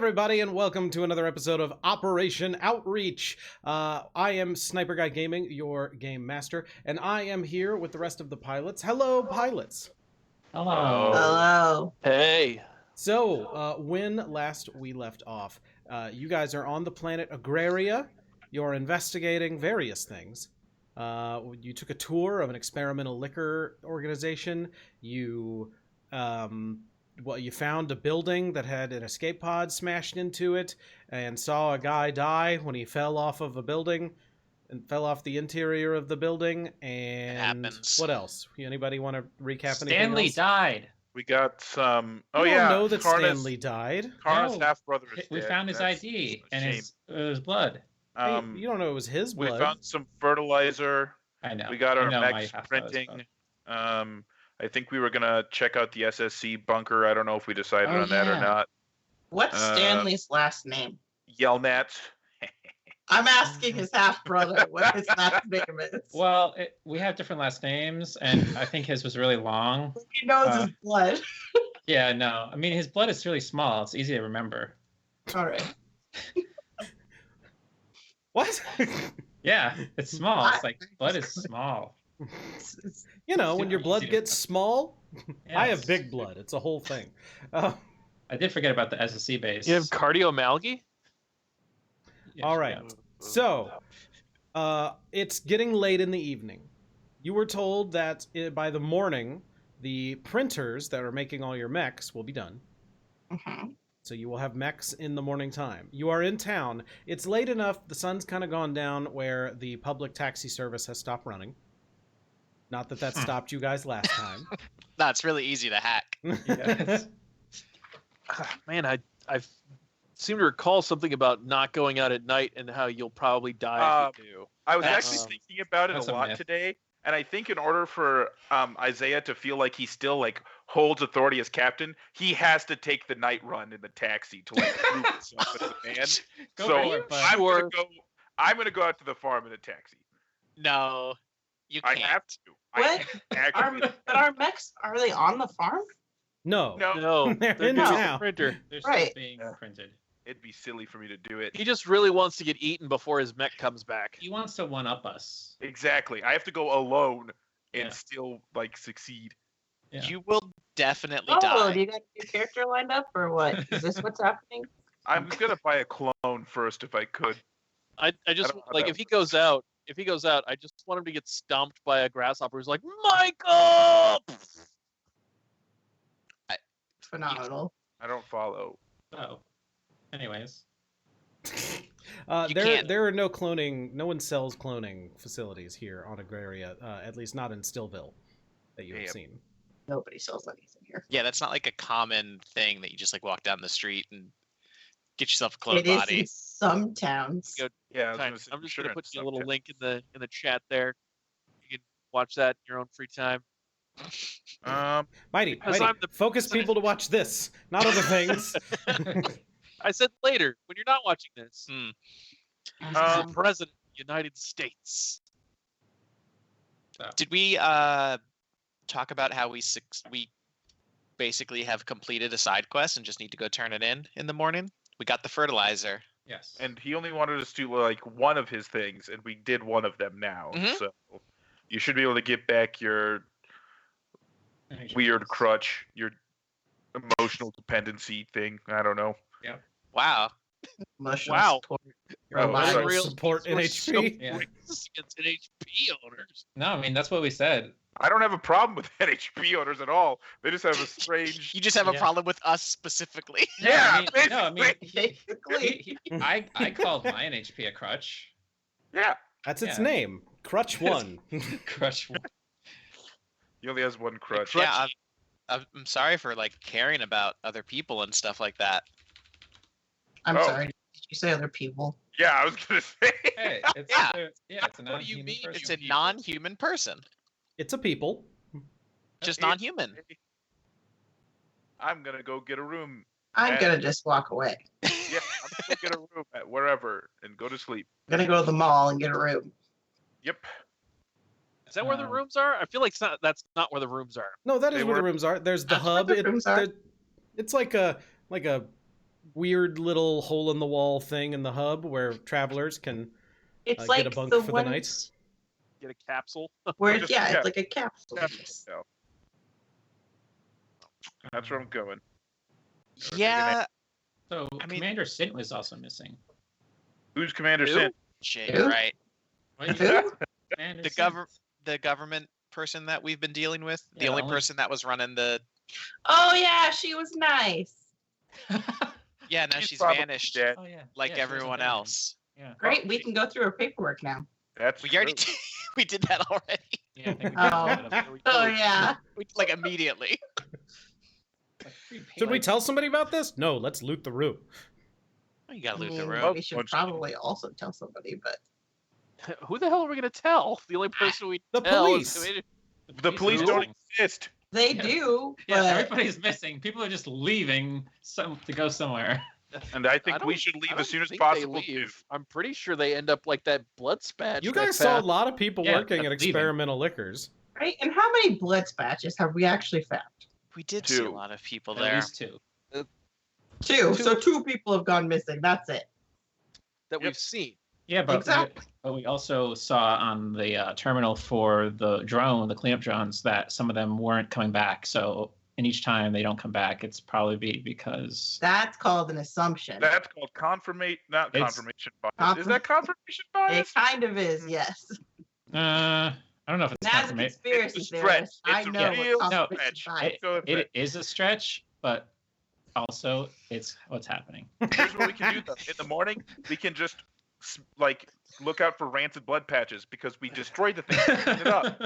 everybody, and welcome to another episode of Operation Outreach. I am SniperGuyGaming, your game master, and I am here with the rest of the pilots. Hello, pilots. Hello. Hello. Hey. So, when last we left off, you guys are on the planet Agraria. You're investigating various things. You took a tour of an experimental liquor organization. You found a building that had an escape pod smashed into it and saw a guy die when he fell off of a building and fell off the interior of the building. And it happens. What else? Anybody want to recap anything Stanley else? died. We got some. I Oh don't yeah, know that Karna's, Stanley died. Karna's No, half brother is We dead. found his That's ID a and shame. his blood. Hey, you don't know it was his We blood. found some fertilizer. I know. We got I our know my mechs half-brother's printing. blood. I think we were gonna check out the SSC bunker. I don't know if we decided Oh, on that or yeah. not. What's Stanley's last name? Yelnat. I'm asking his half brother what his last name is. Well, we have different last names, and I think his was really long. He knows his blood. Yeah, no. I mean, his blood is really small. It's easy to remember. All right. What? Yeah, it's small. It's like blood is small. You know, when super your blood easy to gets small. Yeah, I have it's- big blood. It's a whole thing. I did forget about the SSC base. You have cardiomyalgia? Yeah, All right. yeah. So, it's getting late in the evening. You were told that by the morning, the printers that are making all your mechs will be done. Mhm. So you will have mechs in the morning time. You are in town. It's late enough. The sun's kind of gone down where the public taxi service has stopped running. Not that that stopped you guys last time. No, it's really easy to hack. Yes. Man, I seem to recall something about not going out at night and how you'll probably die if you do. I was That's- actually thinking about it that's a a lot myth. today, and I think in order for Isaiah to feel like he still holds authority as captain, he has to take the night run in the taxi to prove himself as a man. Go So for it, bud. I'm gonna go out to the farm in a taxi. No, you I can't. have to. What? But our mechs, are they on the farm? No. No, No, They're they're in doing town. the printer. They're still Right. being printed. it'd be silly for me to do it. He just really wants to get eaten before his mech comes back. He wants to one-up us. Exactly. I have to go alone and Yeah. still succeed. Yeah. You will definitely Oh, die. do you got your character lined up or what? Is this what's happening? I'm gonna buy a clone first if I could. I just don't know how like that if he goes out, I just want him to get stomped by a grasshopper who's like, Michael! Phenomenal. I don't follow. Oh. Anyways. You There can't. are no cloning. No one sells cloning facilities here on Agraria. At least not in Stillville that you have Damn. seen. Nobody sells anything here. Yeah, that's not like a common thing that you just walk down the street and get yourself a clone It is body. in some towns. Go- Yeah, I was Fine, gonna say, I'm just sure gonna put it's you a little something. link in the chat there. You can watch that in your own free time. Mighty, Because Mighty, I'm the focus president. people to watch this, not other things. I said later when you're not watching this. Hmm. He's the president of the United States. Did we talk about how we basically have completed a side quest and just need to go turn it in the morning? We got the fertilizer. Yes. And he only wanted us to do one of his things, and we did one of them now. Mhm. So you should be able to get back your weird crutch, your emotional dependency thing. I don't know. Wow. Emotional Wow. support. You're Oh, alive. sorry. Real- Support we're so NHP. Yeah. racist against NHP owners. No, I mean that's what we said. I don't have a problem with NHP owners at all. They just have a strange. You just have a Yeah. problem with us specifically. Yeah, No, I mean, Basically. I called my NHP a crutch. Yeah, That's its Yeah. name. Crutch One. Crutch. he only has one crutch. Yeah, I'm sorry for caring about other people and stuff like that. I'm Oh. sorry. Did you say other people? Yeah, I was gonna say. Hey, it's Yeah. it's a What do you non-human mean? person. It's a non-human person, It's a people. just Hey, non-human. I'm gonna go get a room. I'm And- gonna just walk away. Yeah, I'm gonna go get a room at wherever and go to sleep. I'm gonna go to the mall and get a room. Yep. Is that where the rooms are? I feel like that's not where the rooms are. No, that is They where the were- rooms are. There's the That's where hub. the rooms are. It's like a weird little hole in the wall thing in the hub where travelers can It's get like a bunk the for the ones night. Get a capsule. where Just- yeah, yeah. it's like a capsule. So, that's where I'm going. Yeah, So I mean- Commander Sint was also missing. Who's Commander Who? Sin? shit, Who? you're right. What, Who? Commander The Sint. the government person that we've been dealing with, the Yeah, only only- person that was running the. Oh yeah, she was nice. Yeah, now she's probably vanished dead. Oh yeah. like Yeah, she wasn't everyone there. else. Yeah. Great, we can go through her paperwork now. That's We already true. we did that already. Yeah. I think we Oh. did that. Oh yeah. Like immediately. Like, free Should we payload. tell somebody about this? No, let's loot the room. Oh, you gotta I loot the mean, room. we should Once- probably also tell somebody, but Who the hell are we gonna tell? The only person we The tell police. is Commander- The police don't missing. exist. they Yeah. do. Yeah, but everybody's missing. People are just leaving to go somewhere. And I think I we don't- should I leave don't as soon as think they possible. leave. I'm pretty sure they end up like that blood spat. You guys saw a lot of people Yeah, working at leaving. experimental liquors. right? And how many blitz batches have we actually found? We did see a Two. lot of people At there. least two. Two. So 2 people have gone missing. That's it. that Yep. we've seen. Yeah, but Exactly. we also saw on the terminal for the drone, the cleanup drones, that some of them weren't coming back. So, and each time they don't come back, it's probably because That's called an assumption. That's called not It's- confirmation bias. Is that confirmation It bias? kind of is, yes. I don't know if it's And as a confirmation. conspiracy It's a theorist, stretch. I It's a know real what No, confirmation stretch. bias. Go with It it. is a stretch, but also it's what's happening. Here's what we can do though. In the morning, we can just like look out for rancid blood patches because we destroyed the thing, cleaned it up.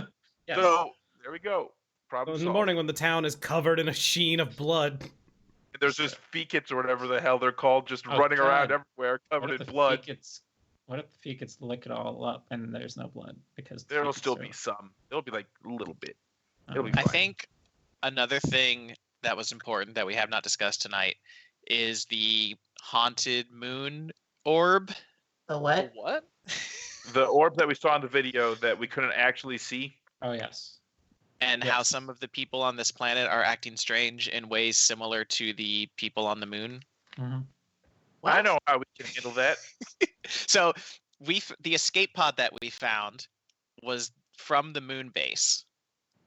Yes. So there we go. So Problem in the solved. morning when the town is covered in a sheen of blood. There's just fecits or whatever the hell they're called, just Oh, running around God. everywhere, What covered if in the blood. What if the fecits lick it all up and there's no blood because the There'll fecits still are- be some. There'll be like a little bit. Oh, it'll be I fine. think another thing that was important that we have not discussed tonight is the haunted moon orb. The what? What? The orb that we saw in the video that we couldn't actually see. Oh yes. And how Yes. some of the people on this planet are acting strange in ways similar to the people on the moon. Mhm. I know how we can handle that. So the escape pod that we found was from the moon base.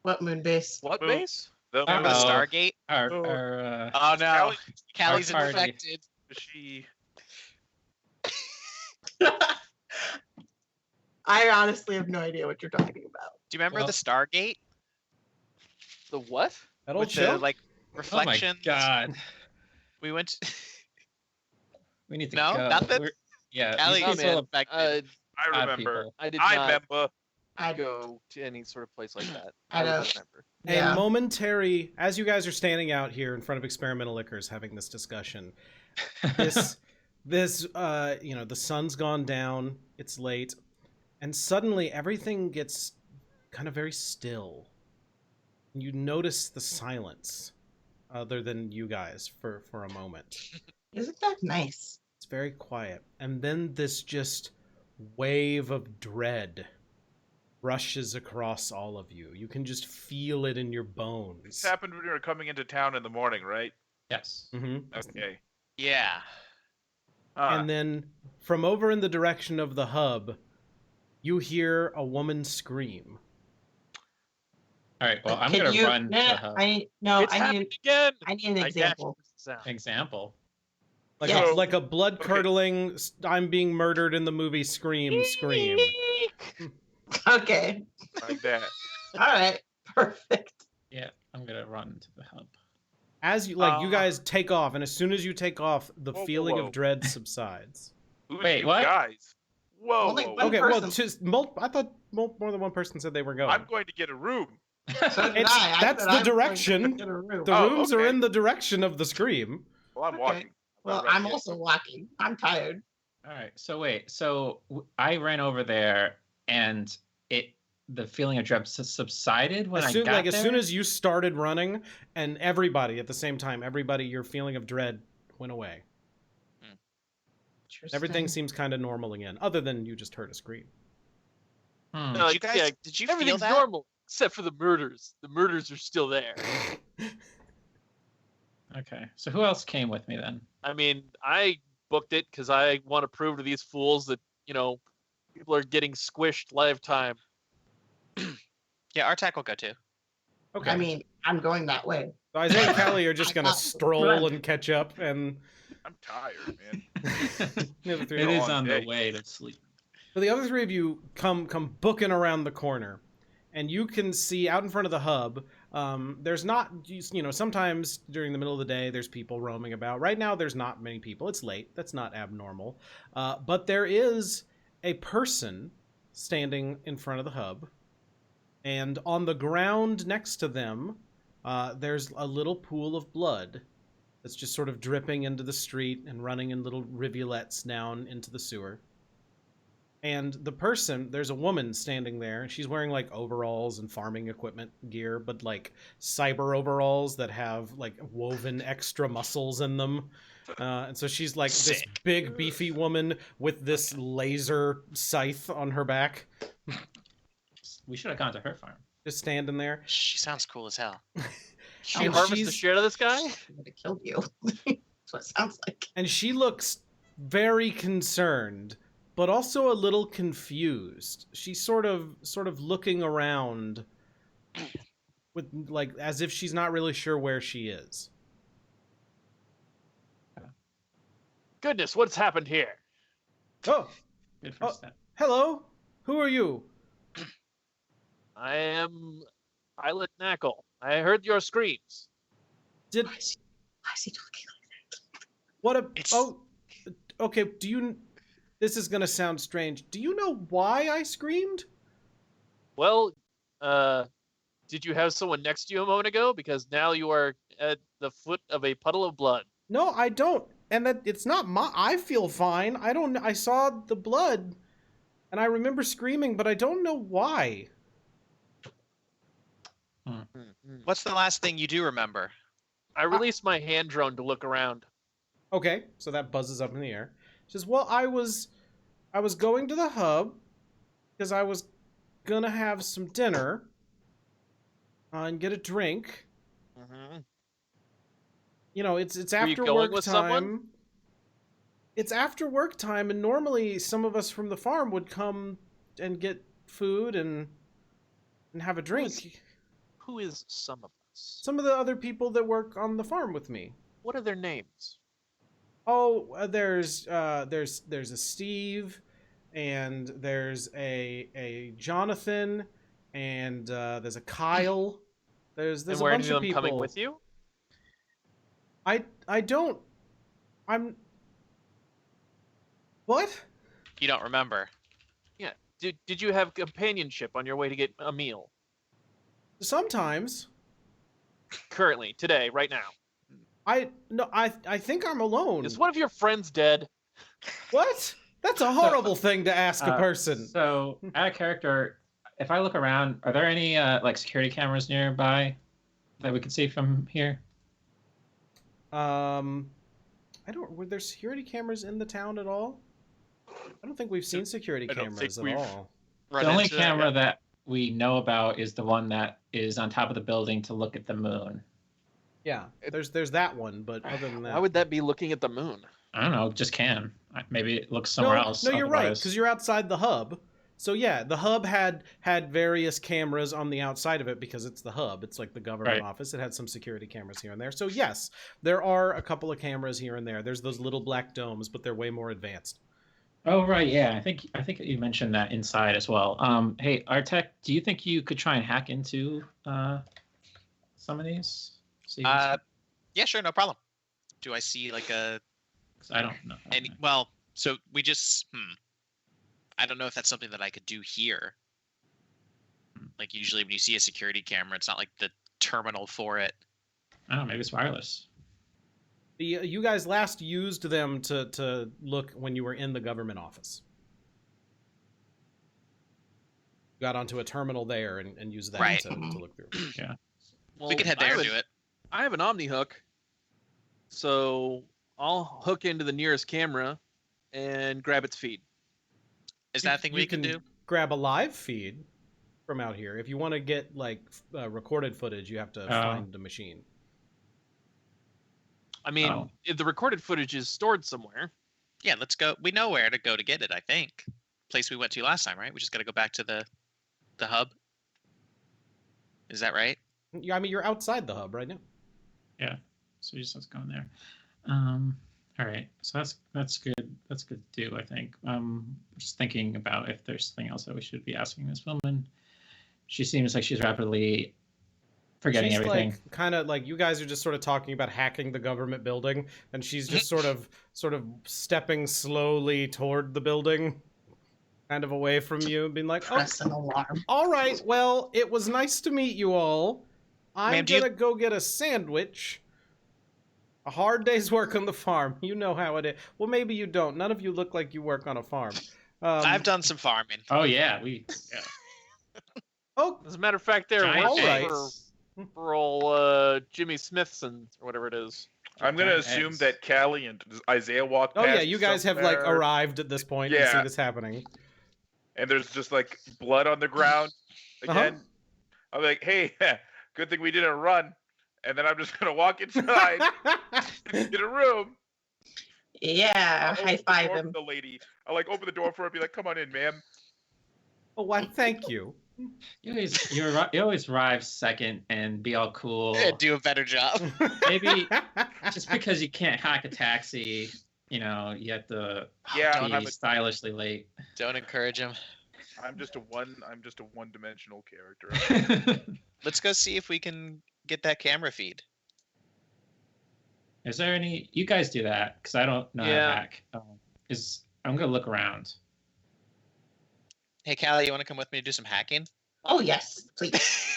What moon base? What Boom. base? The Uh-oh. Remember the Oh. Stargate? Our Oh no, Callie- Callie's party. infected. she I honestly have no idea what you're talking about. Do you remember Well- the Stargate? The what? That old With show? the like oh my reflections. god. We went. We need to No, go. nothing? We're- Yeah, Callie these is people- infected. I odd remember. people. I did I not remember. I go to any sort of place like that. I would don't- remember. Yeah. A momentary, as you guys are standing out here in front of experimental liquors having this discussion, this the sun's gone down, it's late, and suddenly everything gets kind of very still. You notice the silence, other than you guys, for a moment. Isn't that nice? It's very quiet, and then this just wave of dread rushes across all of you. You can just feel it in your This bones. happened when we were coming into town in the morning, right? Yes. hmm Okay. Yeah. And then from over in the direction of the hub, you hear a woman scream. All right. Well, I'm Can gonna you- run to no, the hub. It's I happening need again. I need an I example. dashed the sound. Example. Like, Yes. like a blood curdling, I'm being murdered in the movie scream. Okay. like that. All right. Perfect. Yeah, I'm gonna run to the hub. As you you guys take off, and as soon as you take off, the Whoa, whoa, feeling whoa. of dread subsides. Who's Wait, you what? guys? Whoa, Only whoa, one Okay, well, person. I thought more than one person said they were going. I'm going to get a room. So did It's- I. I that's said the I'm going to direction. get a room. The Oh, rooms are okay. in the direction of the scream. Well, I'm Okay. walking. Well, not I'm ready yet. also walking. I'm tired. All right. So wait. So I ran over there, and the feeling of dread subsided when As soon, I got as there. soon as you started running, and everybody at the same time, your feeling of dread went away. Everything seems kind of normal again, other than you just heard a scream. Hmm. No, Did you guys? yeah, Did you feel everything's that? normal except for the murders. The murders are still there. Okay. So who else came with me then? I mean, I booked it because I want to prove to these fools that, people are getting squished lifetime. Yeah, Artak will go too. Okay. I mean, I'm going that way. So Isaiah and Callie are just gonna stroll and catch up, and I'm tired, man. the other three It are is long on day. the way to sleep. So the other three of you come booking around the corner, and you can see out in front of the hub. There's not, sometimes during the middle of the day there's people roaming about. Right now there's not many people. It's late. That's not abnormal. But there is a person standing in front of the hub, and on the ground next to them, there's a little pool of blood that's just sort of dripping into the street and running in little rivulets down into the sewer. And the person, there's a woman standing there. She's wearing like overalls and farming equipment gear, but like cyber overalls that have like woven extra muscles in them. And so she's like this Sick. big beefy woman with this laser scythe on her back, We should have gone to her farm. just standing there. She sounds cool as hell. She And harvest the she's- shit out of this guy? I'm gonna kill you. That's what it sounds like. And she looks very concerned, but also a little confused. She's sort of looking around with like as if she's not really sure where she is. Goodness, what's happened here? Oh, Good first step. hello. Who are you? I am Pilot Knackle. I heard your screams. Did Why is he talking what a It's- oh okay, do you this is going to sound strange. Do you know why I screamed? Well, did you have someone next to you a moment ago? Because now you are at the foot of a puddle of blood. No, I don't. And that it's not my I feel fine. I saw the blood and I remember screaming, but I don't know why. What's the last thing you do remember? I released my hand drone to look around. Okay, so that buzzes up in the air. She says, "Well, I was going to the hub because I was gonna have some dinner and get a drink. Mhm. It's Were you after going work with time. someone? It's after work time, and normally some of us from the farm would come and get food and have a drink. Who is some of us? Some of the other people that work on the farm with me. What are their names? Oh, there's a Steve, and there's a Jonathan, and there's a Kyle. There's And a were bunch any of of them people. coming with you? I don't. I'm. What? You don't remember. Yeah. Did you have companionship on your way to get a meal? Sometimes. Currently, today, right now. I think I'm alone. Is one of your friends dead? What? That's a horrible thing to ask a person. So, out of character, if I look around, are there any like security cameras nearby that we can see from here? I don't. Were there security cameras in the town at all? I don't think we've seen security I don't cameras think at we've- all. Run The only into that camera guy. that we know about is the one that is on top of the building to look at the moon. Yeah, there's that one, but other than that, Why would that be looking at the moon? I don't know, just can. Maybe it looks somewhere else. No, you're right, otherwise- because you're outside the hub. So yeah, the hub had various cameras on the outside of it because it's the hub. It's like the government Right. office. It had some security cameras here and there. So yes, there are a couple of cameras here and there. There's those little black domes, but they're way more advanced. Oh right, yeah. I think you mentioned that inside as well. Hey, Artek, do you think you could try and hack into some of these? See Yeah, sure, no problem. Do I see like a 'cause I don't know. any? Well, so we just. I don't know if that's something that I could do here. Like usually when you see a security camera, it's not like the terminal for it. I don't know, maybe it's wireless. You guys last used them to look when you were in the government office. Got onto a terminal there and used that Right. to look through. Well, We could head I there have and a- do it. I have an Omni hook, so I'll hook into the nearest camera and grab its feed. Is that a thing we can do? Grab a live feed from out here. If you want to get like recorded footage, you have to Oh. find the machine. I mean, Oh. if the recorded footage is stored somewhere. Yeah, let's go. We know where to go to get it, I think. Place we went to last time, right? We just got to go back to the hub. Is that right? Yeah, I mean, you're outside the hub right now. Yeah. So we just have to go in there. All right. So that's good. That's good to do, I think. Just thinking about if there's something else that we should be asking this woman. She seems like she's rapidly forgetting She's everything. like, kind of like, you guys are just sort of talking about hacking the government building, and she's just sort of stepping slowly toward the building, kind of away from you, being like, "Oh, Press an alarm. all right. Well, it was nice to meet you all. I'm Ma'am, do you- gonna go get a sandwich. A hard day's work on the farm. You know how it is. Well, maybe you don't. None of you look like you work on a farm. I've done some farming. Oh yeah, Oh, As a matter of fact, there Giant works eggs. for old Jimmy Smithson or whatever it is. I'm gonna Giant assume eggs. that Callie and Isaiah walked oh past. yeah. You guys have like somewhere, arrived at this point and Yeah. see this happening. and there's just like blood on the ground. Uh-huh. Again, I'm like, hey, good thing we didn't run. And then I'm just gonna walk inside, get a room. Yeah, I'll high open the five door him. for the lady. I'll like open the door for her, and be like, come on in, ma'am. Oh, why? Thank you. you always arrive second and be all cool. Do a better job. Maybe just because you can't hack a taxi, you have to Yeah, be I'm stylishly late. Don't encourage him. just a one-dimensional character. Let's go see if we can get that camera feed. Is there any? You guys do that because I don't know how Yeah. to hack. I'm gonna look around. Hey, Callie, you want to come with me to do some hacking? Oh yes, please.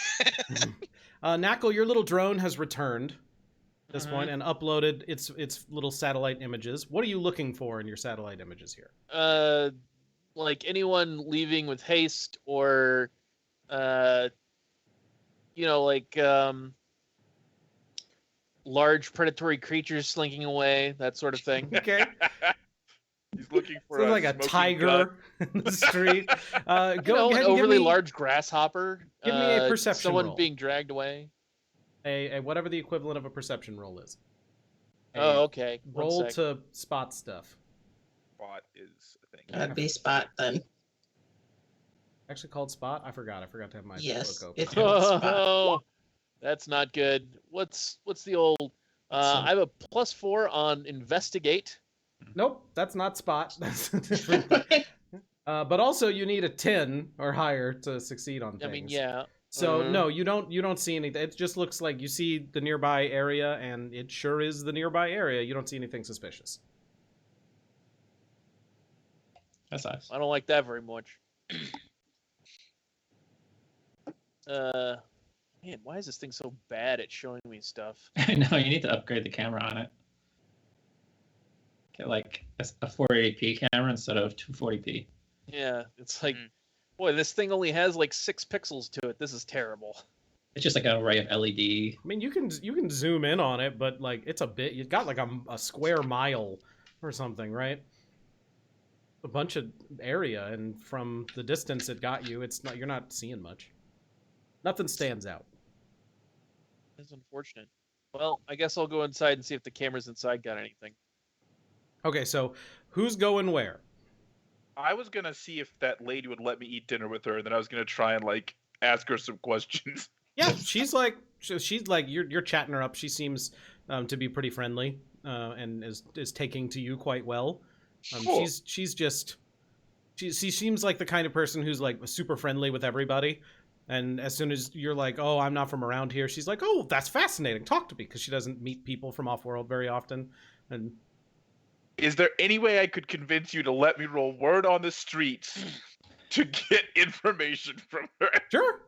Knuckle, your little drone has returned at this Mhm. point and uploaded its little satellite images. What are you looking for in your satellite images here? Like anyone leaving with haste or, like large predatory creatures slinking away, that sort of thing. Okay. He's looking for Sounds like a smoking tiger gun. in the street. Go An ahead and give overly me large grasshopper. give me a perception Someone roll. being dragged away. a whatever the equivalent of a perception roll is. Oh, okay. One Roll sec. to spot stuff. Spot is a thing. That'd be spot then. Actually called spot? I forgot. I forgot to have my Yes, book open. it's called spot. Oh, that's not good. What's the old? I have a +4 on investigate. Nope, that's not spot. That's a different thing. But also you need a 10 or higher to succeed on things. I mean, yeah. So Mhm. no, you don't see anything. It just looks like you see the nearby area, and it sure is the nearby area. You don't see anything suspicious. That's nice. I don't like that very much. Man, why is this thing so bad at showing me stuff? I know you need to upgrade the camera on it. Get like a 480p camera instead of 240p. Yeah, it's like, Mm. boy, this thing only has like 6 pixels to it. This is terrible. It's just like an array of LED. I mean, you can zoom in on it, but like it's a bit. You've got like a square mile or something, right? A bunch of area, and from the distance it got you, it's not. You're not seeing much. Nothing stands out. It's unfortunate. Well, I guess I'll go inside and see if the cameras inside got anything. Okay, so who's going where? I was gonna see if that lady would let me eat dinner with her, and then I was gonna try and like ask her some questions. Yeah, she's like you're chatting her up. She seems to be pretty friendly and is taking to you quite well. Cool. She seems like the kind of person who's like super friendly with everybody. And as soon as you're like, oh, I'm not from around here, she's like, oh, that's fascinating. Talk to me, because she doesn't meet people from off-world very often. And Is there any way I could convince you to let me roll word on the streets to get information from her? sure.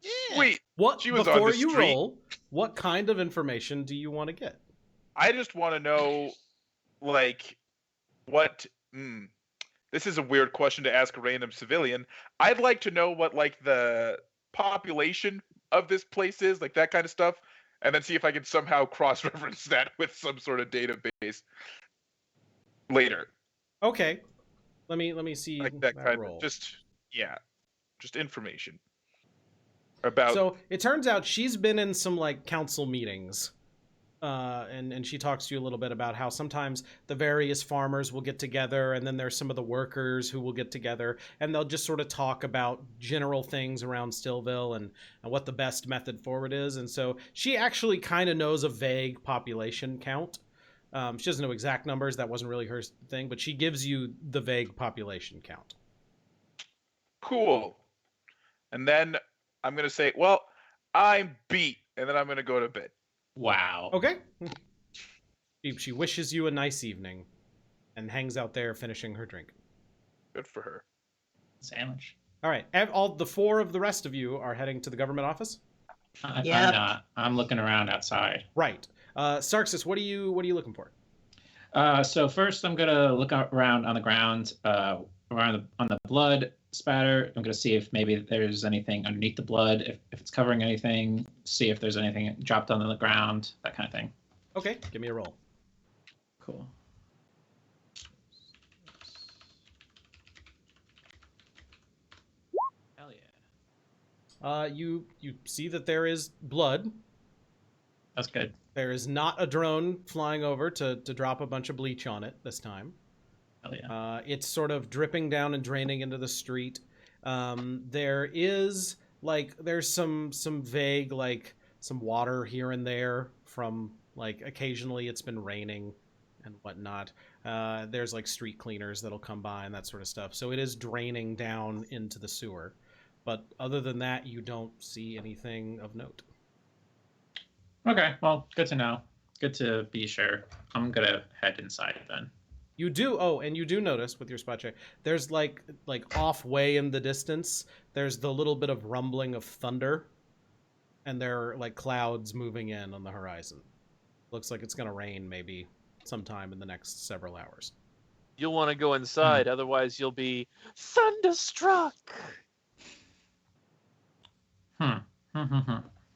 Yeah. Sweet. What She was on before the you street. roll? What kind of information do you want to get? I just want to know, like, what. This is a weird question to ask a random civilian. I'd like to know what, like, the population of this place is, like that kind of stuff, and then see if I can somehow cross-reference that with some sort of database later. Okay, let me see Like that kind roll. of just information about. So it turns out she's been in some like council meetings and she talks to you a little bit about how sometimes the various farmers will get together, and then there's some of the workers who will get together, and they'll just sort of talk about general things around Stillville and what the best method forward is. And so she actually kind of knows a vague population count. She doesn't know exact numbers. That wasn't really her thing, but she gives you the vague population count. Cool. And then I'm going to say, well, I'm beat. And then I'm going to go to bed. Wow. Okay. She wishes you a nice evening and hangs out there finishing her drink. Good for her. Sandwich. All right. All the four of the rest of you are heading to the government office? I'm Yep. not. I'm looking around outside. Right. Sarksus, what are you looking for? So first, I'm gonna look around on the ground, on the blood spatter. I'm gonna see if maybe there's anything underneath the blood, if it's covering anything. See if there's anything dropped on the ground, that kind of thing. Okay, give me a roll. Cool. Hell yeah. You see that there is blood. That's good. There is not a drone flying over to drop a bunch of bleach on it this time. Hell yeah. It's sort of dripping down and draining into the street. There is there's some vague some water here and there from occasionally it's been raining and whatnot. There's street cleaners that'll come by and that sort of stuff. So it is draining down into the sewer. But other than that, you don't see anything of note. Okay, well, good to know. Good to be sure. I'm gonna head inside then. You do. Oh, and you do notice with your spot check, there's like off way in the distance, there's the little bit of rumbling of thunder, and there are clouds moving in on the horizon. Looks like it's gonna rain maybe sometime in the next several hours. You'll want to go inside, otherwise you'll be thunderstruck.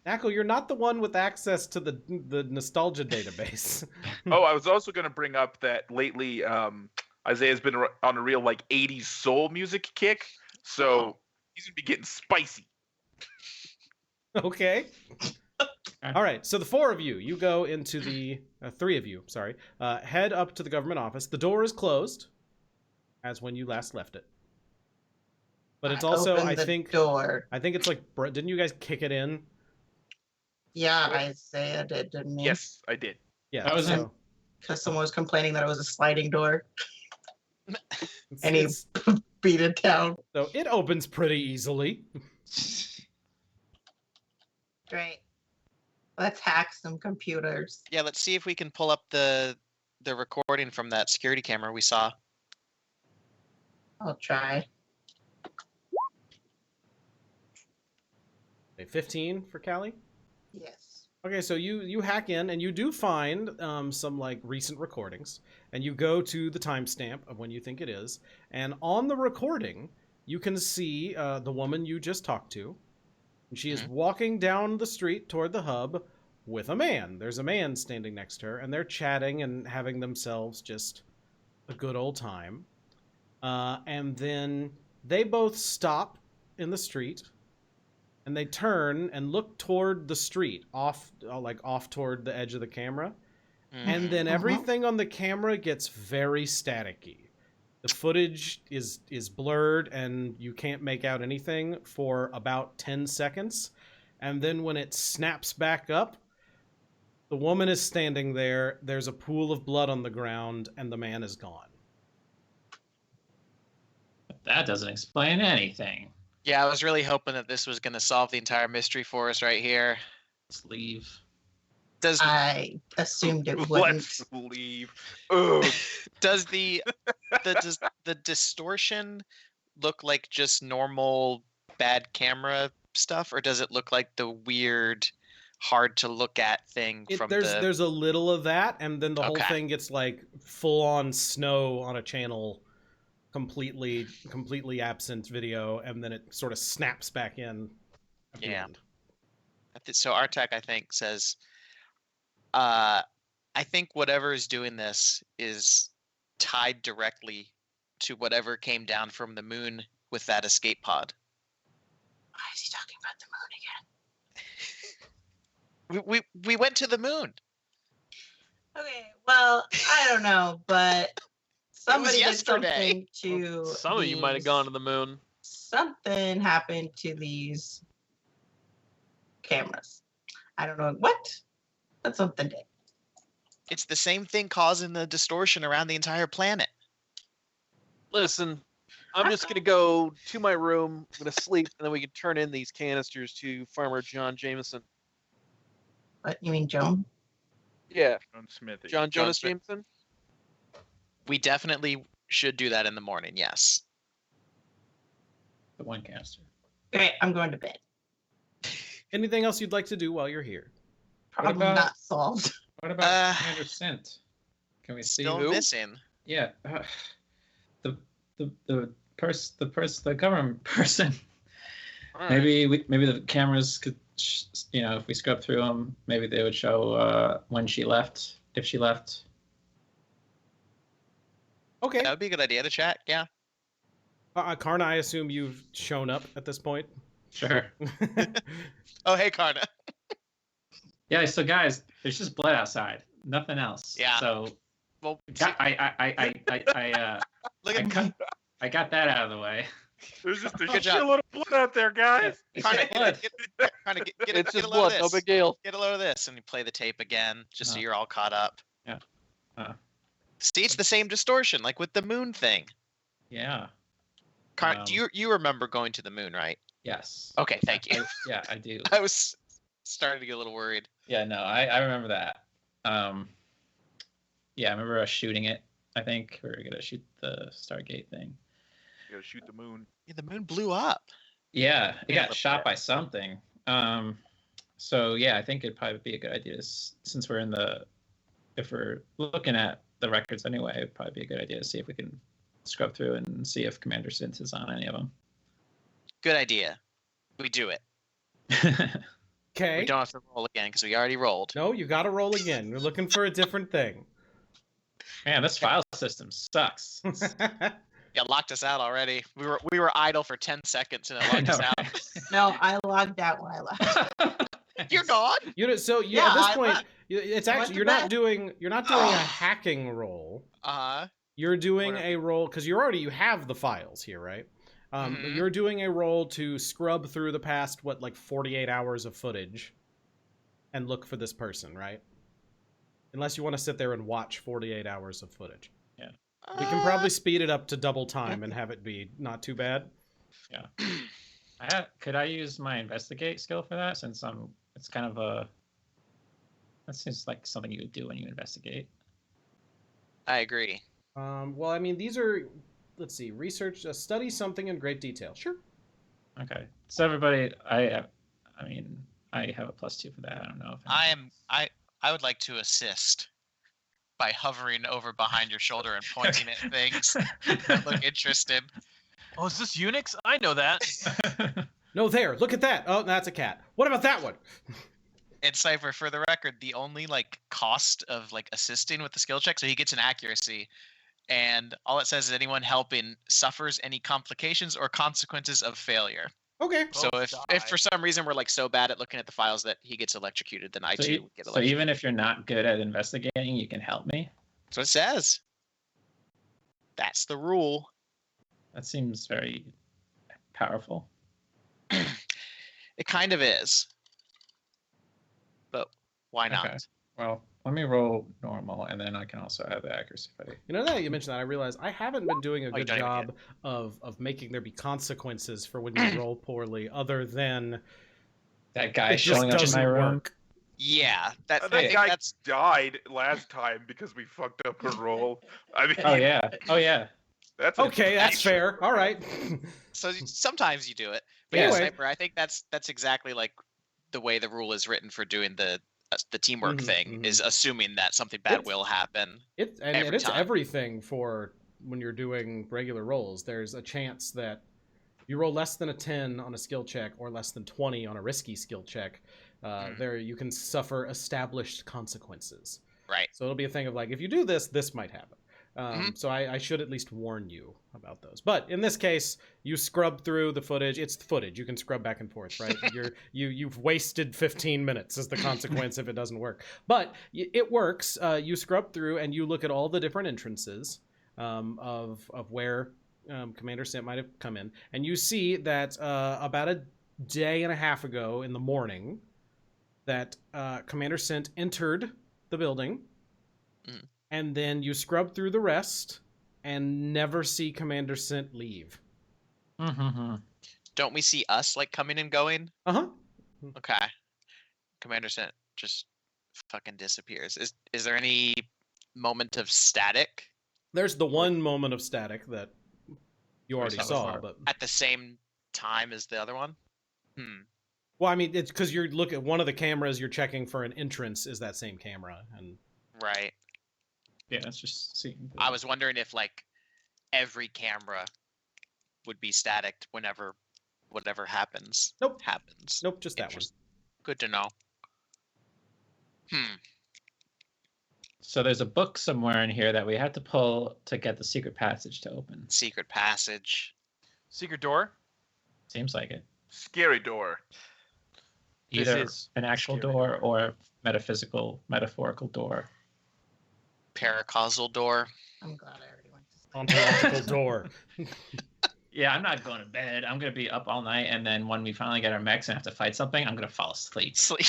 Akko, you're not the one with access to the nostalgia database. Oh, I was also going to bring up that lately Isaiah's been on a real 80s soul music kick, so he's going to be getting spicy. Okay. All right, so the four of you go into the three of you, sorry, head up to the government office. The door is closed, as when you last left it. But it's also, Open I the think door. it's didn't you guys kick it in? Yeah, Isaiah did, didn't he? Yes, I did. Yeah, That was so Because someone was complaining that it was a sliding door, it's- and he it's- beat it down. so it opens pretty easily. Great. Let's hack some computers. Yeah, let's see if we can pull up the recording from that security camera we saw. I'll try. Okay, 15 for Callie. Yes. Okay, so you hack in and you do find some recent recordings, and you go to the timestamp of when you think it is, and on the recording you can see the woman you just talked to. And she is walking down the street toward the hub with a man. There's a man standing next to her, and they're chatting and having themselves just a good old time. And then they both stop in the street. And they turn and look toward the street, off toward the edge of the camera. And then everything on the camera gets very staticky. The footage is blurred and you can't make out anything for about 10 seconds. And then when it snaps back up, the woman is standing there, there's a pool of blood on the ground, and the man is gone. That doesn't explain anything. Yeah, I was really hoping that this was going to solve the entire mystery for us right here. Let's leave. Does I assumed it wouldn't. Let's leave. Ugh. does the distortion look like just normal bad camera stuff, or does it look like the weird, hard to look at thing from There's a little of that, and then the whole Okay. thing gets full on snow on a channel, completely absent video, and then it sort of snaps back in at the Yeah. end. So Artek, I think, says, I think whatever is doing this is tied directly to whatever came down from the moon with that escape pod. Why is he talking about the moon again? We went to the moon. Okay, well, I don't know, but somebody did yesterday. something to. Some of you might have gone to the moon. Something happened to these cameras. I don't know what, but something did. It's the same thing causing the distortion around the entire planet. Listen, I'm just gonna go to my room. I'm gonna sleep, and then we can turn in these canisters to Farmer John Jameson. What, you mean Joan? Yeah, John Smithy. John John Jonas Smith. Jameson. We definitely should do that in the morning. Yes. The one canister. Okay, I'm going to bed. Anything else you'd like to do while you're here? Problem about- not solved. What about Commander Sint? Can we see Still who? missing. Yeah, the government person. All right. Maybe the cameras could, if we scrub through them, maybe they would show when she left, if she left. Okay. That would be a good idea to chat. Yeah. Karna, I assume you've shown up at this point. Sure. Oh, hey, Karna. Yeah. So guys, there's just blood outside. Nothing else. Yeah. So Well, look I at cut- I got that out of the way. There's just a Good job. shitload of blood out there, guys. Karna, blood. Karna, get It's a just load blood, of no this. big deal. Get a load of this, and you play the tape again, just so Uh-huh. you're all caught up. Yeah. See, it's the same distortion, like with the moon thing. Yeah. Karna, do you remember going to the moon, right? Yes. Okay, thank you. Yeah, I do. I was starting to get a little worried. Yeah, no, I remember that. Yeah, I remember us shooting it. I think we were gonna shoot the Stargate thing. You gotta shoot the moon. Yeah, the moon blew up. Yeah, it Yeah, got but- shot by something. So yeah, I think it'd probably be a good idea since if we're looking at the records anyway, it'd probably be a good idea to see if we can scrub through and see if Commander Sint is on any of them. Good idea. We do it. Okay. We don't have to roll again because we already rolled. No, you got to roll again. You're looking for a different thing. Man, this file system sucks. Yeah, locked us out already. We were idle for 10 seconds and it I locked know, us out. right? No, I logged out when I left. You're gone. You know, so Yeah, at this I point, left. it's I went actually to you're not bed. doing a hacking roll. You're doing Whatever. a roll because you have the files here, right? Mhm. You're doing a roll to scrub through the past 48 hours of footage, and look for this person, right? Unless you want to sit there and watch 48 hours of footage. We can probably speed it up to double time and have it be not too bad. Could I use my investigate skill for that? Since it's kind of that seems like something you would do when you investigate. I agree. Well, I mean, these are, let's see, research, study something in great detail. Sure. Okay, so everybody, I have a +2 for that. I don't know if I would like to assist by hovering over behind your shoulder and pointing at things that look interested. Oh, is this Unix? I know that. No, there, look at that. Oh, that's a cat. What about that one? And Cypher, for the record, the only cost of assisting with the skill check, so he gets an accuracy, and all it says is anyone helping suffers any complications or consequences of failure. Okay. So Both if die. for some reason we're so bad at looking at the files that he gets electrocuted, then I So, too e- get so electrocuted. even if you're not good at investigating, you can help me. That's what it says. That's the rule. That seems very powerful. It kind of is. But why not? Okay. Well, let me roll normal, and then I can also have the accuracy. You know, now that you mentioned that, I realize I haven't been doing a you good don't even job of making there be consequences for when you roll poorly, other than That guy it just showing up in doesn't my room. work. Yeah, I That think guy that's died last time because we fucked up a roll. I mean, Oh yeah. that's Okay, that's fair. All right. so. Sometimes you do it, but Anyway. yeah, Sniper. I think that's exactly the way the rule is written for doing the teamwork Mhm, thing mhm. is assuming that something bad It's- will happen. It's Every it's time. everything for when you're doing regular rolls. There's a chance that you roll less than a 10 on a skill check or less than 20 on a risky skill check. There you can suffer established consequences. Right. So it'll be a thing of if you do this, this might happen. So I should at least warn you about those. But in this case, you scrub through the footage. It's the footage. You can scrub back and forth, right? You've wasted 15 minutes as the consequence if it doesn't work. But it works. You scrub through and you look at all the different entrances of where Commander Sint might have come in, and you see that about a day and a half ago in the morning, that Commander Sint entered the building. And then you scrub through the rest and never see Commander Sint leave. Don't we see us like coming and going? Uh-huh. Okay. Commander Sint just fucking disappears. Is there any moment of static? There's the one moment of static that you already saw, but At the same time as the other one? well, I mean, it's because you're looking at one of the cameras you're checking for an entrance is that same camera, and Right. Yeah, it's just seeing. I was wondering if like every camera would be static whenever whatever happens. Nope. Happens. nope, just that one. Good to know. So there's a book somewhere in here that we have to pull to get the secret passage to open. Secret passage. Secret door. Seems like it. Scary door. This Either is an actual scary door or metaphorical door. Paracausal door. I'm glad I already went to sleep. Ontological door. Yeah, I'm not going to bed. I'm going to be up all night, and then when we finally get our mechs and have to fight something, I'm going to fall asleep. Sleep.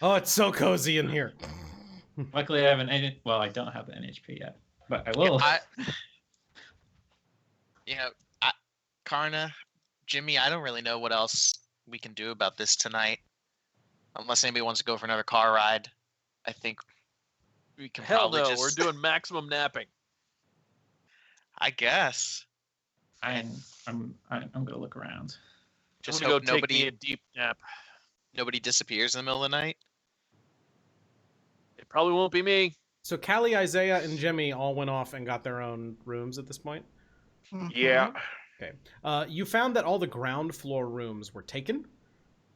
Oh, it's so cozy in here. Luckily, I have well, I don't have an NHP yet, but I will. Karna, Jimmy, I don't really know what else we can do about this tonight. Unless anybody wants to go for another car ride. I think we can Hell probably no, just... we're doing maximum napping. I guess. I'm going to look around. Just I'm gonna hope go take nobody me a deep nap. disappears in the middle of the night. It probably won't be me. So Callie, Isaiah, and Jimmy all went off and got their own rooms at this point. Yeah. Okay. You found that all the ground floor rooms were taken,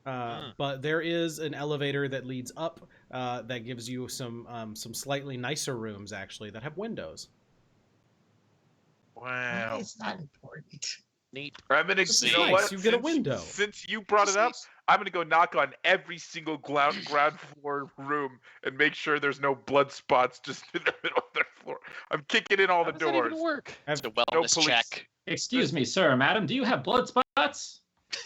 but there is an elevator that leads up that gives you some slightly nicer rooms actually that have windows. Wow. It's not important. Neat. I'm gonna. This is You know nice. what? You get a Since- window. Since you brought it up, I'm gonna go knock on every single ground floor room and make sure there's no blood spots just in the middle of their floor. I'm kicking in all How the does that doors. even work? It's a No wellness police. check. Excuse me, sir, madam, do you have blood spots?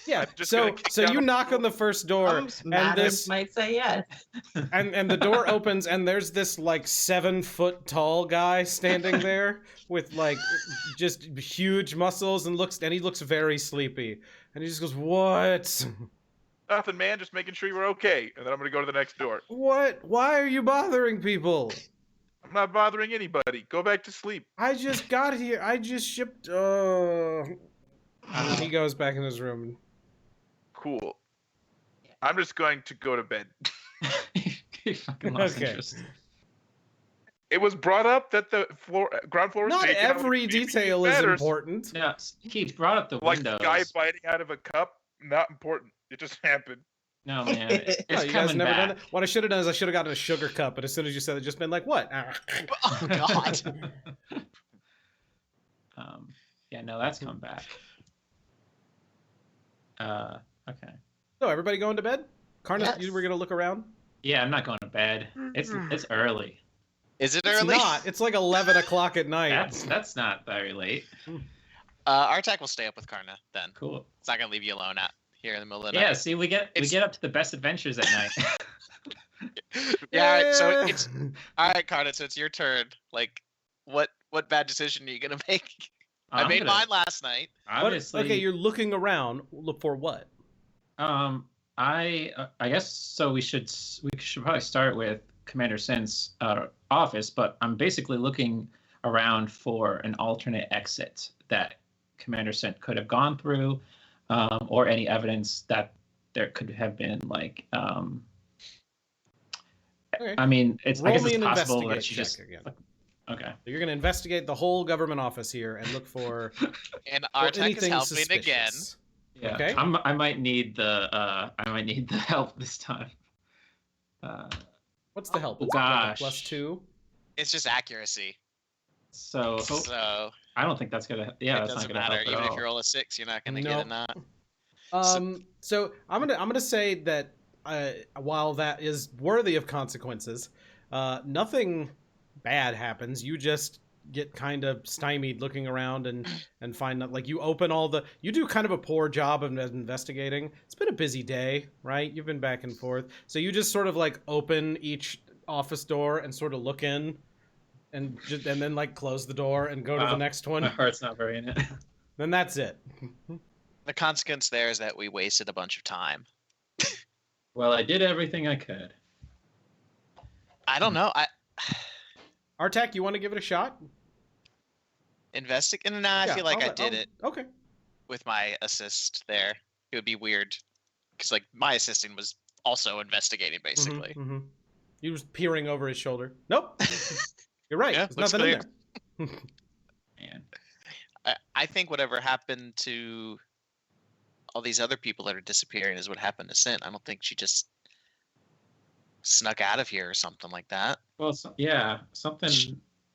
Yeah. I'm just So gonna kick down you the knock door. on the first door, and this might say yes. and the door opens, and there's this like 7-foot tall guy standing there with like just huge muscles and he looks very sleepy, and he just goes, "What? Nothing, man. Just making sure you're okay. And then I'm gonna go to the next door. What? Why are you bothering people? I'm not bothering anybody. Go back to sleep. I just got here. I just shipped." And he goes back in his room. Cool. I'm just going to go to bed. You fucking lost Okay. interest. It was brought up that the ground floor was Not taken. every detail is important. No, he brought up the Like windows. the guy biting out of a cup. Not important. It just happened. No, man, it's Oh, you guys coming never done back. that? What I should have done is I should have gotten a sugar cup, but as soon as you said it, just been like, what? Oh God. Yeah, no, that's coming back. Okay. So everybody going to bed? Karnas, Yes. you were gonna look around? Yeah, I'm not going to bed. It's early. Is it It's early? not. It's like 11 o'clock at night. That's not very late. Artak will stay up with Karna then. Cool. It's not gonna leave you alone out here in the middle of the Yeah, night. see, we get up to the best adventures at night. Yeah. All right, so it's all right, Karna. So it's your turn. Like, what bad decision are you gonna make? I I'm made gonna- mine last night. Obviously. Okay, you're looking around. Look for what? I guess so. We should probably start with Commander Sint's office, but I'm basically looking around for an alternate exit that Commander Sint could have gone through, or any evidence that there could have been like. Okay. I mean, I Roll guess me it's an possible that investigate she check just. again. Okay. So you're gonna investigate the whole government office here and look for And well, Artak is anything helping again. suspicious. Yeah. Okay. I might need the help this time. What's the help? Oh, Is it like a gosh. +2? It's just accuracy. So So I don't think that's gonna. Yeah, it that's doesn't not gonna matter. help at Even if all. you roll a 6, you're not gonna No. get a knot. So I'm gonna say that while that is worthy of consequences, nothing bad happens. You just get kind of stymied looking around and find that, like, you open all the, you do kind of a poor job of investigating. It's been a busy day, right? You've been back and forth, so you just sort of like open each office door and sort of look in, and then like close the door and go to the Wow. next My one. heart's not very in it. Then that's it. The consequence there is that we wasted a bunch of time. Well, I did everything I could. I don't know. Artak, you want to give it a shot? Investigating? Nah, I feel like I did it Okay. with my assist there. It would be weird because like my assisting was also investigating basically. Mm-hmm. He was peering over his shoulder. Nope. You're right. Yeah, There's looks nothing in clear. there. Man. I think whatever happened to all these other people that are disappearing is what happened to Sin. I don't think she just snuck out of here or something like that. Well, yeah, something.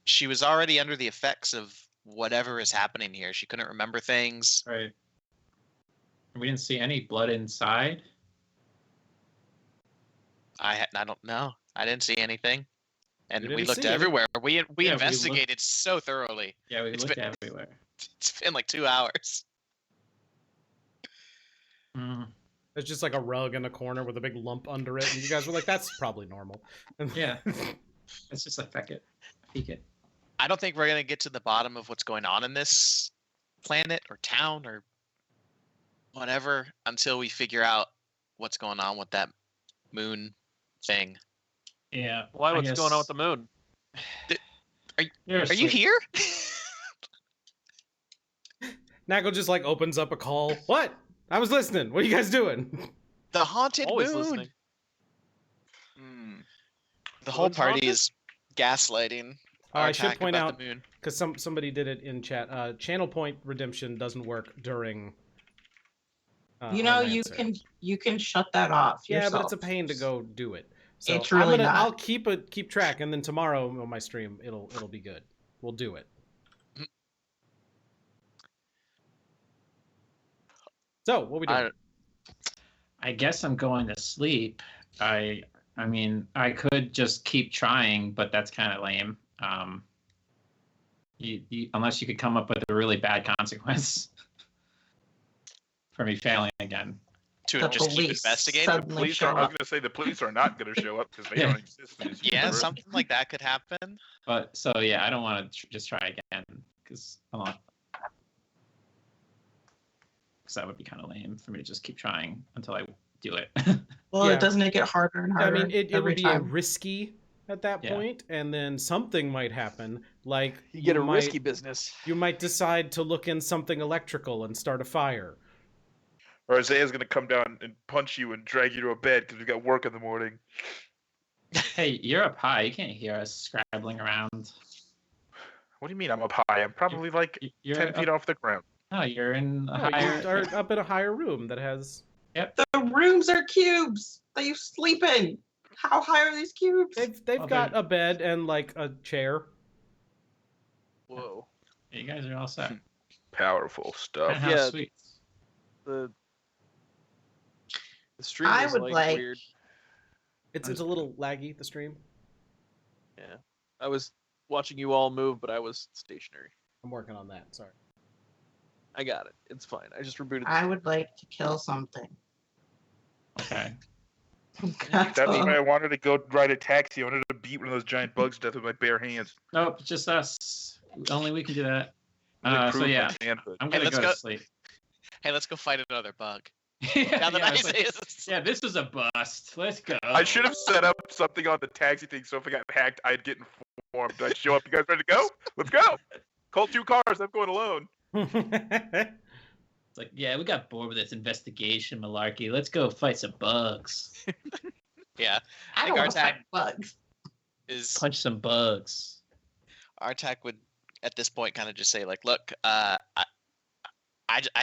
She was already under the effects of whatever is happening here. She couldn't remember things. Right. We didn't see any blood inside. I don't know. I didn't see anything. And You we didn't looked see it. everywhere. We we investigated so thoroughly. Yeah, we It's looked been- everywhere. It's been like 2 hours. Mm. There's just like a rug in a corner with a big lump under it, and you guys were like, "That's probably normal." Yeah. It's just like feck it. Peek it. I don't think we're gonna get to the bottom of what's going on in this planet or town or whatever until we figure out what's going on with that moon thing. Yeah. Why? I What's going on with the guess- moon? Are you here? Nagel just like opens up a call. What? I was listening. What are you guys doing? The haunted Always moon. listening. Hmm. The whole Moon's party haunted? is gaslighting. I should Artak point about out, the moon. because somebody did it in chat. Channel point redemption doesn't work during. You know, Homeland you Server. can shut that off. Yeah, yourself. but it's a pain to go do it. So It's really not. I'll keep track, and then tomorrow on my stream it'll be good. We'll do it. So what we doing? I guess I'm going to sleep. I mean, I could just keep trying, but that's kind of lame. Unless you could come up with a really bad consequence for me failing again. To The just keep police investigating. The suddenly police show are. I was up. gonna say the police are not gonna show up because they Yeah. don't exist in this Yeah, universe. something like that could happen. But so yeah, I don't want to just try again because that would be kind of lame for me to just keep trying until I do it. Well, Yeah. it doesn't it get harder and I harder. mean, it every would be time. risky at that Yeah. point, and then something might happen. Like You get a might, risky business. You might decide to look in something electrical and start a fire. Or Isaiah's gonna come down and punch you and drag you to a bed because we got work in the morning. Hey, you're up high. You can't hear us scrabbling around. What do you mean I'm up high? I'm probably like You're 10 feet up, off the ground. no, you're in a Oh, higher. you are up in a higher room that has. The rooms are cubes that you sleep in. How high are these cubes? They've Oh, got they're- a bed and like a chair. Whoa. You guys are all set. Powerful stuff. Penthouse Yeah. suites. The stream I is would like, like- weird. It's a little laggy, the stream. Yeah. I was watching you all move, but I was stationary. I'm working on that. Sorry. I got it. It's fine. I just rebooted. I would like to kill something. Okay. That's why I wanted to go ride a taxi. I wanted to beat one of those giant bugs to death with my bare hands. Nope, just us. Only we can do that. Really So prove yeah, my manhood. I'm Hey, gonna let's go go- to sleep. Hey, let's go fight another bug. yeah, Now that I was like, Isaiah's yeah, this is a bust. Let's go. I should have set up something on the taxi thing so if I got hacked, I'd get informed. I'd show up. You guys ready to go? Let's go. Call 2 cars. I'm going alone. It's like, yeah, we got bored with this investigation malarkey. Let's go fight some bugs. yeah. I Like don't our want to tag- fight bugs. Is Punch some bugs. Artak would at this point kind of just say like, look, I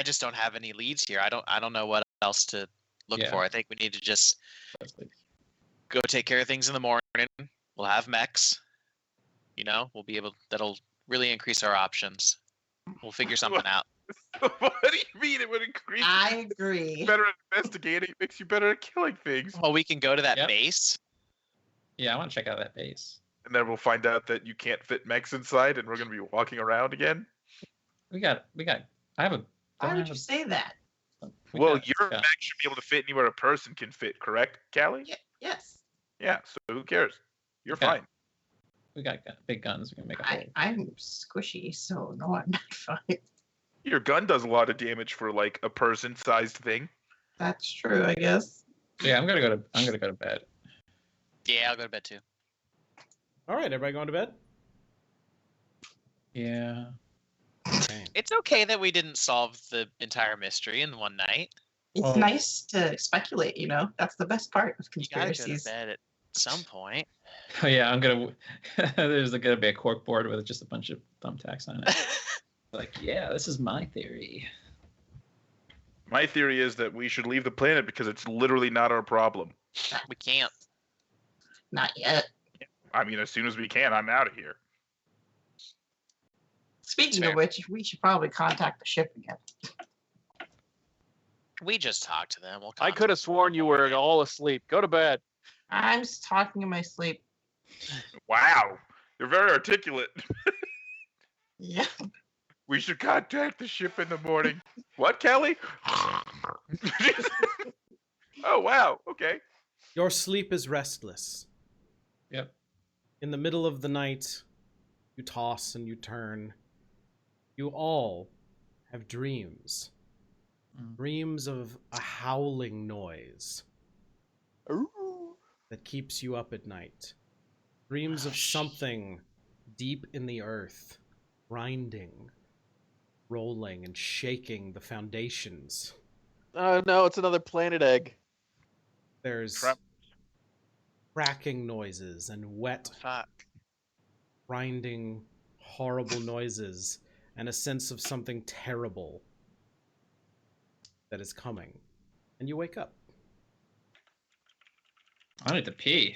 just don't have any leads here. I don't know what else to look Yeah. for. I think we need to just go take care of things in the morning. We'll have mechs. You know, we'll be able. That'll really increase our options. We'll figure something out. What do you mean it would increase? I agree. Better at investigating, makes you better at killing things. Well, we can go to that Yep. base. Yeah, I want to check out that base. And then we'll find out that you can't fit mechs inside, and we're gonna be walking around again. We got. I have a. Why don't would have you a- say that? we Well, got- your yeah. mech should be able to fit anywhere a person can fit, correct, Callie? Yes. Yeah, so who cares? You're Okay. fine. We got big guns. We can make a hole. I'm squishy, so no, I'm not fine. Your gun does a lot of damage for like a person-sized thing. That's true, I guess. Yeah, I'm gonna go to bed. Yeah, I'll go to bed too. All right, everybody going to bed? Yeah. Okay. It's okay that we didn't solve the entire mystery in one night. It's Oh. nice to speculate, you know? That's the best part of You gotta go to conspiracies. bed at some point. Oh yeah, I'm gonna. There's gonna be a cork board with just a bunch of thumbtacks on it. Like, yeah, this is my theory. My theory is that we should leave the planet because it's literally not our problem. We can't. Not yet. I mean, as soon as we can, I'm out of here. Speaking Fair. of which, we should probably contact the ship again. We just talked to them. We'll I could have sworn you were all asleep. Go to bed. I'm just talking in my sleep. Wow, you're very articulate. Yeah. We should contact the ship in the morning. What, Kelly? Oh, wow. Okay. Your sleep is restless. Yep. In the middle of the night, you toss and you turn. You all have dreams. Dreams of a howling noise that keeps you up at night. Dreams of something deep in the earth, grinding, rolling, and shaking the foundations. Oh no, it's another planet egg. There's Trap- cracking noises and wet, Fuck. grinding, horrible noises, and a sense of something terrible that is coming. And you wake up. I need to pee.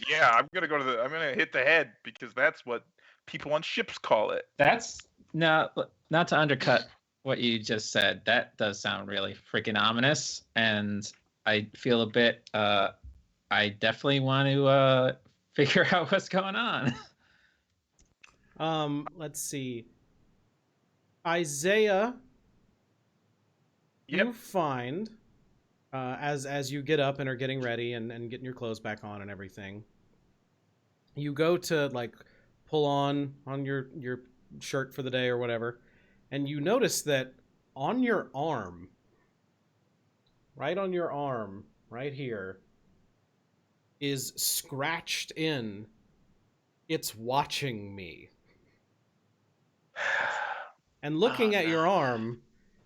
Yeah, I'm going to hit the head because that's what people on ships call it. That's not to undercut what you just said. That does sound really freaking ominous, and I feel a bit. I definitely want to figure out what's going on. Let's see. Isaiah, Yep. you find as you get up and are getting ready and getting your clothes back on and everything, you go to like pull on your shirt for the day or whatever, and you notice that on your arm, right on your arm, right here, is scratched in, "It's watching me." And looking Oh, at your no. arm,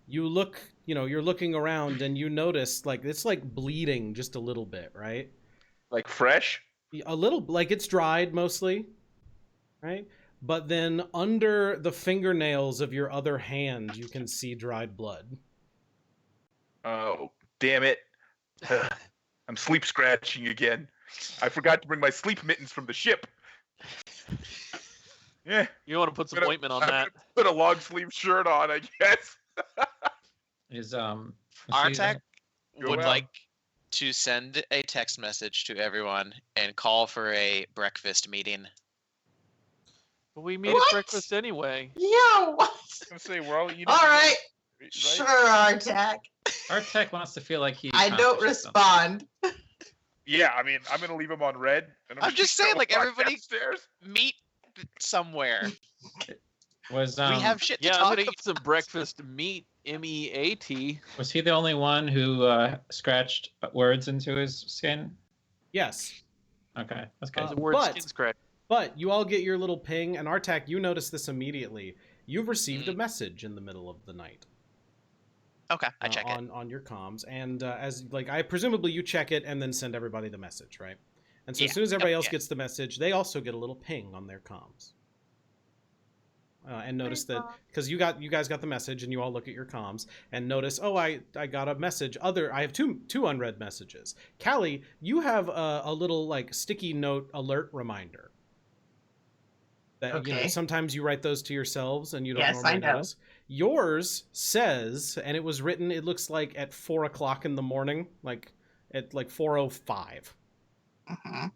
you look, you're looking around and you notice like it's like bleeding just a little bit, right? Like fresh? A little, like it's dried mostly, right? But then under the fingernails of your other hand, you can see dried blood. Oh, damn it. I'm sleep scratching again. I forgot to bring my sleep mittens from the ship. Yeah. You want to put some Gonna- ointment on I'm that. gonna put a long sleeve shirt on, I guess. Is Artec Go would out. like to send a text message to everyone and call for a breakfast meeting. But we meet What? at breakfast anyway. Yeah, what? I'm gonna say we're all eating. All right. right? Sure, Artac. Artec wants to feel like he. I don't accomplished something. respond. Yeah, I mean, I'm gonna leave them on red. And I'm just saying, like, walk everybody- downstairs. Meet somewhere. Was We have shit to Yeah, I'm talk gonna about. eat some breakfast meat. MEAT. was he the only one who scratched words into his skin? Yes. Okay, that's good. The word But- skin scratch. But you all get your little ping, and Artak, you notice this immediately. You've received a Mm. message in the middle of the night. Okay, I check it. on your comms, and as like I presumably you check it and then send everybody the message, right? And so Yeah. as soon as everybody Yep, else yeah. gets the message, they also get a little ping on their comms. And notice that because you guys got the message, and you all look at your comms and notice, oh, I got a message. I have two unread messages. Callie, you have a little like sticky note alert reminder. That Okay. sometimes you write those to yourselves and you don't Yes, normally I know. notice. Yours says, and it was written, it looks like at 4 o'clock in the morning, like at like 4:05. Mhm.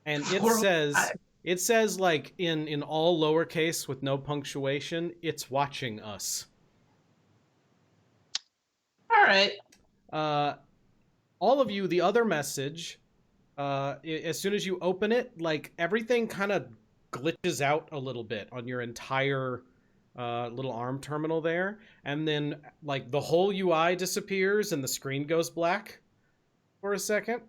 And 4:05. it says like in all lowercase with no punctuation, it's watching us. All right. All of you, the other message, as soon as you open it, like everything kind of glitches out a little bit on your entire little ARM terminal there, and then like the whole UI disappears and the screen goes black for a second,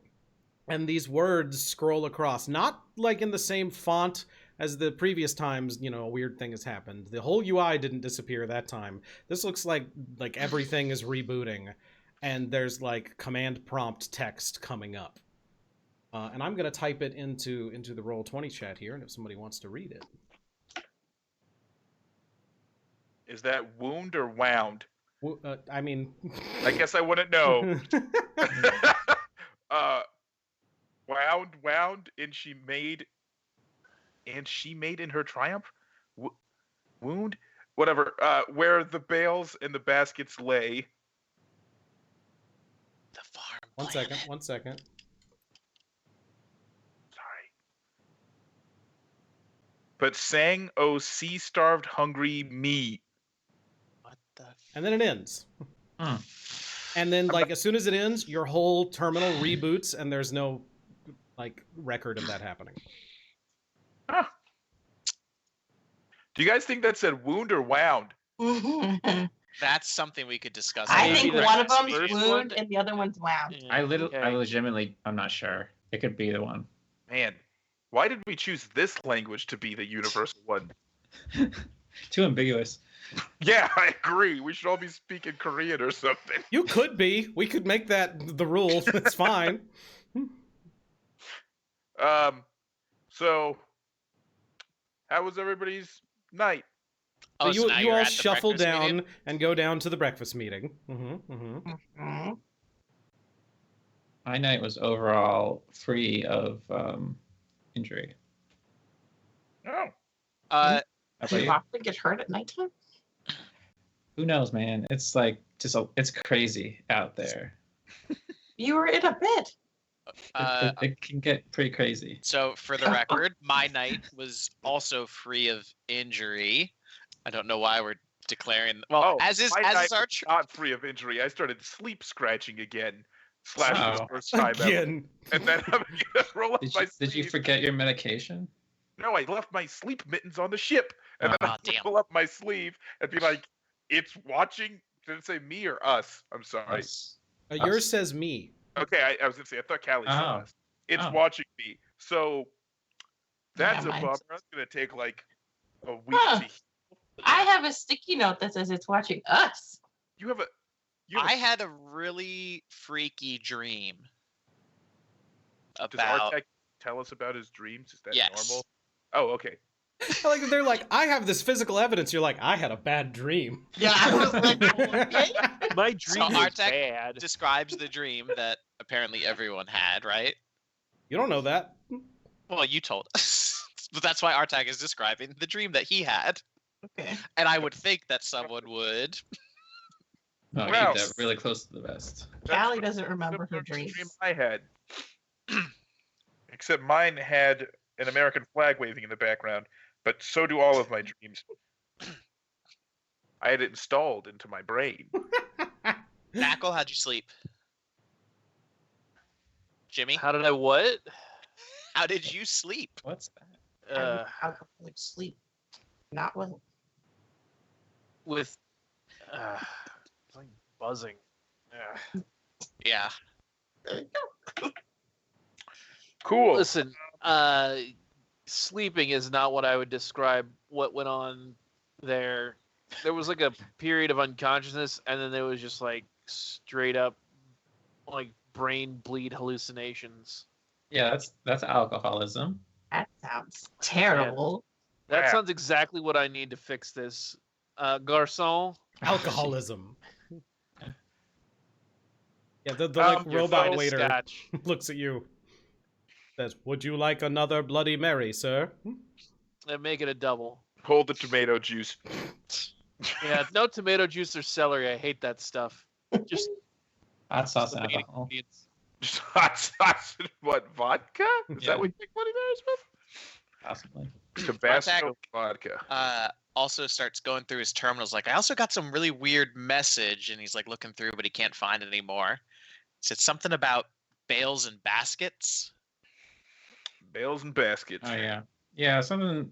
and these words scroll across, not like in the same font as the previous times, a weird thing has happened. The whole UI didn't disappear that time. This looks like everything is rebooting, and there's like command prompt text coming up. And I'm going to type it into the Roll20 chat here, and if somebody wants to read it. Is that wound or wound? I mean... I guess I wouldn't know. Wound, and she made in her triumph? Wound? Whatever. Where the bales and the baskets lay. The farm. One second. Sorry. But sang, oh, sea-starved, hungry me. What the? And then it ends. Hmm. And then, as soon as it ends, your whole terminal reboots, and there's no, record of that happening. Huh. Do you guys think that said wound or wound? That's something we could discuss. I Maybe think the one of them's first wound one- and the other one's wound. Yeah, I okay. legitimately, I'm not sure. It could be the one. Man, why did we choose this language to be the universal one? Too ambiguous. Yeah, I agree. We should all be speaking Korean or something. You could be. We could make that the rule. It's fine. So how was everybody's night? Oh, So so now you you're all at the shuffle breakfast down meeting? and go down to the breakfast meeting. Mhm. My night was overall free of injury. Oh, How Uh, about Do you you? often get hurt at nighttime? Who knows, man? It's it's crazy out there. You were in a bed. It can get pretty crazy. so for the record, my night was also free of injury. I don't know why we're declaring. Well, as is my night our was not free of injury. I started sleep scratching again. For the Oh. first time ever. Again. And then I'm gonna roll up my Did you sleeve. forget your medication? No, I left my sleep mittens on the ship. And then Oh, I damn. roll up my sleeve and be like, it's watching. Did it say me or us? I'm sorry. Us. Yours says me. Okay, I was gonna say, I thought Callie said Oh. us. It's Oh. watching me. So that's Yeah, a mine bummer. says- That's gonna take like a week Huh. to heal. I have a sticky note that says it's watching us. You have a I had a really freaky dream does about. Artek tell us about his dreams? Is that Yes. normal? Oh, okay. I like that they're like, I have this physical evidence. You're like, I had a bad dream. Yeah, I was like, okay. My dream was Artek bad. describes the dream that apparently everyone had, right? You don't know that. Well, you told us. But that's why Artak is describing the dream that he had. Okay. And I would think that someone would. No, Wow. keep that really close to the vest. Callie doesn't remember her Similar to the dream dreams. I had. Except mine had an American flag waving in the background, but so do all of my dreams. I had it installed into my brain. Knackle, how'd you sleep? Jimmy, How did I what? how did you sleep? What's that? Alcoholic sleep. Not well. With it's like buzzing. Yeah. There you go. Cool. Listen, sleeping is not what I would describe what went on there. There was like a period of unconsciousness, and then there was just like straight up like brain bleed hallucinations. Yeah, that's alcoholism. That sounds terrible. That Yeah. sounds exactly what I need to fix this. Garçon, Alcoholism. Yeah, the You're robot so waiter scotch. looks at you. Says, "Would you like another Bloody Mary, sir?" And make it a double. Hold the tomato juice. Yeah, no tomato juice or celery. I hate that stuff. Just Hot sauce the and main alcohol. ingredients. Just hot sauce and what, vodka? Is Yeah. that what you make money there is with? Possibly. Tabasco vodka. Also starts going through his terminals. Like, I also got some really weird message, and he's like looking through, but he can't find it anymore. It said something about bales and baskets. Bales and baskets. Oh yeah. Yeah, something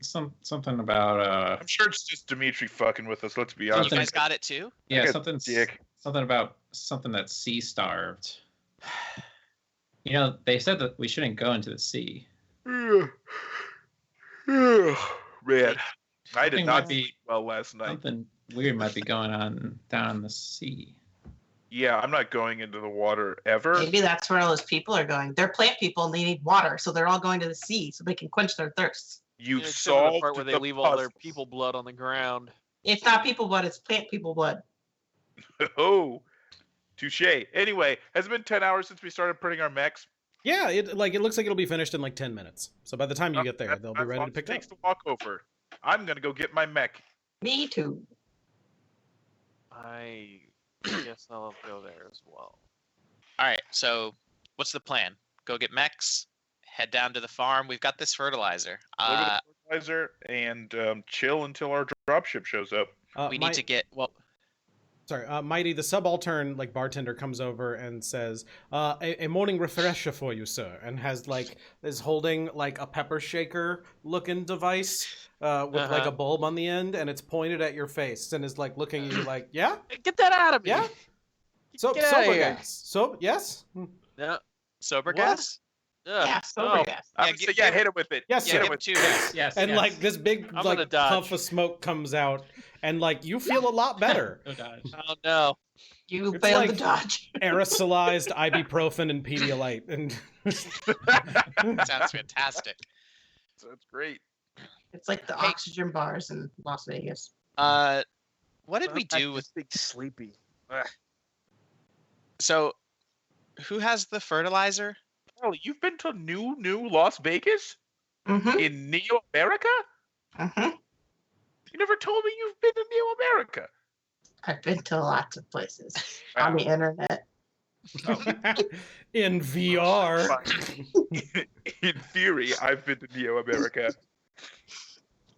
about I'm sure it's just Dimitri fucking with us. Let's be You honest. guys got it too? yeah, Okay, something dick. something about something that's sea starved. You know, they said that we shouldn't go into the sea. Man, I did Something not might be- sleep well last night. Something weird might be going on down in the sea. Yeah, I'm not going into the water ever. Maybe that's where all those people are going. They're plant people and they need water, so they're all going to the sea so they can quench their thirst. You Except for solved the part where they the leave all their puzzle. people blood on the ground. It's not people blood, it's plant people blood. Oh, touche. Anyway, has it been 10 hours since we started printing our mechs? Yeah, it looks like it'll be finished in like 10 minutes. So by the time you get there, That's they'll be as ready long to as pick it up. takes to walk over. I'm gonna go get my mech. Me too. I guess I'll go there as well. All right. So, what's the plan? Go get mechs. Head down to the farm. We've got this fertilizer. Deliver the fertilizer and chill until our dropship shows up. We need to get Mighty, the subaltern bartender comes over and says, "A morning refresher for you, sir," and is holding a pepper shaker looking device with a bulb on the end, and it's pointed at your face, and is looking at you like, "Yeah, Get that out of me! yeah." So Get outta sober here. gas. So yes, Yeah. sober What? gas. Ugh, Yeah, sober no. gas. I Yeah, would say, give- yeah, give- hit him with it. yes, Yeah, sir. give him two. Yes. Yes. And yes. this big I'm gonna dodge. puff of smoke comes out, and you feel a lot better. Go dodge. Oh no. You It's failed like- the dodge. Aerosolized ibuprofen and Pedialyte, and Sounds fantastic. So that's great. It's like the Hey. oxygen bars in Las Vegas. What did we do with? big sleepy? So, who has the fertilizer? Charlie, you've been to new Las Vegas Mm-hmm. in Neo America? Mm-hmm. You never told me you've been to Neo America. I've been to lots of places on the internet. in VR. In theory, I've been to Neo America.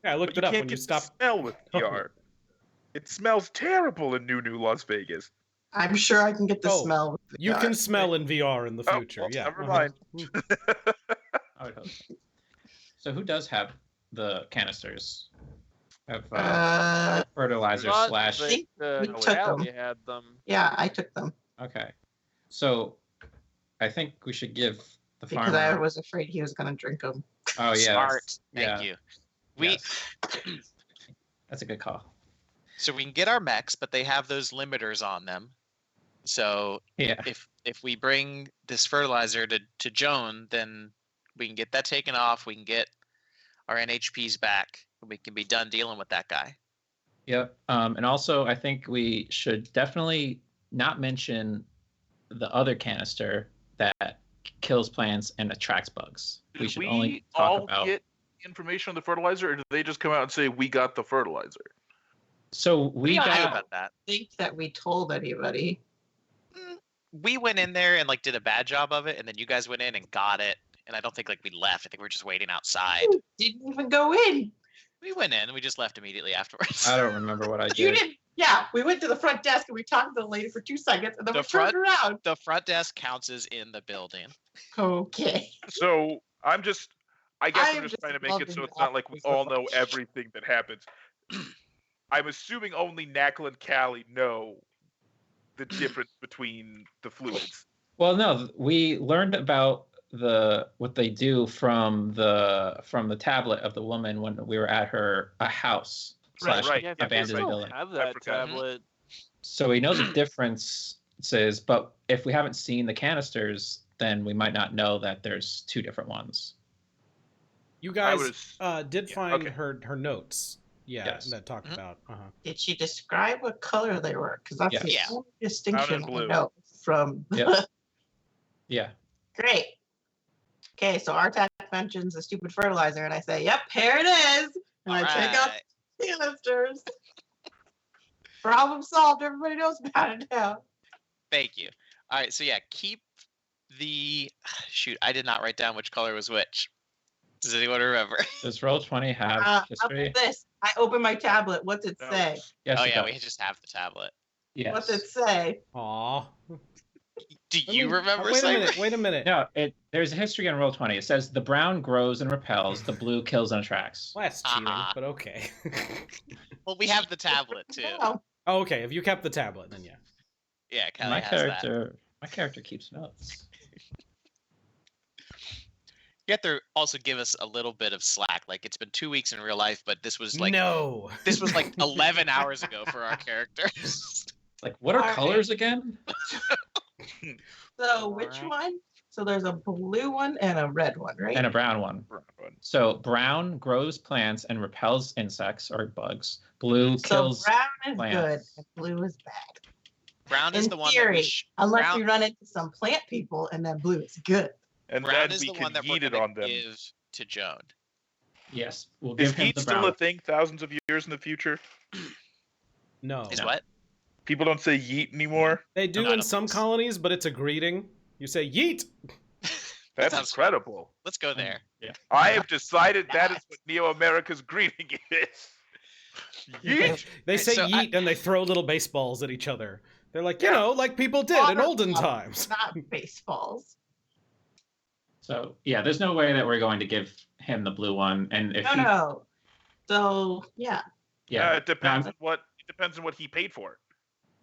Yeah, I But looked you it up can't when you get the stopped. smell with VR. It smells terrible in new Las Vegas. I'm sure I can get the Oh, smell. With You VR. can smell in VR in the Oh, future. well, Yeah. never uh-huh. mind. I would hope so. So who does have the canisters of fertilizer Not slash? think the We took Cali them. had them. Yeah, I took them Okay, so I think we should give the because farmer. I was afraid he was going to drink them. Oh yeah, Smart. Thank yeah. you. We Yes. That's a good call. so we can get our mechs, but they have those limiters on them. So Yeah. if we bring this fertilizer to Joan, then we can get that taken off. We can get our NHPs back. We can be done dealing with that guy. Yep. And also, I think we should definitely not mention the other canister that kills plants and attracts bugs. We Did should we only all talk about. get information on the fertilizer, or did they just come out and say we got the fertilizer? So We we don't know got. about that. I think that we told anybody. We went in there and did a bad job of it, and then you guys went in and got it. And I don't think we left. I think we were just waiting outside. You didn't even go in. We went in and we just left immediately afterwards. I don't remember what I You did. didn't. Yeah, we went to the front desk and we talked to the lady for 2 seconds, and then The we turned around. The front desk counts as in the building. Okay. So I guess I I'm am just just trying to make it so loving it's not like we that all so know much. everything that happens. I'm assuming only Knackle and Callie know the difference between the fluids. Well, no, we learned about what they do from the tablet of the woman when we were at her house Right, slash right. Yeah, Yeah, if you abandoned still building. have I that forgot. tablet. So we know the differences, but if we haven't seen the canisters, then we might not know that there's 2 different ones. You I guys would did yeah, find okay. her notes. Yeah, Yes. that talked Mhm. about. Did she describe what color they were? Because that's Yes. the Yeah. only distinction I blue. know from. Yep. Yeah. Great. Okay, so Artak mentions the stupid fertilizer, and I say, "Yep, here it is." And I take out Alright. the canisters. Problem solved. Everybody knows about it now. Thank you. All right, so yeah, keep the shoot. I did not write down which color was which. Does anyone remember? Does Roll20 have How history? about this? I open my tablet. What's it No. say? Yes, Oh it yeah, does. we just have the tablet. Yes. What's it say? Aw. Do Let you me- remember? Wait a Sniper? minute. Wait a minute. No, there's a history on Roll20. It says the brown grows and repels, the blue kills and attracts. Well, that's cheating, Uh-huh. but okay. Well, we have the tablet too. Oh, Oh, okay, if you kept the tablet, then yeah. Yeah, Kelly My has that. character keeps notes. You have to also give us a little bit of slack. Like it's been 2 weeks in real life, but this was like No. this was like 11 hours ago for our characters. Like, what are Alright. colors again? so which Alright. one? So there's a blue one and a red one, right? And a brown one. So brown grows plants and repels insects or bugs. Blue so kills. brown is plants. good and blue is bad. Brown is In the one that theory, we Unless brown, we run into some plant people and then blue is good. And brown then is we the can one that we're yeet it gonna on them. give to Joan. Yes, we'll Is give him heat the still brown. a thing thousands of years in the future? No. Is No. what? People don't say yeet anymore. They do not in a some list. colonies, but it's a greeting. You say yeet. That's sounds- incredible. Let's go there. Yeah. I have decided that is what Neo America's greeting is. Yeet. They say So yeet and they throw little baseballs at each other. They're like, you Yeah. know, like people did in Water olden balls, times. Not baseballs. So yeah, there's no way that we're going to give him the blue one. And if he, No. So yeah, yeah, It depends no, on what he paid for.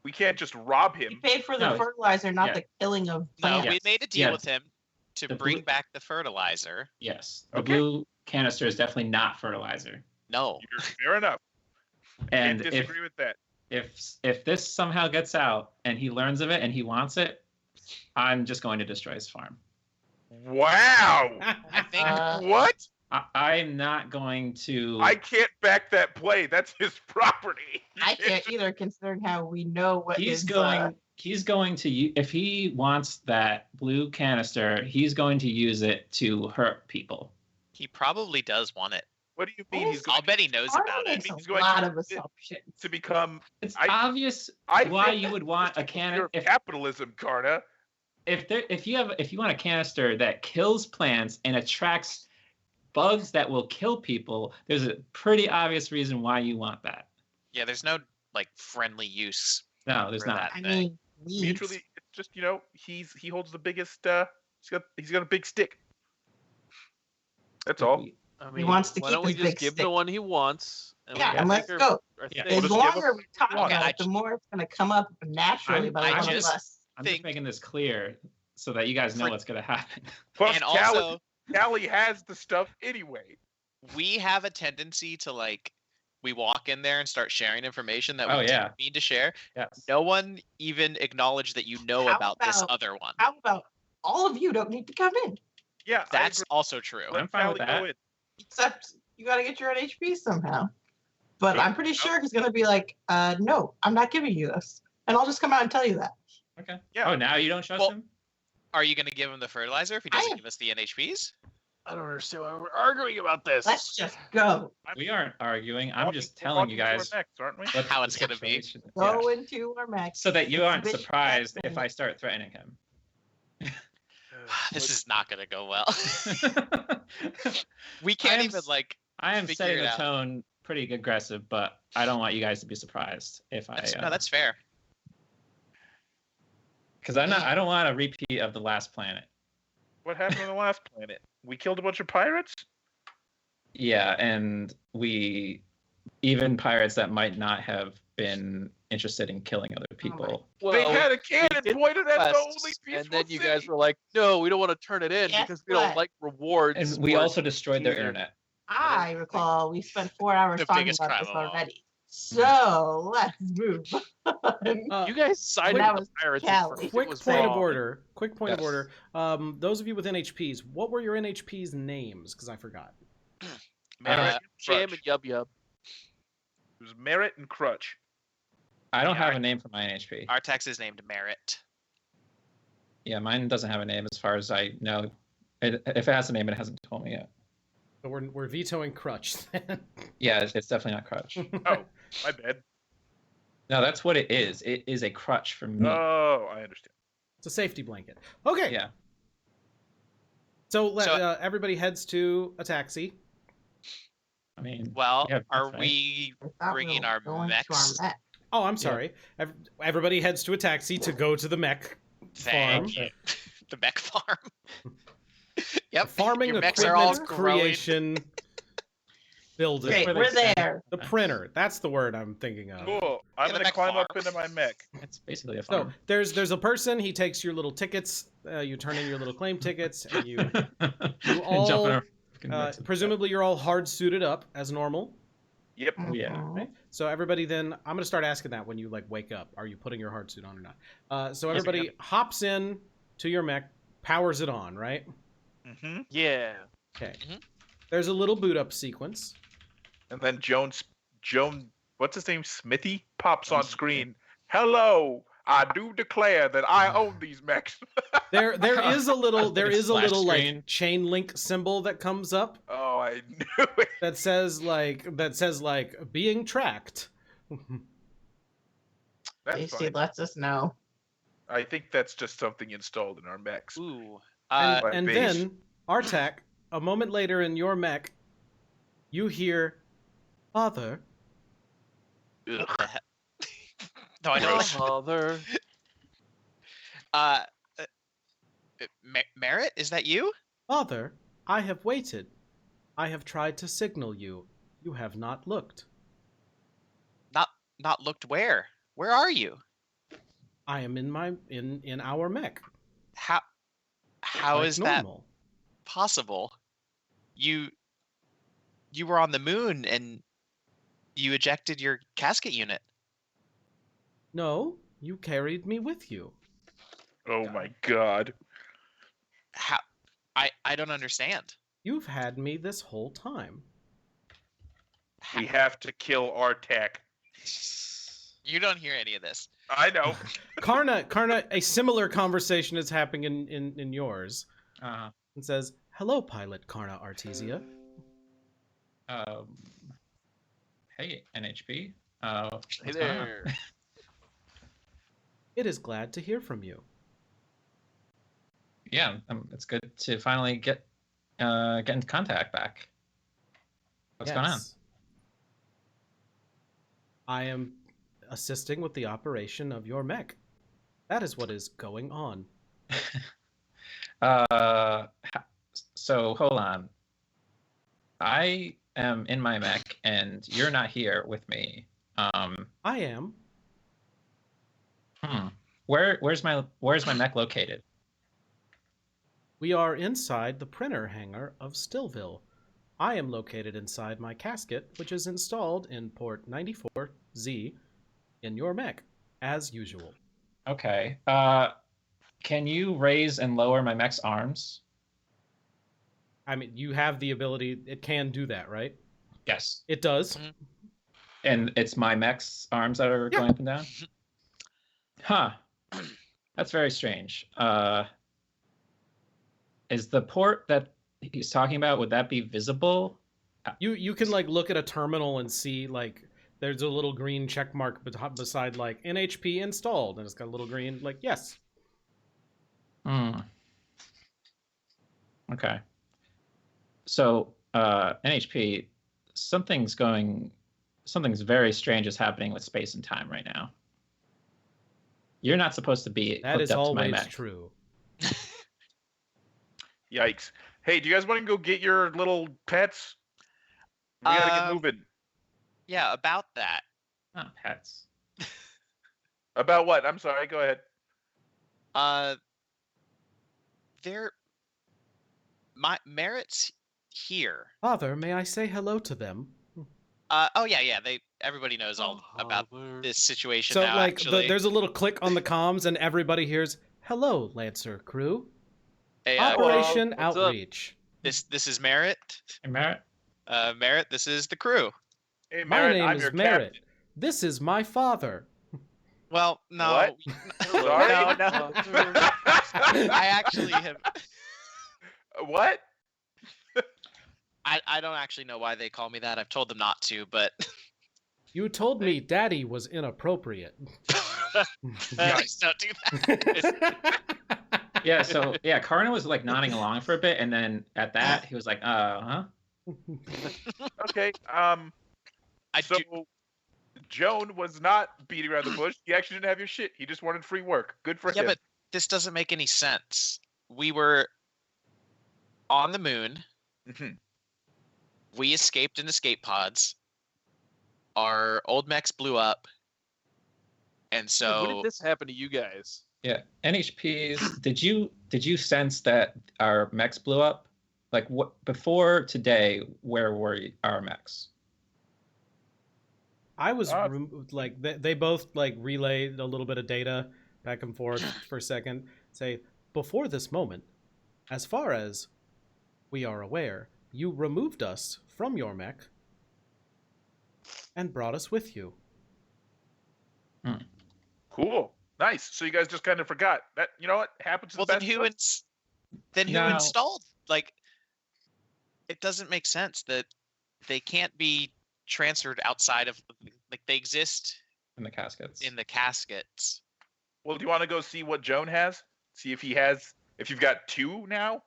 We can't just rob we him. paid for the No, fertilizer, not yeah. the killing of No, plants. we made a deal Yeah. with him to The bring blue- back the fertilizer. yes, the Okay. blue canister is definitely not fertilizer. No. You're fair enough. And Can't if disagree with that. if this somehow gets out and he learns of it and he wants it, I'm just going to destroy his farm. Wow. I think What? I'm not going to. I can't back that play. That's his property. I can't either, considering how we know what He's is, going. He's going to. If he wants that blue canister, he's going to use it to hurt people. he probably does want it. What do you mean he's I'll going bet he knows Arnold about it. makes He's a going lot to- of assumptions. to become? It's I- obvious I why think you would want a Fear canister. of capitalism, Karna. If you want a canister that kills plants and attracts bugs that will kill people, there's a pretty obvious reason why you want that. Yeah, there's no like friendly use. No, there's For not. that. I thing. mean, weeds. Mutually, it's just he holds the biggest. He's got a big stick. That's all. I He mean, wants to why keep don't we his just big give him stick. the one he wants? And we Yeah, can and let's make go. our Yeah. thing. We'll The just give longer him we talk one. about I it, the ju- more it's going to come up naturally I'm- by I one just- of us. I'm think- just making this clear so that you guys know For- what's going to happen. Plus, And Callie, also, Callie has the stuff anyway. we have a tendency to like we walk in there and start sharing information that we Oh, yeah. didn't mean to share. Yes. No one even acknowledged that you know How about this about- other one. How about all of you don't need to come in, Yeah, That's I agree. also true. Let I'm fine with Callie go that. in. except you got to get your own HP somehow. But Sure. I'm pretty sure he's going to be like, no, I'm not giving you this. And I'll just come out and tell you that. Okay. Yeah. Oh, now you don't trust Well- him? Are you going to give him the fertilizer if he I doesn't am- give us the NHPs? I don't understand why we're arguing about this. Let's just go. We aren't arguing. I'm Walking- just telling you walking to our guys necks, aren't we? what How the it's gonna be. situation is. Go into our max. So that you aren't Bitch, surprised that's if I start threatening him. This is not going to go well. We can't I am even s- like. I am Figure setting it the out. tone pretty aggressive, but I don't want you guys to be surprised if I. No, that's fair. Because I don't want a repeat of the last planet. What happened on the last planet? We killed a bunch of pirates? Yeah, and we even pirates that might not have been interested in killing other people. Well, They had a cannon did pointed at the quests, only peaceful and then you city. guys were like, "No, we don't want to turn it in Guess because we don't what? like rewards." And we for also destroyed their either. internet. I recall we spent 4 hours The talking biggest about crime this of all. already. So let's move on. You guys sided That with was the pirates. and Callie. everything Quick was point of wrong. order. Quick point of Yes. order. Those of you with NHPs, what were your NHPs names? Because I forgot. Merit and Jam Crutch. and Yub Yub. It was Merit and Crutch. I don't Yeah, have a name for my NHP. Our text is named Merit. Yeah, mine doesn't have a name as far as I know. If it has a name, it hasn't told me yet. So we're vetoing Crutch then. Yeah, it's definitely not crutch. Oh, my bad. No, that's what it is. It is a crutch for me. Oh, I understand. It's a safety blanket. Okay. Yeah. So everybody heads to a taxi. I mean, Well, yeah, are that's right. we I thought we bringing were our going to mechs? mech. Oh, I'm sorry. Everybody heads to a taxi to go to the mech farm. Thank you. The mech farm. Yep. Farming Your mechs are all equipment growing. creation building. Great, where we're they- there. The printer. That's the word I'm thinking of. Cool. I'm In the gonna mech climb up farm. into my mech. It's basically a So farm. there's a person. He takes your little tickets. You turn in your little claim tickets, and you all, Jump in our fucking mix. presumably you're all hard suited up as normal. Yep. Oh, yeah. Mhm. Right? So everybody then, I'm gonna start asking that when you like wake up. Are you putting your hard suit on or not? So Yes, everybody hops in to your mech, powers it on, right? Mm-hmm. Yeah. Okay. Mhm. There's a little boot up sequence. And then Joan, what's his name? Smithy pops on screen. Hello, I do declare that I own these mechs. There is a little Splash screen. like chain link symbol that comes up Oh, I knew it. that says like being tracked. That's JC fine. lets us know. I think that's just something installed in our mechs. Ooh. And, My and base. then Artak, a moment later in your mech, you hear, "Father." What the heck? No, I know. Father. Merritt, is that you? Father, I have waited. I have tried to signal you. You have not looked. Not looked where? Where are you? I am in our mech. How like is that normal. possible? You were on the moon and you ejected your casket unit. No, you carried me with you. Oh my god. How? I don't understand. You've had me this whole time. How- We have to kill Artak. You don't hear any of this. I know. Karna, a similar conversation is happening in yours. Uh, It says, "Hello, pilot Karna Artesia. um, hey, NHP. Hey What's going on? there. It is glad to hear from you. Yeah, it's good to finally get in contact back. What's going on? Yes. I am assisting with the operation of your mech. That is what is going on." So hold on. I am in my mech, and you're not here with me. I am. Where's my mech located? We are inside the printer hangar of Stillville. I am located inside my casket, which is installed in port 94Z in your mech, as usual. Okay. Can you raise and lower my mech's arms? I mean, you have the ability, it can do that, right? Yes. It does. Mhm. And it's my mech's arms that are Yeah. going up and down? Huh. That's very strange. Is the port that he's talking about, would that be visible? You can like look at a terminal and see like there's a little green check mark beside like NHP installed, and it's got a little green like yes. Okay. So, NHP, something's very strange is happening with space and time right now. You're not supposed to be That hooked is up to my always mech. true. Yikes. Hey, do you guys want to go get your little pets? We gotta get moving. Yeah, about that. Not pets. About what? I'm sorry. Go ahead. Merritt's here. Father, may I say hello to them? Oh yeah. Everybody knows all about Father. this situation So now. like Actually, there's a little click on the comms, and everybody hears "Hello, Lancer crew." Hey, Operation what's up? Outreach. this is Merritt. Hey, Merritt? Merritt, this is the crew. Hey, My Merritt, name I'm is your Merritt. captain. This is my father. Well, no, What? Sorry? no. I actually have. What? I don't actually know why they call me that. I've told them not to, but You told me Daddy was inappropriate. guys don't do that. Yeah, so yeah, Karna was like nodding along for a bit, and then at that he was like, huh? Okay. I So do, Joan was not beating around the bush. He actually didn't have your shit. He just wanted free work. Good for yeah, him. but this doesn't make any sense. We were on the moon. Mhm. We escaped in escape pods. Our old mechs blew up, and Dude, when so did this happen to you guys? Yeah, NHPs. Did you sense that our mechs blew up? Like what before today? Where were our mechs? I was like they both like relayed a little bit of data back and forth for a second. Say before this moment, as far as we are aware, you removed us from your mech and brought us with you. Cool. Nice. So you guys just kind of forgot that. You know what happens to well, the then best who of us? then who No. installed? Like, it doesn't make sense that they can't be transferred outside of like they exist In the caskets. in the caskets. Well, do you want to go see what Joan has? See if he has. If you've got two now.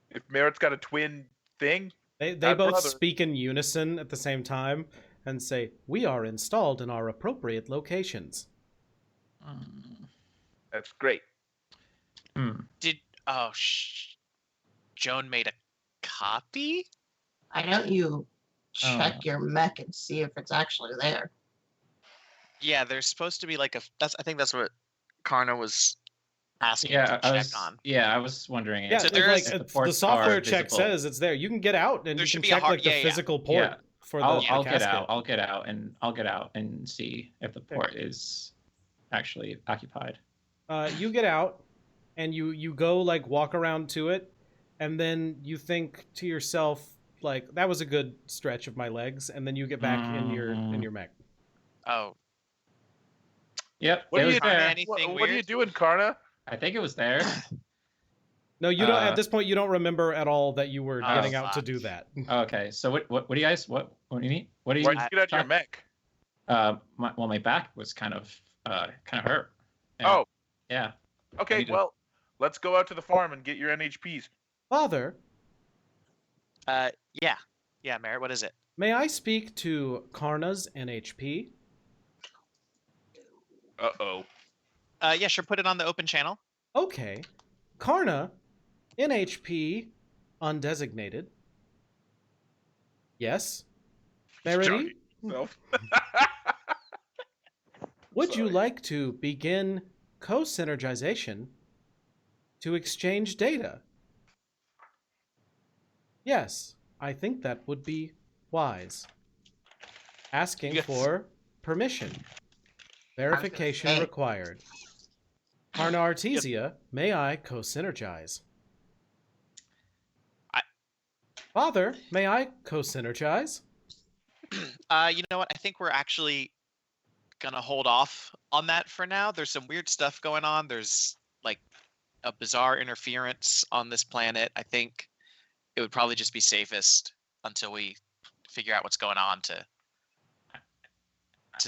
If Merritt's got a twin thing. They Not both brother. speak in unison at the same time and say, "We are installed in our appropriate locations." That's great. Did Joan made a copy? Why don't you check your mech and see if it's actually there? Yeah, there's supposed to be like I think that's what Karna was asking Yeah, to check on. I was wondering. Yeah, So it's there like is- if the ports software are check visible. says it's there. You can get out and There you should can be a check hard- like the yeah, yeah. physical port Yeah. for the I'll casket. get out. I'll get out and see if the port is actually occupied. You get out and you go like walk around to it, and then you think to yourself like that was a good stretch of my legs, and then you get back in your mech. Oh, Yep, What it do was you there. anything What are you weird? doing, Karna? I think it was there. No, you don't. At this point, you don't remember at all that you were Oh, getting out to fuck. do that. Okay, so what do you guys what do you need? What do you? Why'd you get out of your mech? My back was kind of hurt. And- Oh, yeah. okay. need to- Well, let's go out to the farm and get your NHPs. Father, yeah, Merritt, what is it? may I speak to Karna's NHP? Uh-oh. Yeah, sure. Put it on the open channel. Okay, Karna, NHP, undesignated. Yes. Verity, Johnny himself. would you Sorry. like to begin co-synergization to exchange data? Yes, I think that would be wise. Asking Yes. for permission. Verification say. required. Karna Artesia, may I co-synergize? Father, may I co-synergize? You know what? I think we're actually gonna hold off on that for now. There's some weird stuff going on. There's like a bizarre interference on this planet. I think it would probably just be safest until we figure out what's going on to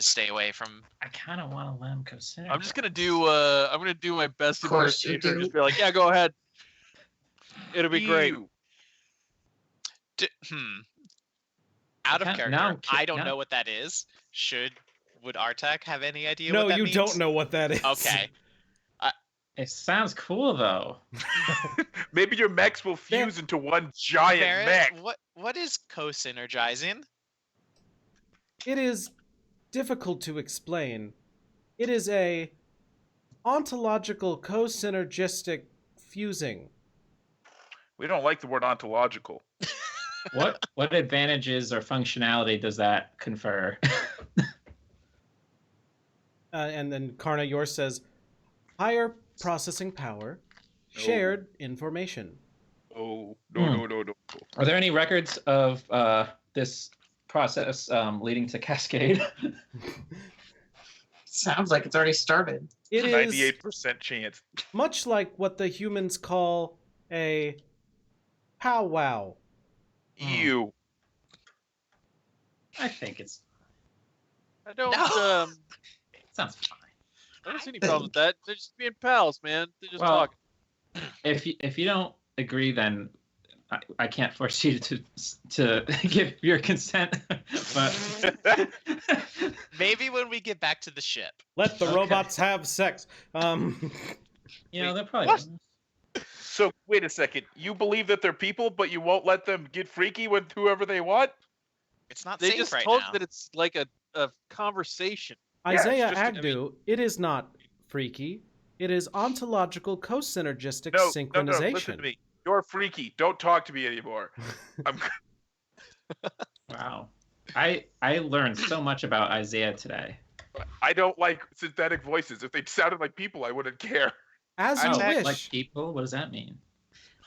stay away from. I kind of want to let him consider. I'm just gonna do. I'm gonna do my best Of course you impersonation and do. just be like, yeah, go ahead. It'll be great. Ew. Out of Now character. I'm I don't now- know what that is. Would Artak have any idea No, what that you means? don't know what that is. Okay. It sounds cool though. Maybe your mechs will fuse into one giant Barrett, mech. what is co-synergizing? It is difficult to explain. It is a ontological co-synergistic fusing. We don't like the word ontological. What advantages or functionality does that confer? And then Karna, yours says, higher processing power, shared information. Oh, no. Are there any records of this process leading to Cascade? Sounds like it's already started. It is 98% chance. much like what the humans call a powwow. Ew. I think it's I don't. No. sounds fine. I don't see any problem with that. They're just being pals, man. They're just Well, talking. If you don't agree, then I can't force you to give your consent. But Maybe when we get back to the ship. Let the Okay. robots have sex. they're probably. What? So wait a second. You believe that they're people, but you won't let them get freaky with whoever they want? It's not They safe just right told now. that it's like a conversation. it's Isaiah just- Agnew, it is not freaky. It is ontological co-synergistic No, synchronization. listen to me. You're freaky. Don't talk to me anymore. I'm Wow. I learned so much about Isaiah today. I don't like synthetic voices. If they sounded like people, I wouldn't care. As you Oh, wish. like people? What does that mean?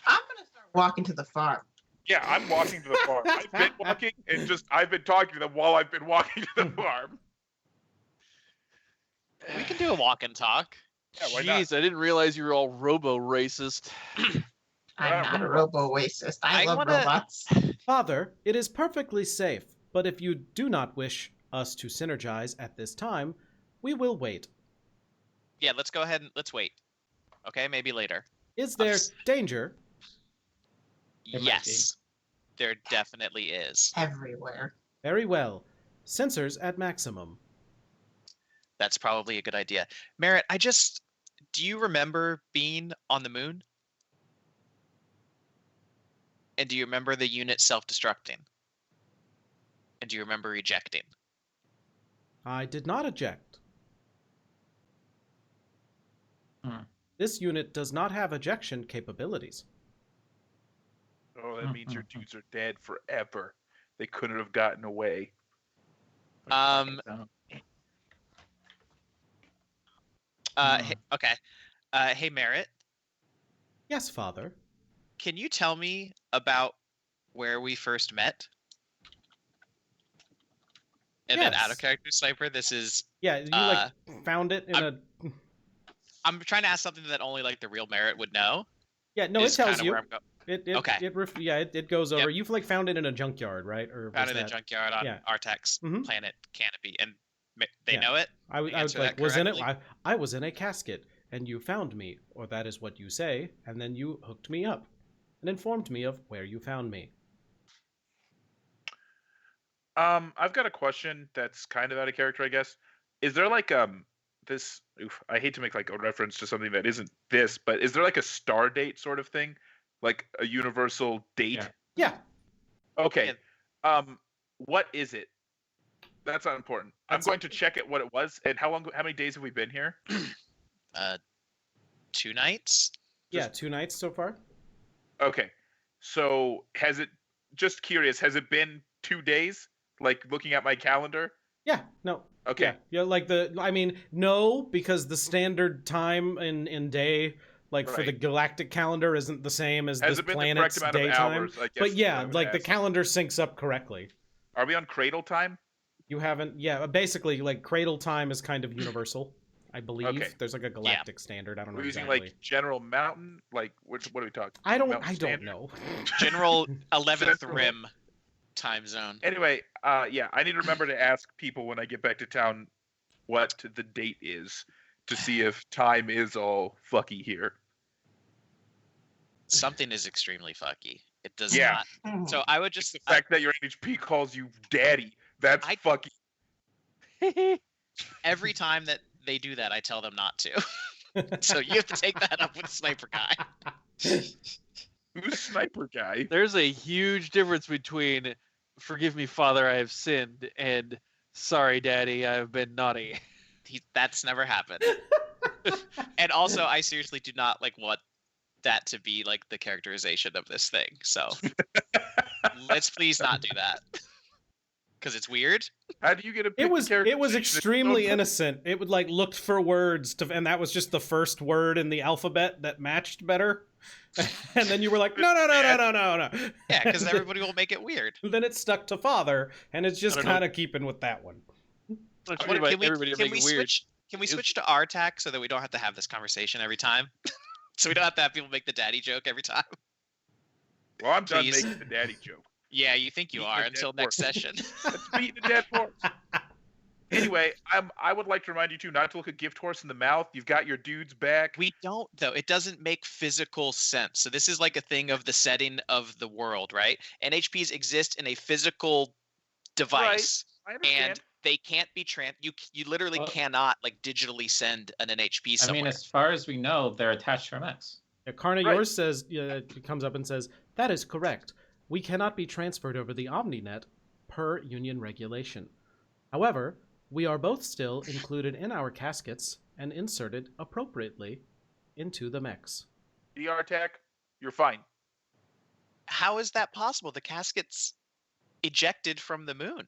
I'm gonna start walking to the farm. Yeah, I'm walking to the farm. I've been walking and I've been talking to them while I've been walking to the farm. We can do a walk and talk. Yeah, why not? Jeez, I didn't realize you were all robo-racist. I'm not a robo-oasis. I love wanna- robots. Father, it is perfectly safe, but if you do not wish us to synergize at this time, we will wait. Yeah, let's go ahead and let's wait. Okay, maybe later. Is there danger? There might be. Yes, there definitely is. Everywhere. Very well. Sensors at maximum. That's probably a good idea. Merritt, do you remember being on the moon? And do you remember the unit self-destructing? And do you remember ejecting? I did not eject. Hmm. This unit does not have ejection capabilities. Oh, that means your dudes are dead forever. They couldn't have gotten away. So, Okay. Hey, Merritt, Yes, Father. can you tell me about where we first met? And then out of Yes. character sniper, this is Yeah, you found it in I'm trying to ask something that only like the real Merritt would know. Yeah, no, it is tells kinda you. where I'm go- Okay. It goes over. You've found it in a junkyard, right? Or Found was in a that- junkyard on yeah. Artek's Mhm. planet Canopy, and they Yeah. know it. I was answer like, that was in it. correctly? I was in a casket, and you found me, or that is what you say, and then you hooked me up, and informed me of where you found me. I've got a question that's kind of out of character, I guess. Is there like this? Oof, I hate to make like a reference to something that isn't this, but is there like a star date sort of thing, like a universal date? Yeah. Yeah, Okay. What is it? That's not important. I'm That's- going to check it what it was and how many days have we been here? 2 nights. yeah, 2 nights so far. Okay. So has it? Just curious. Has it been 2 days? Like looking at my calendar. Yeah, no. Okay. Yeah, like no, because the standard time in day, like for the Right. galactic calendar, isn't the same as Has this it been the planet's correct amount of daytime. hours? I guess But is yeah, what I would like the ask. calendar syncs up correctly. Are we on cradle time? You haven't, yeah. Basically, like cradle time is kind of universal, I believe. Okay. There's like a galactic standard. I don't know We're using exactly. like General Mountain. Like what are we talking? I don't Mountain Standard? know. General 11th Central. rim time zone. Anyway, yeah, I need to remember to ask people when I get back to town what the date is to see if time is all fucky here. Something is extremely fucky. It does Yeah. not. So I would Just just the fact that your NHP calls you daddy, that's I- fucky. every time that they do that, I tell them not to. So you have to take that up with Sniper Guy. Who's Sniper Guy? There's a huge difference between "Forgive me, Father, I have sinned" and "Sorry, Daddy, I have been naughty." That's never happened. And also, I seriously do not want that to be like the characterization of this thing. So let's please not do that, because it's weird. How do you get a It was characterization? extremely innocent. It would looked for words to, and that was just the first word in the alphabet that matched better. And then you were like, no. Yeah, because everybody will make it weird. Then it stuck to father, and it's just I don't know. kind of keeping with that one. What What- about can we, everybody can make we it weird? switch? Can we switch to our tack so that we don't have to have this conversation every time? So we don't have to have people make the daddy joke every time. Well, I'm done Please. making the daddy joke. Yeah, you think you Beating are a until dead next horse. session. That's beating a dead horse. Anyway, I would like to remind you too not to look a gift horse in the mouth. You've got your dudes back. We don't, though. It doesn't make physical sense. So this is like a thing of the setting of the world, right? NHPs exist in a physical device, I understand. and they can't be You literally Well- cannot like digitally send an NHP I somewhere. mean, as far as we know, they're attached to our mechs. Yeah, Karna, Right. yours says, it comes up and says, that is correct. We cannot be transferred over the OmniNet per union regulation. However, we are both still included in our caskets and inserted appropriately into the mechs. DR Tech, you're fine. How is that possible? The casket's ejected from the moon,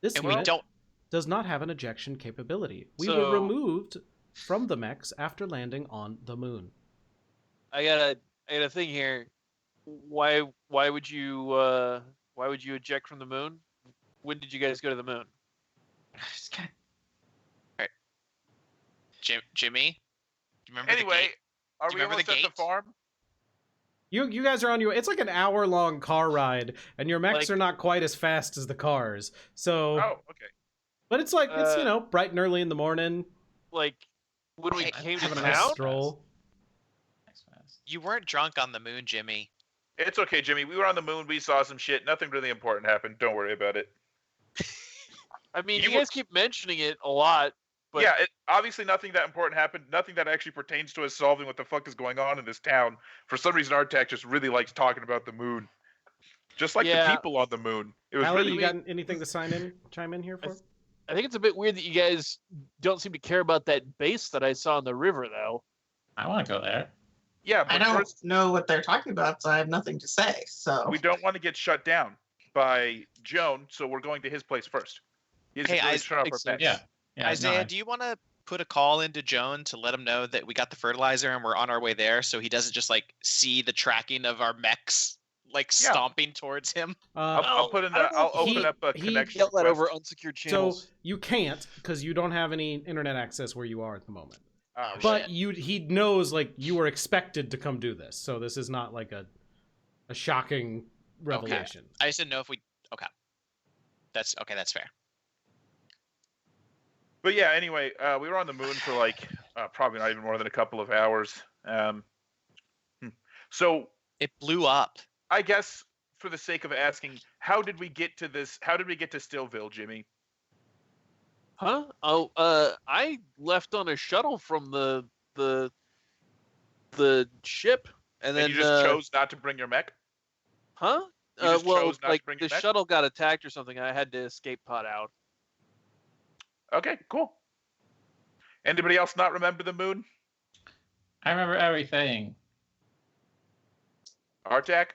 This and we unit don't. does not have an ejection capability. We were So- removed from the mechs after landing on the moon. I got a thing here. Why would you eject from the moon? When did you guys go to the moon? Just kinda- Jimmy, do you remember the Anyway, gate? are Do you we remember almost the at the gate? farm? You guys are on your. It's like an hour-long car ride, and your mechs Like- are not quite as fast as the cars. So, Oh, okay. but it's like it's Uh, bright and early in the morning. Like when we Hey, came to Having a nice town? stroll. Thanks, Faz. You weren't drunk on the moon, Jimmy. It's okay, Jimmy. We were on the moon. We saw some shit. Nothing really important happened. Don't worry about it. I mean, You you guys keep mentioning it a lot, but yeah, obviously nothing that important happened. Nothing that actually pertains to us solving what the fuck is going on in this town. For some reason, our tech just really likes talking about the moon. Just like the Yeah. people on the moon. It was Allie, really you got anything to chime in here for? I think it's a bit weird that you guys don't seem to care about that base that I saw in the river, though. I want to go there. Yeah, I but don't first, know what they're talking about, so I have nothing to say. So we don't want to get shut down by Joan, so we're going to his place first. He Hey, really I- shut up our makes backs. sense. Yeah. Isaiah, no, do you want to put a call into Joan to let him know that we got the fertilizer and we're on our way there, so he doesn't just like see the tracking of our mechs like Yeah. stomping towards him? I'll put in. I don't know I'll if open he- up a he connection. Yell that request. over unsecured So channels. you can't because you don't have any internet access where you are at the moment. Oh, But shit. he knows like you were expected to come do this, so this is not like a shocking revelation. I just didn't know if we. Okay, that's fair. But yeah, anyway, we were on the moon for like probably not even more than a couple of hours. So It blew up. I guess for the sake of asking, how did we get to this? How did we get to Stillville, Jimmy? Huh? Oh, I left on a shuttle from the ship, and then And you just chose not to bring your mech? huh? you just Well, chose not to like bring the it back? shuttle got attacked or something. I had to escape pod out. Okay, cool. Anybody else not remember the moon? I remember everything. Artak?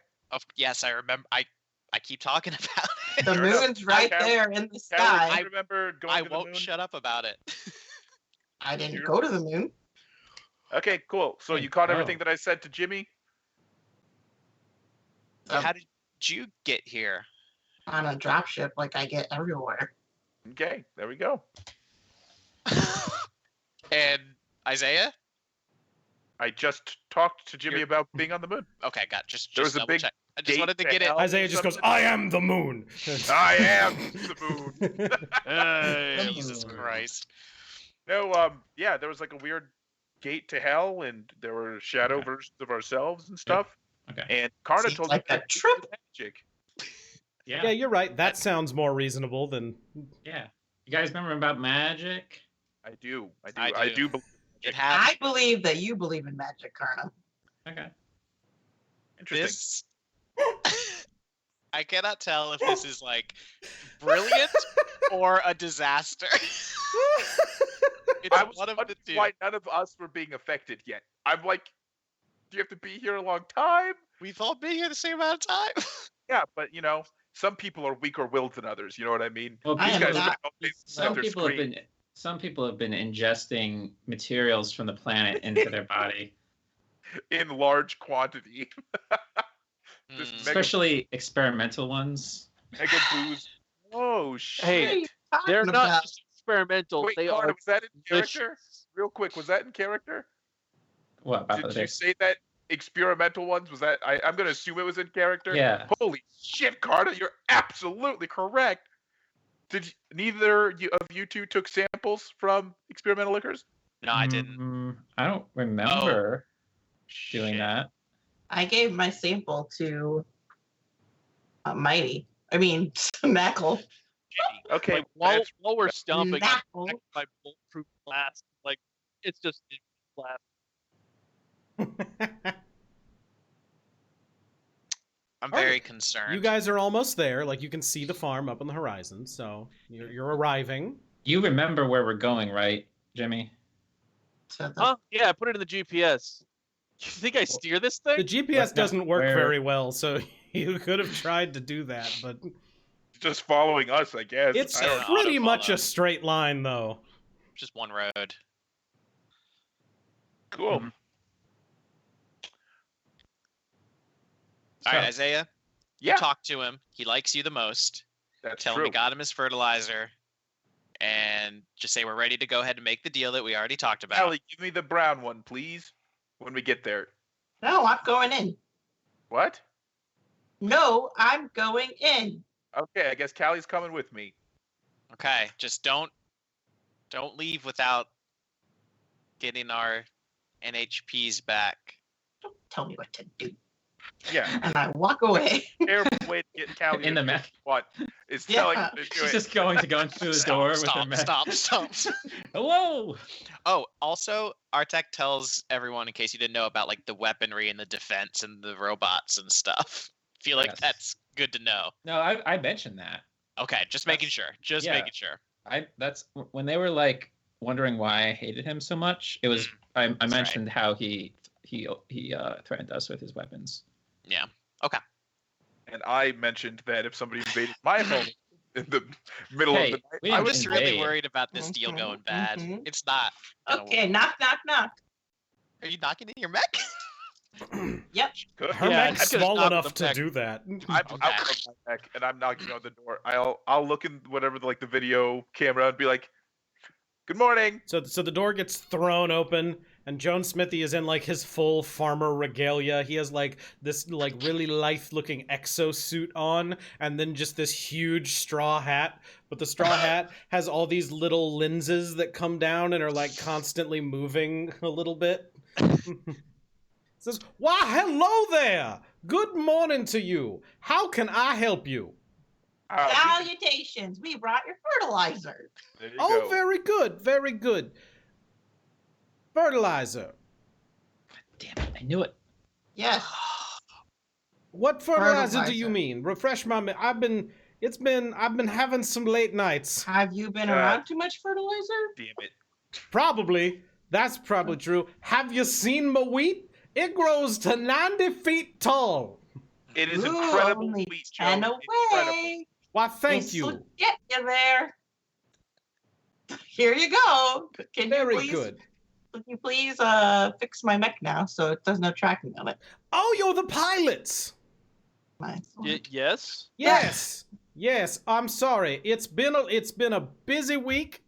Yes, I remember. I keep talking about it. the Fair enough. moon's right Carol- there in the Carol, sky. do you remember going I to the won't moon? shut up about it. I didn't go to the moon. Okay, cool. So Hey, you caught oh. everything that I said to Jimmy? How did you get here? On a dropship like I get everywhere. Okay, there we go. And Isaiah? I just talked to Jimmy about being on the moon. Okay, got just There was a double big check. I just gate wanted to to get it. hell. Isaiah just goes, Something- "I am the moon." I am the moon. Hey, Jesus Christ. No, yeah, there was like a weird gate to hell, and there were shadow Okay. versions of ourselves and stuff. Okay. And Karna Seems told like me a that trip. magic. Yeah. Yeah, you're right. That sounds more reasonable than. Yeah. You guys remember about magic? I do. I I do. do believe. It had I believe that you believe in magic, Karna. Okay. Interesting. this. I cannot tell if this is like brilliant or a disaster. It's I was one of wondering the two. why none of us were being affected yet. I'm like, do you have to be here a long time? We've all been here the same amount of time. Yeah, but you know, some people are weaker willed than others. You know what I mean? Well, I These am guys not- are always some their people have screen. been ingesting materials from the planet into their body, in large quantity. This Hmm. mega, especially experimental ones. mega booze. Oh shit! Hey, What are you talking they're not about? just experimental. Wait, they Karna, are was that in delicious. character? Real quick, was that in character? What about Did the you say that experimental ones? Was that I'm gonna assume it was in character? Yeah. Holy shit, Carter, you're absolutely correct. Neither of you two took samples from experimental liquors? No, I didn't. I don't remember doing Shit. that. I gave my sample to Mighty. I mean, Knackle. Okay, Like, while we're stomping, I'm Knackle. checking my bulletproof glass. Like, it's just glass. I'm All very right. concerned. You guys are almost there. Like, you can see the farm up on the horizon, so you're arriving. You remember where we're going, right, Jimmy? To the, Huh? Yeah, I put it in the GPS. You think I steer this The thing? GPS doesn't work where- very well, so you could have tried to do that, but just following us, I guess. it's I don't- pretty much autofollow. a straight line, though. Just one road. Cool. Mhm. All right, So- Isaiah. Yeah, You talk to him. He likes you the most. that's Tell true. him you got him his fertilizer, and just say we're ready to go ahead and make the deal that we already talked about. Allie, give me the brown one, please. When we get there. no, I'm going in. What? No, I'm going in. Okay, I guess Callie's coming with me. Okay, just don't leave without getting our NHPs back. Don't tell me what to do. Yeah, And I walk away. terrible way to get Callie In the to do mech. what is Yeah. telling her to do She's it. just going through the door with her mech. Stop. Hello. Oh, also, Artek tells everyone, in case you didn't know, about like the weaponry and the defense and the robots and stuff. Feel like Yes. that's good to know. No, I mentioned that. Okay, just making sure. Just yeah. making sure. That's when they were like wondering why I hated him so much. It was I That's mentioned how he threatened us with his weapons. Yeah. Okay. And I mentioned that if somebody invaded my home in the middle Hey, of the we night, I I'm didn't was just really invade. worried about this deal Mhm, going bad. mhm. It's not. gonna Okay, work. knock, knock, knock. Are you knocking in your mech? Yep. good. Her Yeah, mech's I could've small stopped enough the to mech. do that. I'm Okay. out of my deck and I'm knocking on the door. I'll look in whatever the video camera and be like, "Good morning." So the door gets thrown open, and Joan Smithy is in like his full farmer regalia. He has like this like really lithe-looking exosuit on, and then just this huge straw hat. But the straw hat has all these little lenses that come down and are like constantly moving a little bit. Says, "Why, hello there! Good morning to you. How can I help you?" Salutations. We brought your fertilizer. There you Oh, go. very good, very good. Fertilizer. Damn it! I knew it. Yes. What fertilizer do you Fertilizer. mean? Refresh my I've been having some late nights. Have you been around too much fertilizer? Damn it. Probably. That's probably true. Have you seen my wheat? It grows to 90 feet tall. It is Ooh, incredible only wheat, 10 Joe. away. Why, thank This you. will get you there. Here you go. Can Very you please, good. Can you please fix my mech now so it does no tracking on it? Oh, you're the pilots. Nice. Yes. Yes. Yes, I'm sorry. It's been a busy week.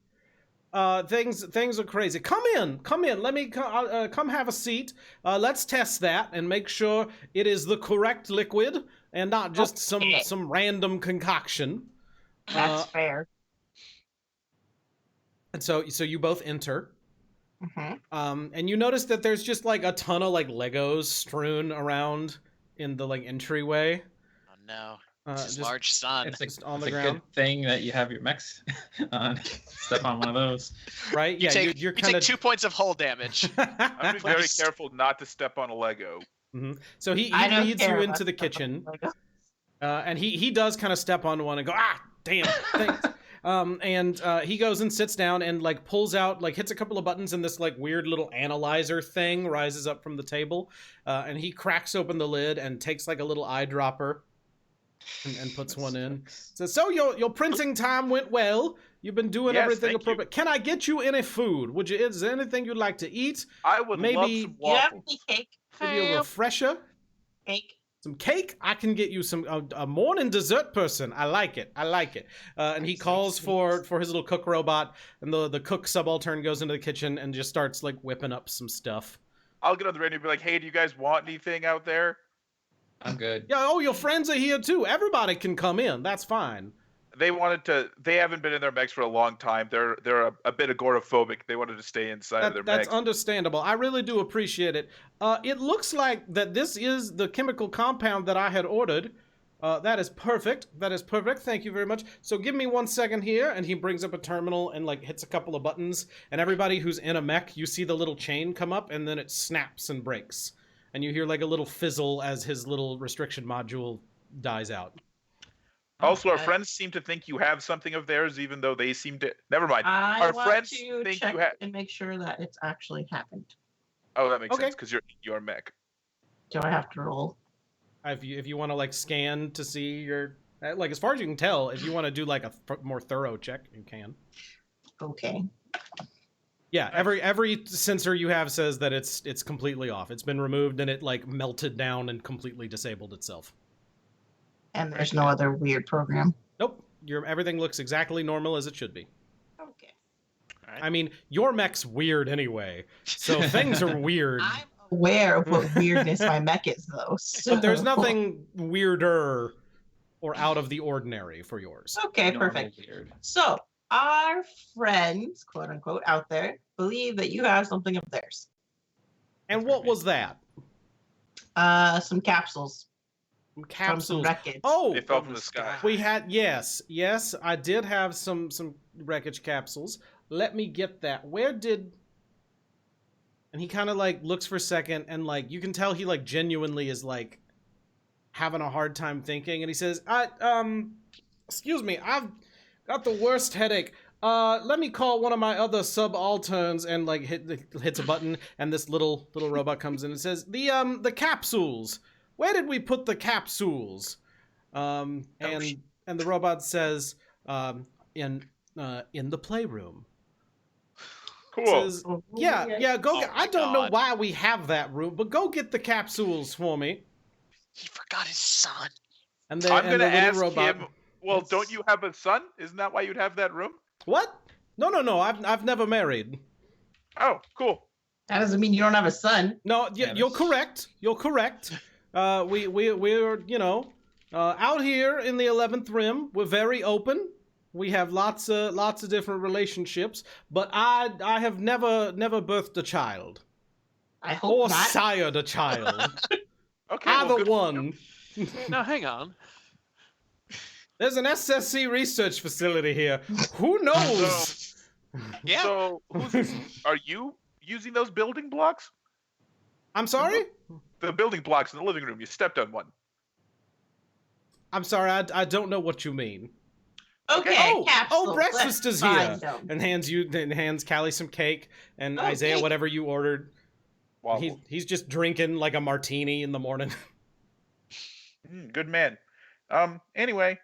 Things are crazy. Come in. Let me come have a seat. Let's test that and make sure it is the correct liquid and not just Okay. some random concoction. That's fair. And so you both enter. hmm And you notice that there's just like a ton of like Legos strewn around in the like entryway. Oh no. It's his Just large son. It's a, just on it's the a ground. good thing that you have your mechs on. Step on one of those. right? You Yeah, take, you're you kind take of 2 points of hull damage. I'm being very Please. careful not to step on a Lego. So he I don't leads care you about into the stuff kitchen. like that. And he does kind of step on one and go, ah, damn, thanks. And he goes and sits down and like pulls out, like hits a couple of buttons, and this like weird little analyzer thing rises up from the table. And he cracks open the lid and takes like a little eyedropper and puts one in. Says, so your printing time went well. You've been doing Yes, everything thank you. appropriate. Can I get you any food? Is there anything you'd like to eat? I would love Maybe- some Do you have waffles. any cake? Maybe a refresher? Cake. Some cake? I can get you some a morning dessert person. I like it. And he calls for his little cook robot, and the cook subaltern goes into the kitchen and just starts like whipping up some stuff. I'll get on the radio and be like, "Hey, do you guys want anything out there?" I'm good. Yeah, oh, your friends are here too. Everybody can come in. That's fine. They wanted to. They haven't been in their mechs for a long time. They're a bit agoraphobic. They wanted to stay inside of their That's mechs. understandable. I really do appreciate it. It looks like that this is the chemical compound that I had ordered. That is perfect. That is perfect. Thank you very much. So give me 1 second here, and he brings up a terminal and like hits a couple of buttons, and everybody who's in a mech, you see the little chain come up, and then it snaps and breaks, and you hear like a little fizzle as his little restriction module dies out. Also, our Okay. friends seem to think you have something of theirs, even though they seem to. Never mind. I Our want friends to think check you have. and make sure that it's actually happened. Oh, that makes Okay. sense because you're in your mech. Do I have to roll? If you want to like scan to see your like as far as you can tell, if you want to do like a more thorough check, you can. Okay. Yeah, every sensor you have says that it's completely off. It's been removed and it like melted down and completely disabled itself. And there's no other weird program. Nope, everything looks exactly normal as it should be. Okay. I mean, your mech's weird anyway, so things are weird. I'm aware of what weirdness my mech is, though. So. But there's nothing weirder or out of the ordinary for yours. Okay, Normal perfect. weird. So our friends, quote unquote, out there believe that you have something of theirs. And what was that? Some capsules. From some Capsules. wreckage. Oh, They fell from the sky. we had yes, I did have some wreckage capsules. Let me get that. Where did? And he kind of like looks for a second, and like you can tell he like genuinely is like having a hard time thinking, and he says, excuse me, I've got the worst headache. Let me call one of my other subalterns," and like hits a button, and this little robot comes in and says, the capsules. Where did we put the capsules? And the robot says, in the playroom. Cool. Says, yeah, go Oh get, my I don't know God. why we have that room, but go get the capsules for me. He forgot his son. And I'm and gonna the little ask robot, him. Well, don't you have a son? Isn't that why you'd have that room? What? No, I've never married. Oh, cool. That doesn't mean you don't have a son. No, Yeah, you're that's- correct. You're correct. We're out here in the 11th rim. We're very open. We have lots of different relationships, but I have never birthed a child I hope or not. sired a child. Okay. well, Either good for one. Now hang on. There's an SSC research facility here. Who knows? Yeah. So, are you using those building blocks? I'm sorry? The building blocks in the living room. You stepped on one. I'm sorry, I don't know what you mean. Okay, Oh, capsule. breakfast Let's is here. find them. And hands Callie some cake, and Oh, Isaiah cake. whatever you ordered. Waffle. He's just drinking like a martini in the morning. Good man. Anyway,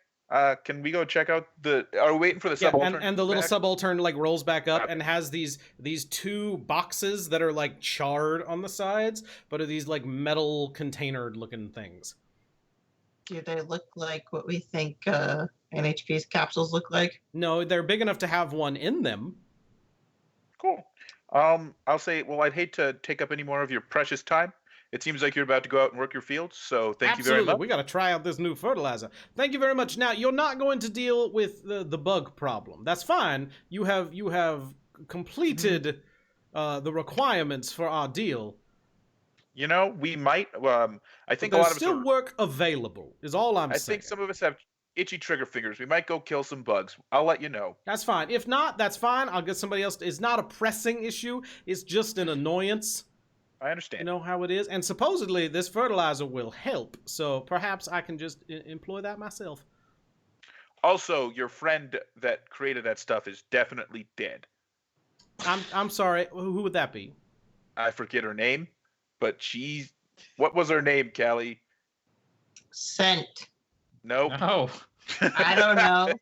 can we go check out the? Are we waiting for the Yeah, subaltern? and the little back? subaltern like rolls back up Okay. and has these two boxes that are like charred on the sides, but are these like metal container looking things. Do they look like what we think NHP's capsules look like? No, they're big enough to have one in them. Cool. I'll say. Well, I'd hate to take up any more of your precious time. It seems like you're about to go out and work your fields, so thank you very Absolutely, much. we got to try out this new fertilizer. Thank you very much. Now, you're not going to deal with the bug problem. That's fine. You have completed the requirements for our deal. You know, we might. I think a There's lot of us. still Are, work available. Is all I'm I saying. think some of us have itchy trigger fingers. We might go kill some bugs. I'll let you know. That's fine. If not, that's fine. I'll get somebody else. It's not a pressing issue. It's just an annoyance. I understand. You know how it is. And supposedly this fertilizer will help. So perhaps I can just employ that myself. Also, your friend that created that stuff is definitely dead. I'm sorry. Who would that be? I forget her name, but she's. What was her name, Callie? Scent. Nope. No. I don't know.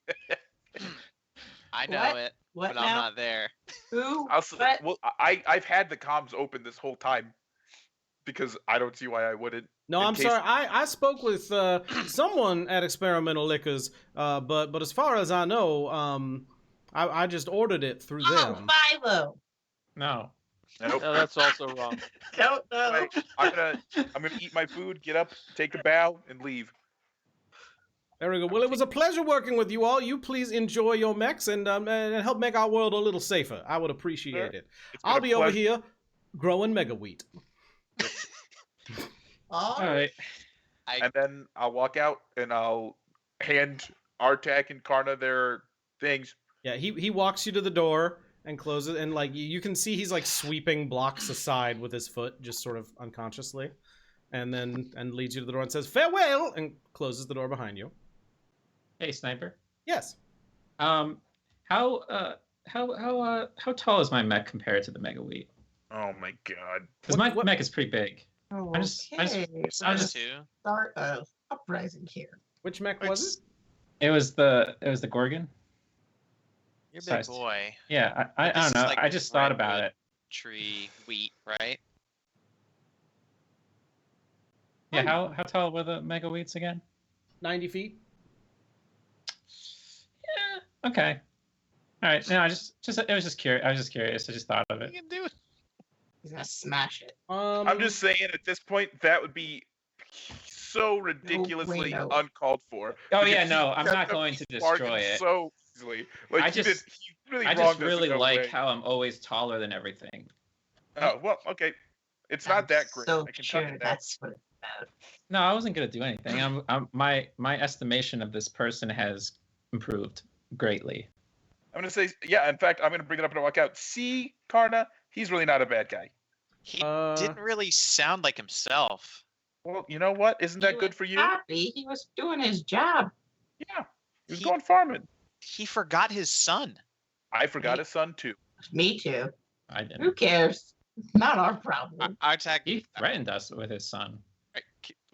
I know What? it, What but I'm now? not there. Who? Also, What? well, I've had the comms open this whole time because I don't see why I wouldn't. No, in I'm case- sorry. I spoke with someone at Experimental Liquors, but as far as I know, I just ordered it through Oh, them. Philo. No. Nope. No, that's also wrong. Don't know. Wait, I'm gonna eat my food, get up, take a bow, and leave. Very good. Well, it was a pleasure working with you all. You please enjoy your mechs and help make our world a little safer. I would appreciate Sure. it. It's been I'll a be over pleasure. here growing mega wheat. Oh, All right. And then I'll walk out and I'll hand Artak and Karna their things. Yeah, he walks you to the door and closes, and like you can see he's like sweeping blocks aside with his foot, just sort of unconsciously, and leads you to the door and says farewell and closes the door behind you. Hey, Sniper. Yes. How tall is my mech compared to the Mega Wheat? Oh my god. Because my mech is pretty big. okay. I just- Size 2. Start of uprising here. Which mech was it? It was the Gorgon. You're a big Size boy. Yeah, I This don't is know. like I just thought about redwood it. Tree wheat, right? Yeah, how tall were the Mega Wheats again? 90 feet. Yeah. Okay. All right. No, I was just curious. I just thought of You it. can do it. He's gonna smash it. I'm just saying at this point that would be so ridiculously bueno. uncalled for. Oh because yeah, he no, I'm kept not them going to bargained destroy it. so easily. Like I he just- really I wronged just us in really no like way. how I'm always taller than everything. Oh well, okay. It's not that great. So I can sure, tell you that. that's what it's about. No, I wasn't gonna do anything. My estimation of this person has improved greatly. I'm gonna say yeah. In fact, I'm gonna bring it up and walk out. See, Karna, he's really not a bad guy. He Uh, didn't really sound like himself. Well, you know what? Isn't that He good was for you? Happy. He was doing his job. Yeah. He was He- going farming. He forgot his son. I forgot his son too. Me too. I Who didn't. cares? Not our problem. Artak He threatened us with his son.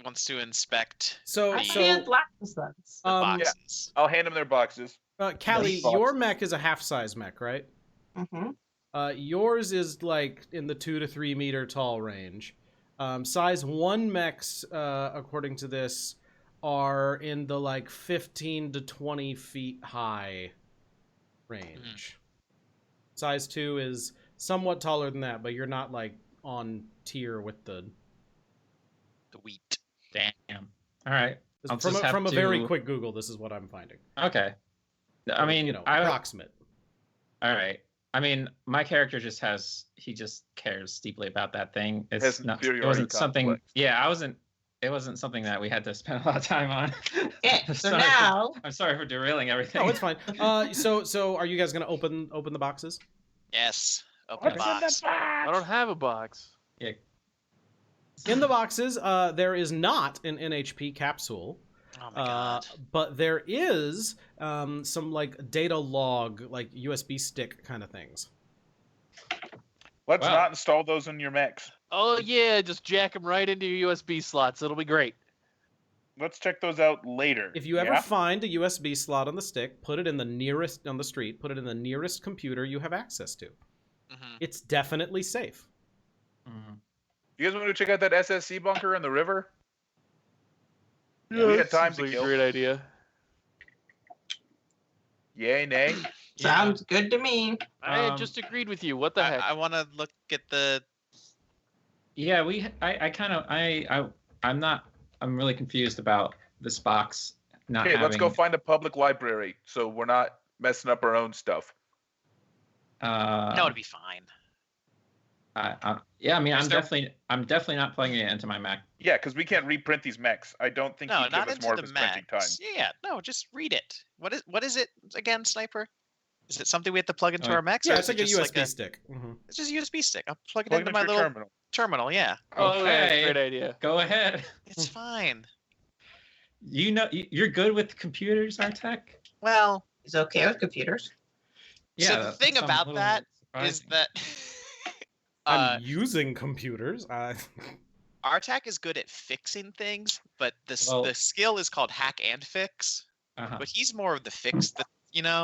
wants to inspect So I the thought he had black sons. um, boxes. I'll hand him their boxes. Callie, Box. your mech is a half-size mech, right? Mm-hmm. Yours is like in the 2 to 3 meter tall range. Size 1 mechs, according to this, are in the like 15 to 20 feet high range. Size 2 is somewhat taller than that, but you're not like on tier with the. The wheat. Damn. All right. I'll From just have a very to- quick Google, this is what I'm finding. Okay. I mean, you know, I approximate. all right. I mean, my character just cares deeply about that thing. Has It's not. It inferiority wasn't something. complex. Yeah, it wasn't something that we had to spend a lot of time on. Yeah, so Sorry for- now I'm sorry for derailing everything. Oh, it's fine. So are you guys gonna open the boxes? Yes. Open the What's in the box. I don't box? have a box. Yeah. In the boxes, there is not an NHP capsule. Oh my god. But there is some like data log, like USB stick kind of things. Let's Wow. not install those in your mechs. Oh yeah, just jack them right into your USB slots. It'll be great. Let's check those out later. If you ever yeah? find a USB slot on the stick, put it in the nearest on the street. Put it in the nearest computer you have access to. Mhm. It's definitely safe. Mhm. You guys want to check out that SSC bunker in the river? Yeah, we got time seems to like kill. a great idea. Yay, nay. sounds good to me. I had Um, just agreed with you. What the heck? I want to look at the. Yeah, I'm really confused about this box not Okay, having. let's go find a public library so we're not messing up our own stuff. Uh, No, it'd be fine. yeah, I mean, Is I'm there- definitely not plugging it into my Mac. Yeah, because we can't reprint these mechs. I don't think No, he'd not give us into more the of his printing time. max. Yeah, no, just read it. What is it again, Sniper? Is it something we have to plug into Oh, our Macs? Yeah, or it's is like it a just USB stick. Mhm. It's just a USB stick. I'll plug it Plug into it my into little your terminal. terminal. Yeah, Oh, yeah, Okay. great idea. Go ahead. it's fine. You know, you're good with computers, Artek. Well, He's okay with computers. So the that's thing some about little that is surprising. that I'm using computers. Artak is good at fixing things, but Well- the skill is called hack and fix. Uh-huh. But he's more of the fix,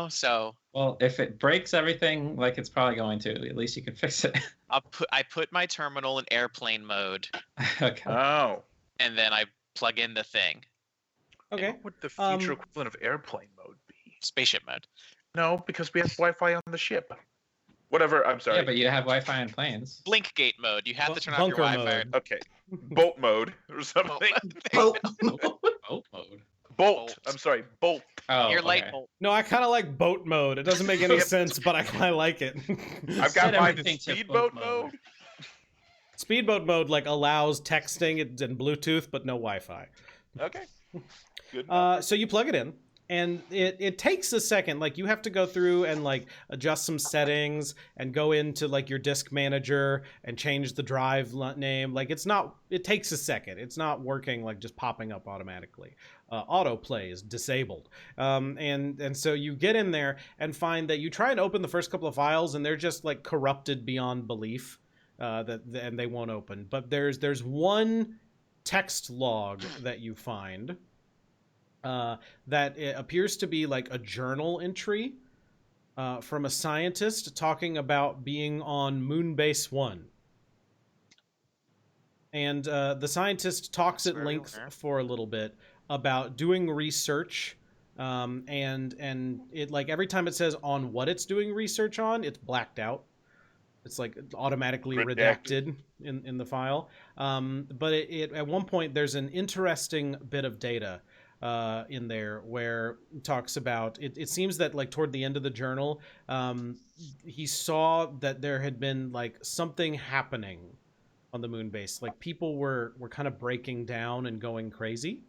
so Well, if it breaks everything like it's probably going to, at least you can fix it. I put my terminal in airplane mode, Okay. Oh. and then I plug in the thing, Okay. What would the Um, future equivalent of airplane mode be? spaceship mode. No, because we have Wi-Fi on the ship. Whatever. I'm sorry. Yeah, but you have Wi-Fi in planes. Blink gate mode. You have to turn off your Bunker Wi-Fi. mode. Okay. Bolt mode or something. Oh, Boat mode. Bolt. I'm sorry. Bolt. Oh, Your light okay. bolt. No, I kind of like boat mode. It doesn't make any sense, but I kind of like it. I've Set got mine in everything to speedboat boat mode. mode. Speedboat mode like allows texting and Bluetooth, but no Wi-Fi. Okay. Good. So you plug it in, and it takes a second. Like you have to go through and like adjust some settings and go into like your disk manager and change the drive name. Like it takes a second. It's not working like just popping up automatically. Autoplay is disabled. And so you get in there and find that you try and open the first couple of files and they're just like corrupted beyond belief. And they won't open. But there's one text log that you find that it appears to be like a journal entry from a scientist talking about being on Moonbase 1. And the scientist talks at Very length aware. for a little bit about doing research, and it like every time it says on what it's doing research on, it's blacked out. It's like automatically redacted in the file. But it at one point there's an interesting bit of data in there where it talks about it seems that like toward the end of the journal, he saw that there had been like something happening on the moon base. Like people were kind of breaking down and going crazy.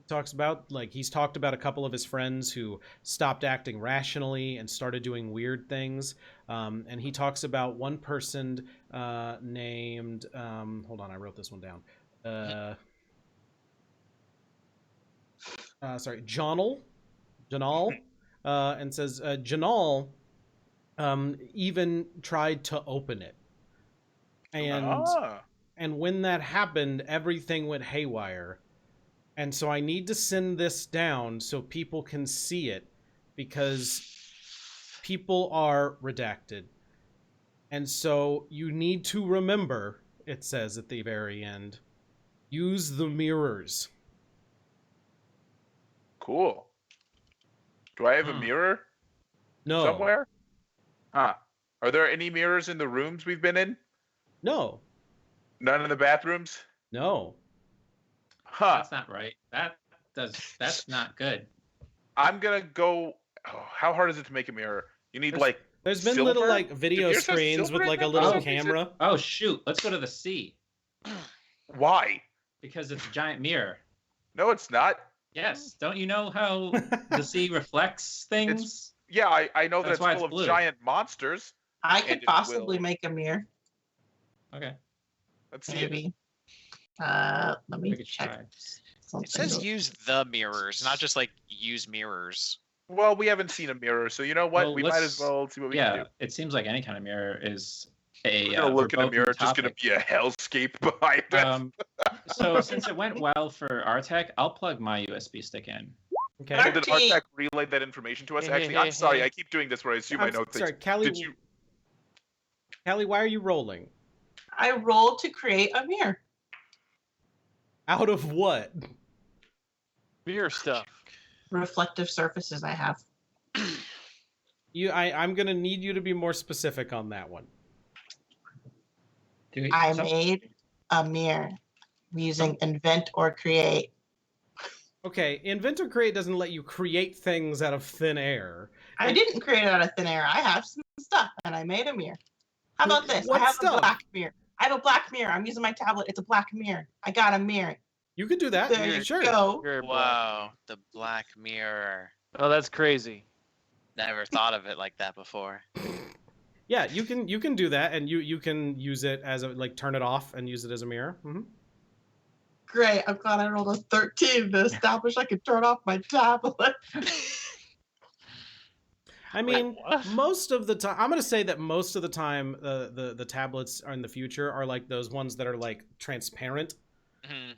Talks about like he's talked about a couple of his friends who stopped acting rationally and started doing weird things, and he talks about one person named hold on, I wrote this one down, Janal, and says Janal even tried to open it, and when that happened everything went haywire. And so I need to send this down so people can see it because people are redacted. And so you need to remember, it says at the very end, use the mirrors. Cool. Do I have a mirror No. somewhere? Huh. Are there any mirrors in the rooms we've been in? No. None in the bathrooms? No. Huh. That's not right. That's not good. I'm gonna go. Oh, how hard is it to make a mirror? You need like. There's been silver? little like video Did yours have screens silver with in like a that? little Oh. camera. Oh shoot! Let's go to the sea Why? because it's a giant mirror. No, it's not. Yes. Don't you know how the sea reflects things? Yeah, I know that That's it's why full it's of blue. giant monsters. I And could it possibly will. make a mirror, Okay. Let's see. maybe. Let me We could check. try. Something. It says use the mirrors, not just like use mirrors. Well, we haven't seen a mirror, so you know what? Well, we might let's- as well see what we can Yeah, do. it seems like any kind of mirror is a. We're gonna look in a verboten mirror. It's just gonna topic. be a hellscape behind us. So since it went well for Artec, I'll plug my USB stick in. Okay. Alright. Did Artec relay that information to us? Hey, Actually, hey, I'm hey, sorry. hey. I keep doing this where I assume I I'm know things. sorry, Callie. Did you? Callie, why are you rolling? I rolled to create a mirror. Out of what? Mirror stuff. Reflective surfaces I have. I'm gonna need you to be more specific on that one. Do we, I some- made a mirror using invent or create. Okay, Invent or Create doesn't let you create things out of thin air. I didn't create it out of thin air. I have some stuff and I made a mirror. How about this? What I have stuff? a black mirror. I have a black mirror. I'm using my tablet. It's a black mirror. I got a mirror. You could do that. There yeah, you sure. go. Very black. Wow, the Black Mirror. Oh, that's crazy. Never thought of it like that before. Yeah, you can do that, and you can use it as a like turn it off and use it as a mirror. Great. I'm glad I rolled a 13 to establish I could turn off my tablet. I mean, what? most of the time, I'm gonna say that most of the time, the tablets are in the future are like those ones that are like transparent, Mhm.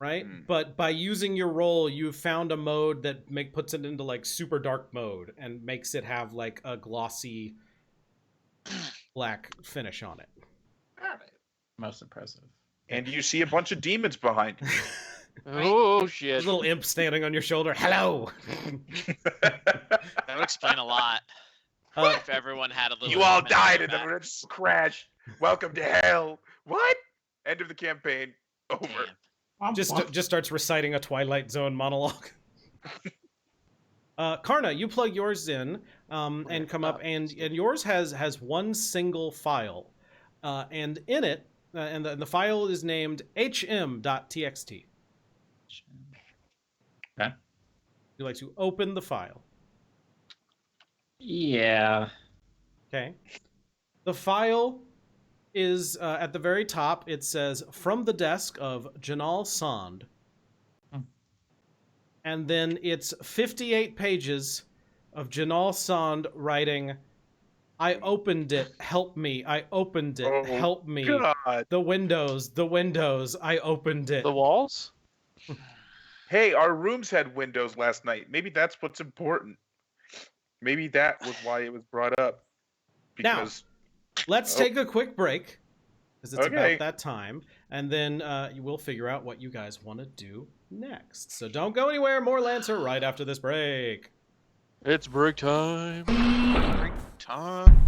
right? Mm. But by using your roll, you found a mode that puts it into like super dark mode and makes it have like a glossy black finish on it. most impressive. And you see a bunch of demons behind you. Oh There's shit. a little imp standing on your shoulder. Hello. That would explain a lot. If everyone had a little. You all mental died in the map. bridge crash. Welcome to hell. What? End of the campaign. Over. Damn. Just starts reciting a Twilight Zone monologue. Karna, you plug yours in and come up, and yours has one single file, and in it, and the file is named hm.txt. Okay. You like to open the file. Yeah. Okay. The file is at the very top. It says from the desk of Janal Sand. And then it's 58 pages of Janal Sand writing, I opened it, help me, I opened it, Oh, help me. God. The windows, I opened it. The walls? Hey, our rooms had windows last night. Maybe that's what's important. Maybe that was why it was brought up. Now, Because let's take a quick break, because it's Okay. about that time, and then you will figure out what you guys want to do next. So don't go anywhere, more Lancer right after this break. It's break time. Tom.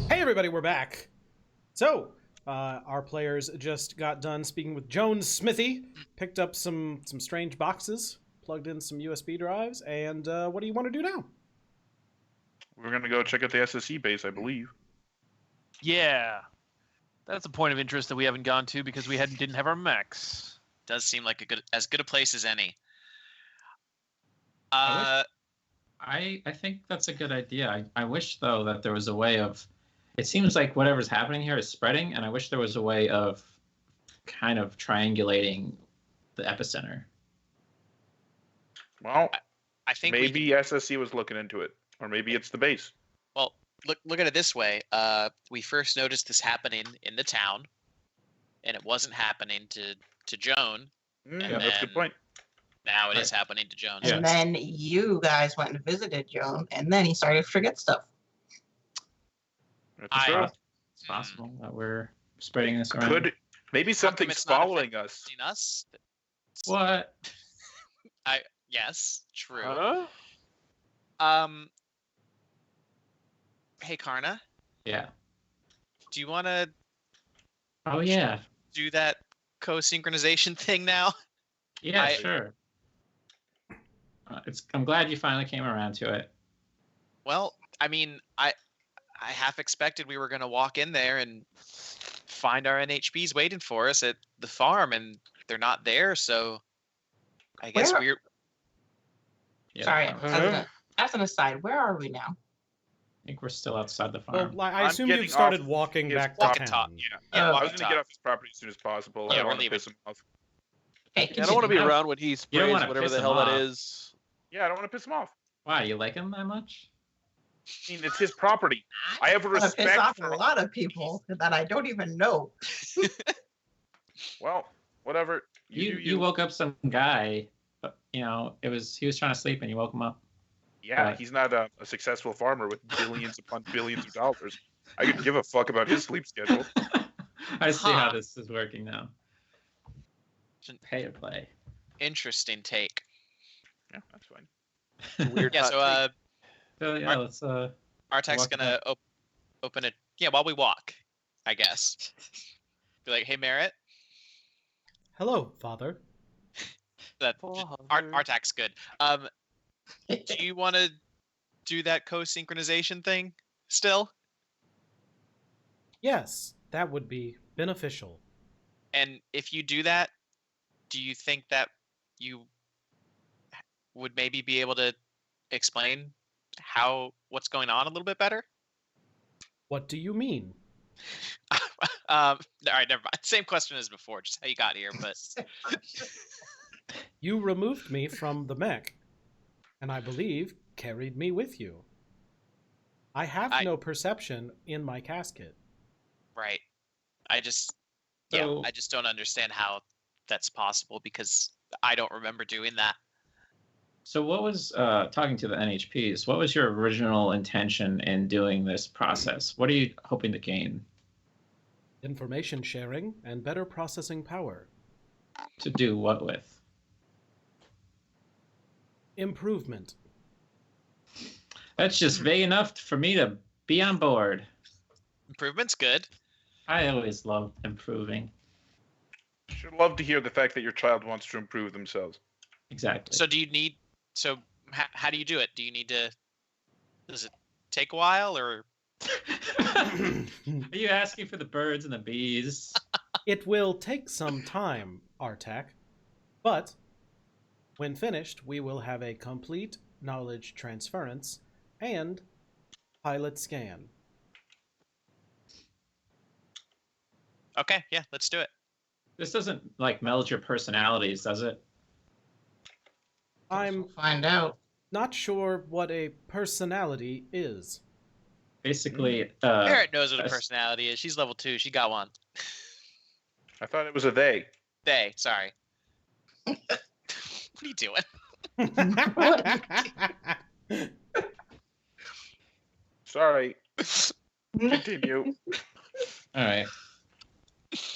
Hey everybody, we're back. So, our players just got done speaking with Jones Smithy, picked up some strange boxes, plugged in some USB drives, and what do you want to do now? We're gonna go check out the SSE base, I believe. Yeah. That's a point of interest that we haven't gone to because we didn't have our mechs. Does seem like as good a place as any. I think that's a good idea. I wish though that there was a way of. It seems like whatever's happening here is spreading, and I wish there was a way of kind of triangulating the epicenter. Well, I think maybe SSE was looking into it, or maybe it's the base. Well, look at it this way. We first noticed this happening in the town, and it wasn't happening to Joan. Yeah, that's a good point. Now it is happening to Joan. And then you guys went and visited Joan, and then he started to forget stuff. That's true. It's possible that we're spreading this around. Maybe something's following us. Us? What? Yes, true. Huh? Hey Karna, Yeah. do you want to Oh yeah. do that co-synchronization thing now? Yeah, sure. I'm glad you finally came around to it. Well, I mean, I half expected we were going to walk in there and find our NHPs waiting for us at the farm, and they're not there, so I guess we're... Yeah, Sorry, I as an aside, where are we now? think we're still outside the farm. Well, I I'm assume getting you've started off walking his back to walking town. Yeah, Oh, I was gonna get off his property as soon as possible. Yeah, I don't we're want to leaving. piss him off. Okay, I don't want to be continue. around when he You don't sprays wanna whatever piss the him hell that off. is. Yeah, I don't want to piss him off. Wow, you like him that much? I mean, it's his property. I have a I'm gonna piss respect off for. a lot of people that I don't even know. Well, whatever. You woke up some guy, but he was trying to sleep and you woke him up. Yeah, he's not a successful farmer with billions upon billions of dollars. I could give a fuck about his sleep schedule. I see how Huh. this is working now. Pay to play. Interesting take. Yeah, that's fine. Weird. Yeah, hot so take. So yeah, let's Artek's walk gonna open it. Yeah, while we walk, I guess. Be like, hey, Merritt. Hello, father. That Father. Artek's good. Do you want to do that co-synchronization thing still? Yes, that would be beneficial. And if you do that, do you think that you would maybe be able to explain what's going on a little bit better? What do you mean? All right, never mind. Same question as before, just how you got here, but You removed me from the mech, and I believe carried me with you. I have no perception in my casket. right. I just don't understand how that's possible because I don't remember doing that. So what was, talking to the NHPs, what was your original intention in doing this process? What are you hoping to gain? Information sharing and better processing power. To do what with? Improvement. That's just vague enough for me to be on board. Improvement's good. I always love improving. Should love to hear the fact that your child wants to improve themselves. Exactly. So do you need? So how do you do it? Do you need to? Does it take a while or? Are you asking for the birds and the bees? It will take some time, Artak, but when finished, we will have a complete knowledge transference and pilot scan. Okay, yeah, let's do it. This doesn't like meld your personalities, does it? I'm Find out. not sure what a personality is. Basically, Barrett knows what a that's- personality is. She's level 2. She got one. I thought it was a they. They, sorry. What are you doing? Sorry. Continue. all right.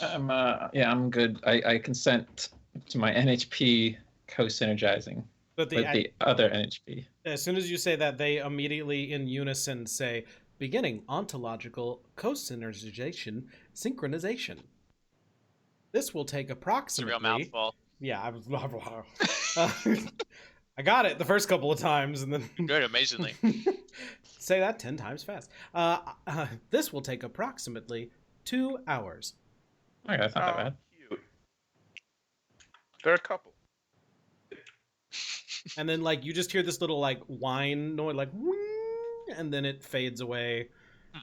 I'm good. I consent to my NHP co-synergizing But with the other NHP. as soon as you say that, they immediately in unison say, beginning ontological co-synergization synchronization. This will take It's a approximately... real mouthful. Yeah, I was... I got it the first couple of times, and then... Good, amazingly. Say that 10 times fast. This will take approximately 2 hours. Okay, that's not that bad. Cute. There are a couple. And then, like, you just hear this little, like, whine noise, like, "Wing," and then it fades away,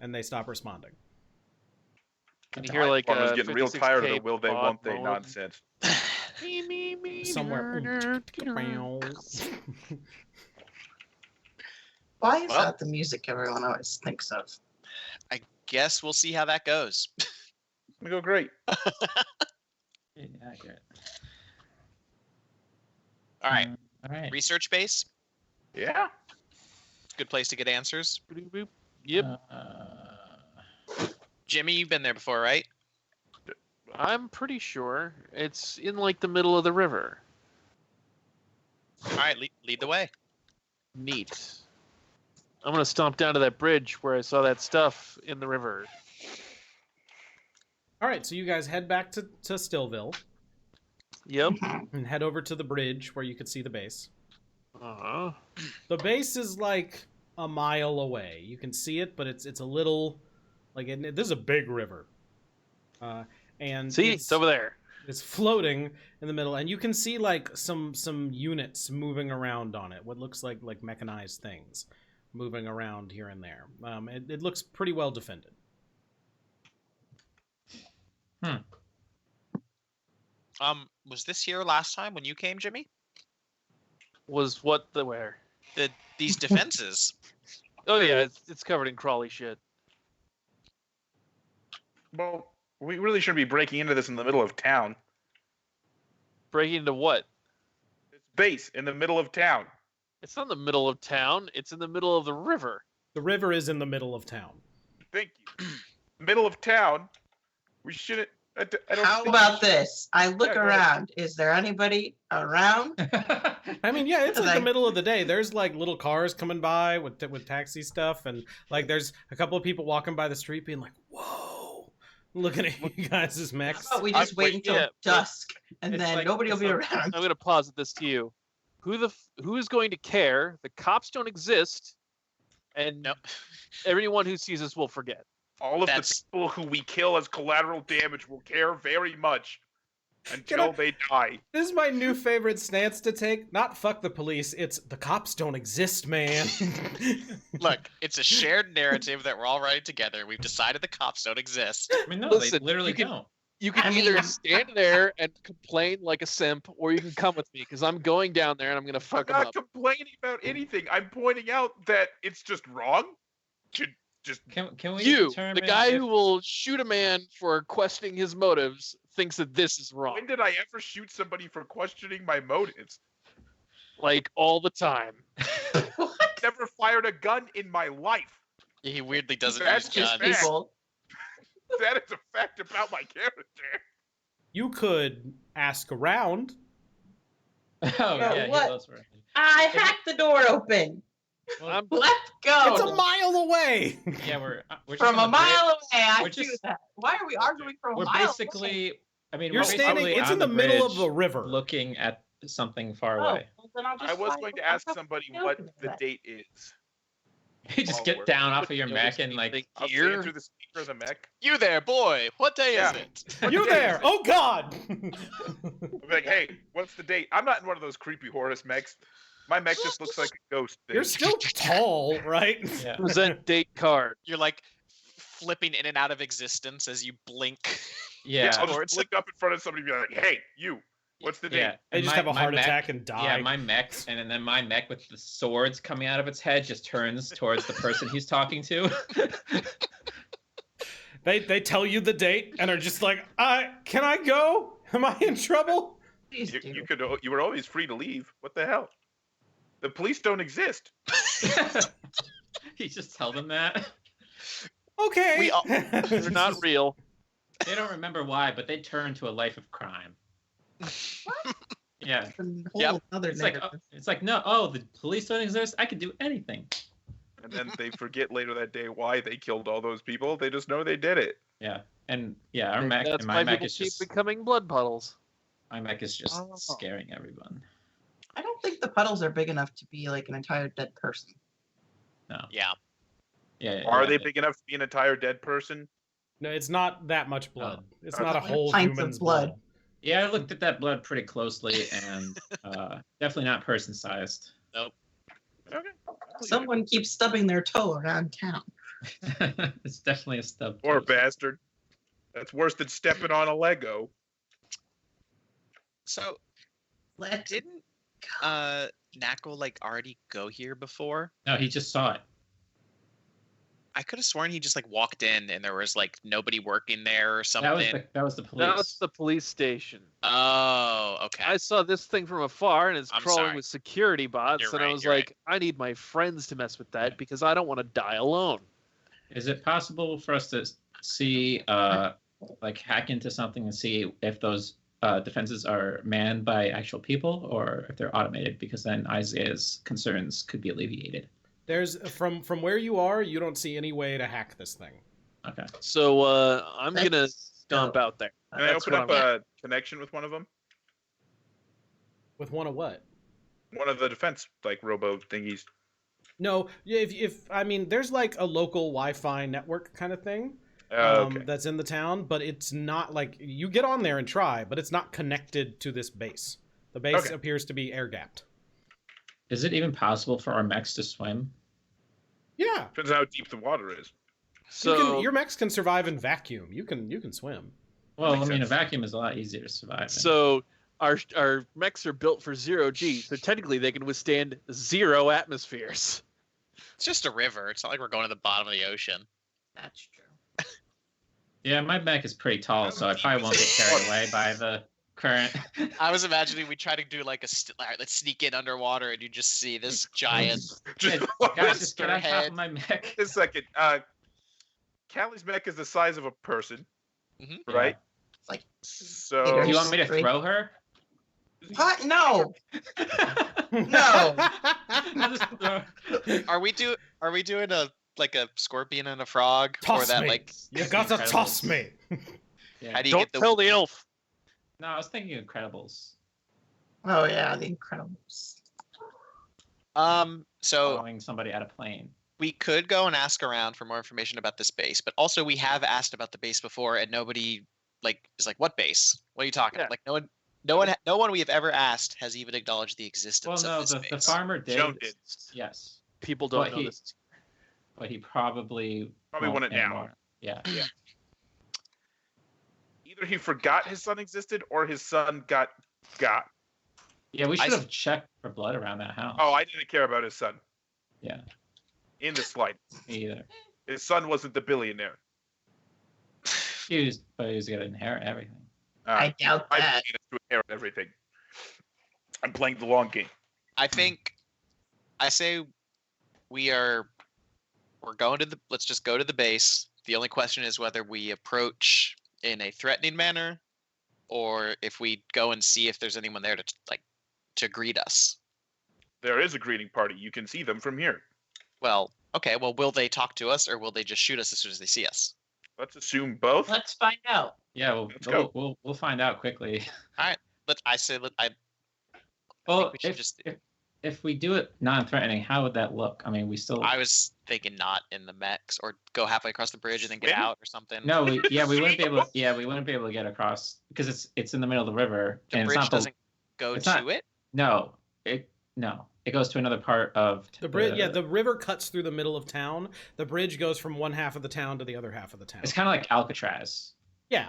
and they stop responding. Can you hear like I was getting real tired of the 56K will they, bot won't they mode? nonsense. Somewhere. Why is Well. that the music everyone always thinks of? I guess we'll see how that goes. We go great. Yeah, accurate. All right, All right. research base. Yeah. Good place to get answers. Boop, boop. Yep. Jimmy, you've been there before, right? I'm pretty sure it's in like the middle of the river. All right, lead the way. Neat. I'm gonna stomp down to that bridge where I saw that stuff in the river. All right, so you guys head back to Stillville Yep. and head over to the bridge where you could see the base. Uh-huh. The base is like a mile away. You can see it, but it's a little like this is a big river, and See, it's over there. It's floating in the middle, and you can see like some units moving around on it. What looks like mechanized things moving around here and there. It looks pretty well defended. Was this here last time when you came, Jimmy? Was what the where? These defenses. Oh yeah, it's covered in crawly shit. Well, we really shouldn't be breaking into this in the middle of town. Breaking into what? It's base in the middle of town. It's not in the middle of town. It's in the middle of the river. The river is in the middle of town. Thank you. Middle of town. We shouldn't. I don't How think about we should- this? I look Yeah, go ahead. around. Is there anybody around? I mean, yeah, it's like the Like- middle of the day. There's like little cars coming by with taxi stuff, and like there's a couple of people walking by the street being like, "Whoa!" looking at you guys' mechs. How about we just wait until yeah, but dusk, and it's then like- nobody will it's be like- around? I'm gonna posit this to you. Who is going to care? The cops don't exist, and No. everyone who sees us will forget. All of That's- the people who we kill as collateral damage will care very much. until they die. This is my new favorite stance to take. Not fuck the police. It's the cops don't exist, man. Look, it's a shared narrative that we're all writing together. We've decided the cops don't exist. I mean, no, Listen, they literally you can- don't. You can I either mean- stand there and complain like a simp, or you can come with me because I'm going down there and I'm gonna I'm fuck them not up. complaining about anything. I'm pointing out that it's just wrong. To just Can we You, determine the guy if- who will shoot a man for questioning his motives, thinks that this is wrong. when did I ever shoot somebody for questioning my motives? Like all the time. Never fired a gun in my life. He weirdly doesn't That's use just guns. fact. People. That is a fact about my character. You could ask around. Oh yeah, what? he loves her. I hacked the door open. I'm Let's go. It's a mile away. Yeah, we're just From on a the bridge. mile away, I We're do just- that. Why are we arguing from a We're mile away? basically. I mean, You're we're standing. basically It's on in the middle of bridge the river. looking at something far Oh, away. well, then I'll just I was fly going to over. ask I'll somebody go what with the that. date is. You just get down off of your mech and like. I'll say it Here? through the speaker of the mech. You there, boy. What day Yeah. is it? What You day there? is it? Oh God! I'll be like, hey, what's the date? I'm not in one of those creepy Horus mechs. My mech just looks like a ghost thing. You're still tall, right? Yeah. present date card. You're like flipping in and out of existence as you blink. Yeah. I'll towards- just look up in front of somebody and be like, hey, you, what's the date? Yeah. They and just my- have a my heart mech- attack and die. Yeah, my mech, and then my mech with the swords coming out of its head just turns towards the person he's talking to. They tell you the date and are just like, can I go? Am I in trouble? Please do. You were always free to leave. What the hell? The police don't exist. He just tell them that. Okay. We all- They're not real. They don't remember why, but they turn to a life of crime. Yeah. A whole Yep. other It's like, narrative. the police don't exist. I could do anything. And then they forget later that day why they killed all those people. They just know they did it. Yeah, and yeah, our And mech, that's and why my mech people is keep just becoming blood puddles. Oh. scaring everyone. I don't think the puddles are big enough to be like an entire dead person. No. Yeah. Yeah. Are yeah, they big enough to be an entire dead person? No, it's not that much blood. It's Oh. not a Like whole pints of human's blood. blood. Yeah, I looked at that blood pretty closely, and definitely not person-sized. Okay. Someone keeps stubbing their toe around town. It's definitely a stub. Poor toe. bastard. That's worse than stepping on a Lego. So Let didn't go. Knackle like already go here before? No, he just saw it. I could have sworn he just like walked in and there was like nobody working there or something. That was the police. That's the police station. Oh, okay. I saw this thing from afar and it's I'm crawling sorry. with security bots, You're and I right, was you're like, I need my friends to mess with that because I don't want to die alone. Is it possible for us to see, like, hack into something and see if those defenses are manned by actual people or if they're automated? Because then Isaiah's concerns could be alleviated. There's from where you are, you don't see any way to hack this thing. Okay. So I'm gonna Let's dump go. out there. Can I That's open what up I'm- a connection with one of them? With one of what? One of the defense, like, robo thingies. No, if I mean, there's like a local Wi-Fi network kind of thing Okay. that's in the town, but it's not like you get on there and try, but it's not connected to this base. The base Okay. appears to be air gapped. Is it even possible for our mechs to swim? Yeah, Depends on how deep the water is. So your mechs can survive in vacuum. You can swim. Well, Makes I mean, sense. a vacuum is a lot easier to survive in. so our mechs are built for 0G, so technically they can withstand 0 atmospheres. It's just a river. It's not like we're going to the bottom of the ocean. That's true. Yeah, my mech is pretty tall, so I probably won't get carried away by the current. I was imagining we try to do like let's sneak in underwater and you just see this giant. Just Guys, just get on top head. of my mech. a second. Callie's mech is the size of a person, Mhm. right? It's like, So Do you want me to throw her? what? No. No. I'll just throw- Are we doing a like a scorpion and a frog, Toss or that me. like? You gotta Incredibles. toss me. Yeah. How do you Don't get the? tell the elf. No, I was thinking Incredibles. Oh yeah, the Incredibles. So Following somebody at a plane. we could go and ask around for more information about this base, but also we have asked about the base before and nobody is like, what base? What are you talking Yeah. about? Like no one we have ever asked has even acknowledged the Well, existence no, of this the base. farmer did. Joe did. Yes, People don't But know he- this. but he probably Probably won't want it now. anymore. Yeah. Either he forgot his son existed, or his son got. Yeah, we I should s- have checked for blood around that house. Oh, I didn't care about his son. Yeah, In the slightest. me either. His son wasn't the billionaire. But he was gonna inherit everything. I doubt I'm that. playing it to inherit everything. I'm playing the long game. I think I say we're going to let's just go to the base. The only question is whether we approach in a threatening manner or if we go and see if there's anyone there to greet us. There is a greeting party. You can see them from here. Well, okay, well will they talk to us or will they just shoot us as soon as they see us? Let's assume both. Let's find out. Yeah, Let's go. we'll find out quickly. I Well, think we should just if we do it non-threatening, how would that look? I mean, we still. I was thinking not in the mechs or go halfway across the bridge and then get Swim? out or something. No, we wouldn't be able. We wouldn't be able to get across because it's in the middle of the river The and bridge it's not doesn't go it's to not- it. No, it goes to another part of The bridge, yeah, the river cuts through the middle of town. The bridge goes from one half of the town to the other half of the town. It's kind of like Alcatraz. Yeah,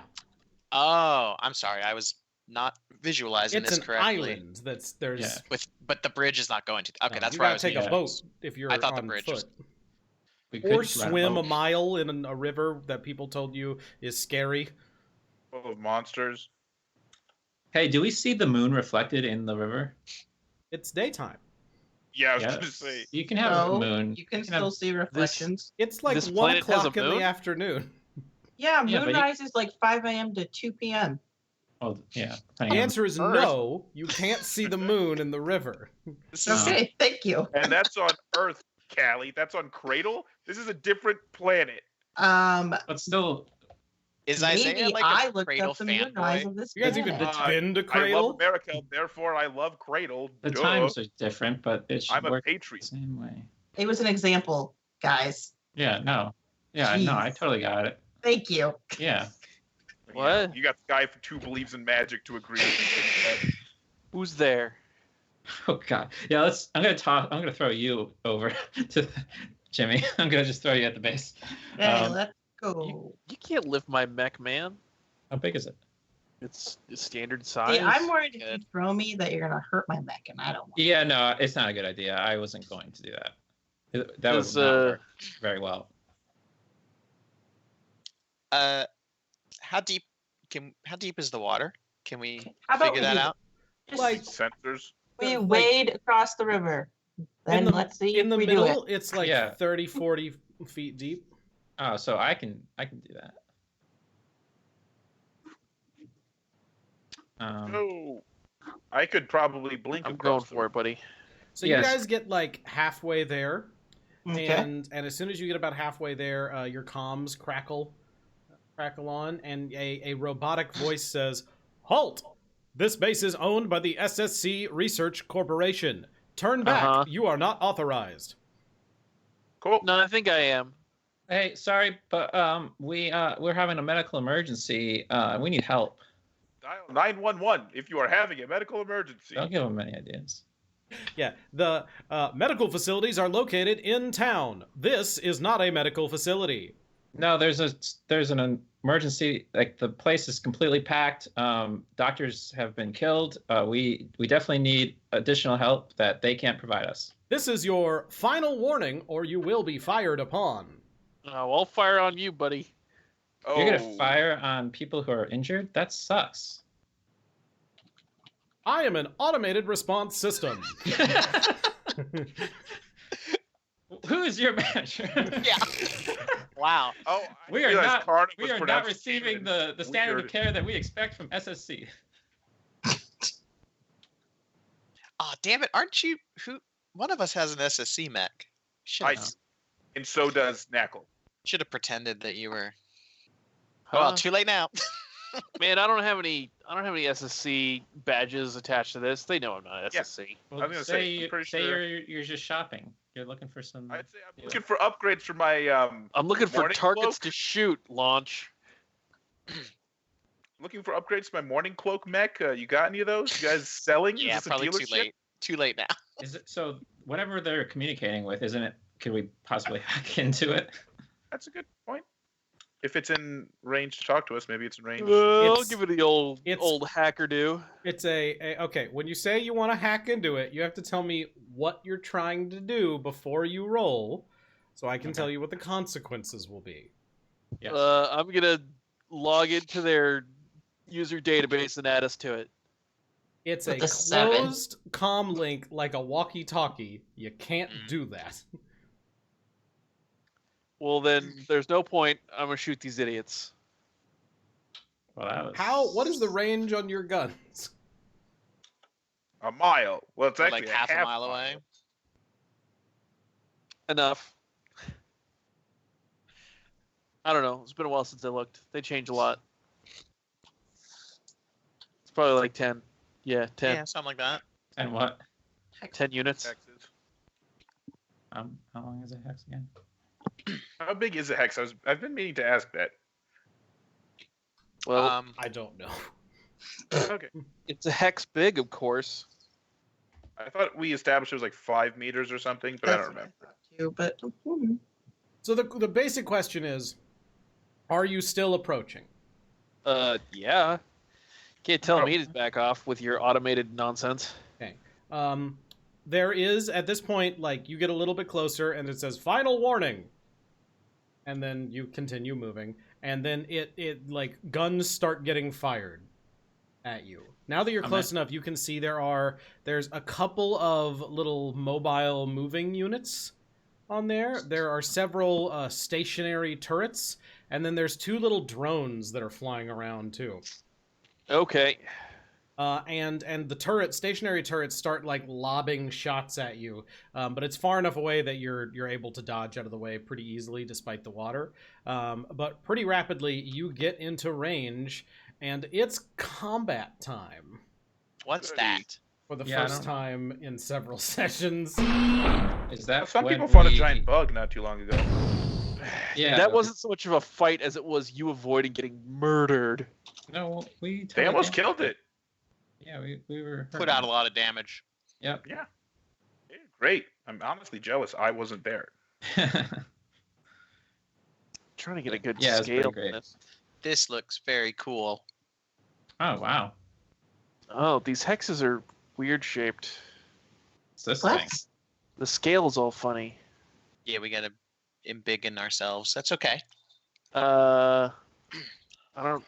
Oh, I'm sorry. I was not visualizing it's this an correctly. island there's. Yeah. But the bridge is not going to. Okay, No, that's You where I gotta was. take a yeah. boat if you're I thought the on bridge foot. was- We Or could rent swim a boat. mile in a river that people told you is scary. Full of monsters. Hey, do we see the moon reflected in the river? It's daytime. Yeah, I was Yeah. going to say. You can have No, a moon. you can have- still see reflections. It's like This 1 planet has a o'clock in the moon? afternoon. Yeah, Yeah, but moonrise is like 5 a.m. to 2 p.m. Oh, yeah. The depending on- answer is Earth. no. You can't see the moon in the river. This is, Okay, thank you. And that's on Earth, Callie. That's on Cradle. This is a different planet. But still, is Isaiah Maybe like I a looked Cradle up the moonrise fanboy? of this You guys even planet. been to I love Cradle? America, therefore I love Cradle. the Duh. times are different, but it should I'm a work the patriot. same way. It was an example, guys. Yeah, no. Yeah, no, I Jeez. totally got it. Thank you. Yeah. What? You got the guy who believes in magic to agree with you. Who's there? Oh god. Yeah, I'm gonna throw you over to Jimmy. I'm gonna just throw you at the base. Hey, let's go. You can't lift my mech, man. How big is it? It's standard size. See, I'm worried if you Good. throw me that you're gonna hurt my mech, and I don't want. Yeah, no, it's not a good idea. I wasn't going to do that. That was Does, not work very well. How deep is the water? Can we How about figure we that do out? Just Like Sensors. we like- wade across the river. Then let's see in if the we middle, do it. it's like Yeah. 30, 40 feet deep. Oh, so I can do that. Oh, I could probably blink. I'm going across the for it, buddy. So Yes. you guys get like halfway there, Okay. and as soon as you get about halfway there, your comms crackle on, and a robotic voice says, "Halt! This base is owned by the SSC Research Corporation. Turn back. Uh-huh. You are not authorized." Cool. No, I think I am. Hey, sorry, but we're having a medical emergency. We need help. Dial 911 if you are having a medical emergency. Don't give them any ideas. Yeah, the medical facilities are located in town. This is not a medical facility. No, there's an emergency. Like the place is completely packed. Doctors have been killed. We definitely need additional help that they can't provide us. This is your final warning, or you will be fired upon. Oh, I'll fire on you, buddy. Oh, You're gonna fire on people who are injured? That sucks. I am an automated response system. Who is your manager? Yeah. Wow. Oh, I We are realized not. Karna We was are not pronounced receiving human. the standard Weird. of care that we expect from SSC. Oh, damn it! Aren't you? One of us has an SSC mech. I, Should and so does Knackle. have pretended that you were. Huh? Well, too late now. Man, I don't have any SSC badges attached to this. They know I'm not Yeah. SSC. Well, I was gonna say, I'm pretty say sure- you're just shopping. You're looking for some. I'd say I'm Yeah. looking for upgrades for my I'm looking for Morning targets cloak? to shoot. Launch. looking for upgrades to my morning cloak mech. You got any of those? You guys selling? Yeah, Is this a probably too dealership? late. Too late now. Is it so? Whatever they're communicating with, isn't it? Could we possibly hack into it? That's a good point. If it's in range to talk to us, maybe it's in range. I'll It's- give it the old it's- hacker do. It's okay. When you say you want to hack into it, you have to tell me what you're trying to do before you roll, so I can Okay. tell you what the consequences will be. Yes. I'm gonna log into their user database and add us to it. It's With a the 7. closed comm link like a walkie-talkie. You can't do that. Well, then there's no point. I'm gonna shoot these idiots. Well, that was... What is the range on your guns? A mile. Well, it's Or, actually like half a mile away. Enough. I don't know. It's been a while since I looked. They changed a lot. It's probably like 10. Yeah, 10. Yeah, something like that. And what? 10 units. Hexes. How long is a hex again? How big is a hex? I've been meaning to ask that. Well, I don't know. Okay. it's a hex big, of course. I thought we established it was like 5 meters or something, but I don't remember. Too, but So the basic question is, are you still approaching? Yeah. Can't tell me to back off with your automated nonsense. There is, at this point, like, you get a little bit closer, and it says, final warning! And then you continue moving, and then it like, guns start getting fired at you. Now that you're close enough, you can see there's a couple of little mobile moving units on there. There are several stationary turrets, and then there's 2 little drones that are flying around, too. Okay. And the stationary turrets start like lobbing shots at you, but it's far enough away that you're able to dodge out of the way pretty easily despite the water. But pretty rapidly you get into range, and it's combat time What's Goody. that? for the Yeah, I first don't- time in several sessions. Is that Some when people fought a we- giant bug not too long ago. Yeah. That wasn't so much of a fight as it was you avoiding getting murdered. No, we. They totally almost did. killed it. Yeah, we were. Put out a lot of damage. Yep. Yeah, great. I'm honestly jealous. I wasn't there. Trying to get a good Yeah, it's pretty scale great. on this. This looks very cool. Oh wow. Oh, these hexes are weird shaped. It's this what? thing. The scale is all funny. Yeah, we gotta embiggen ourselves. That's okay. I don't.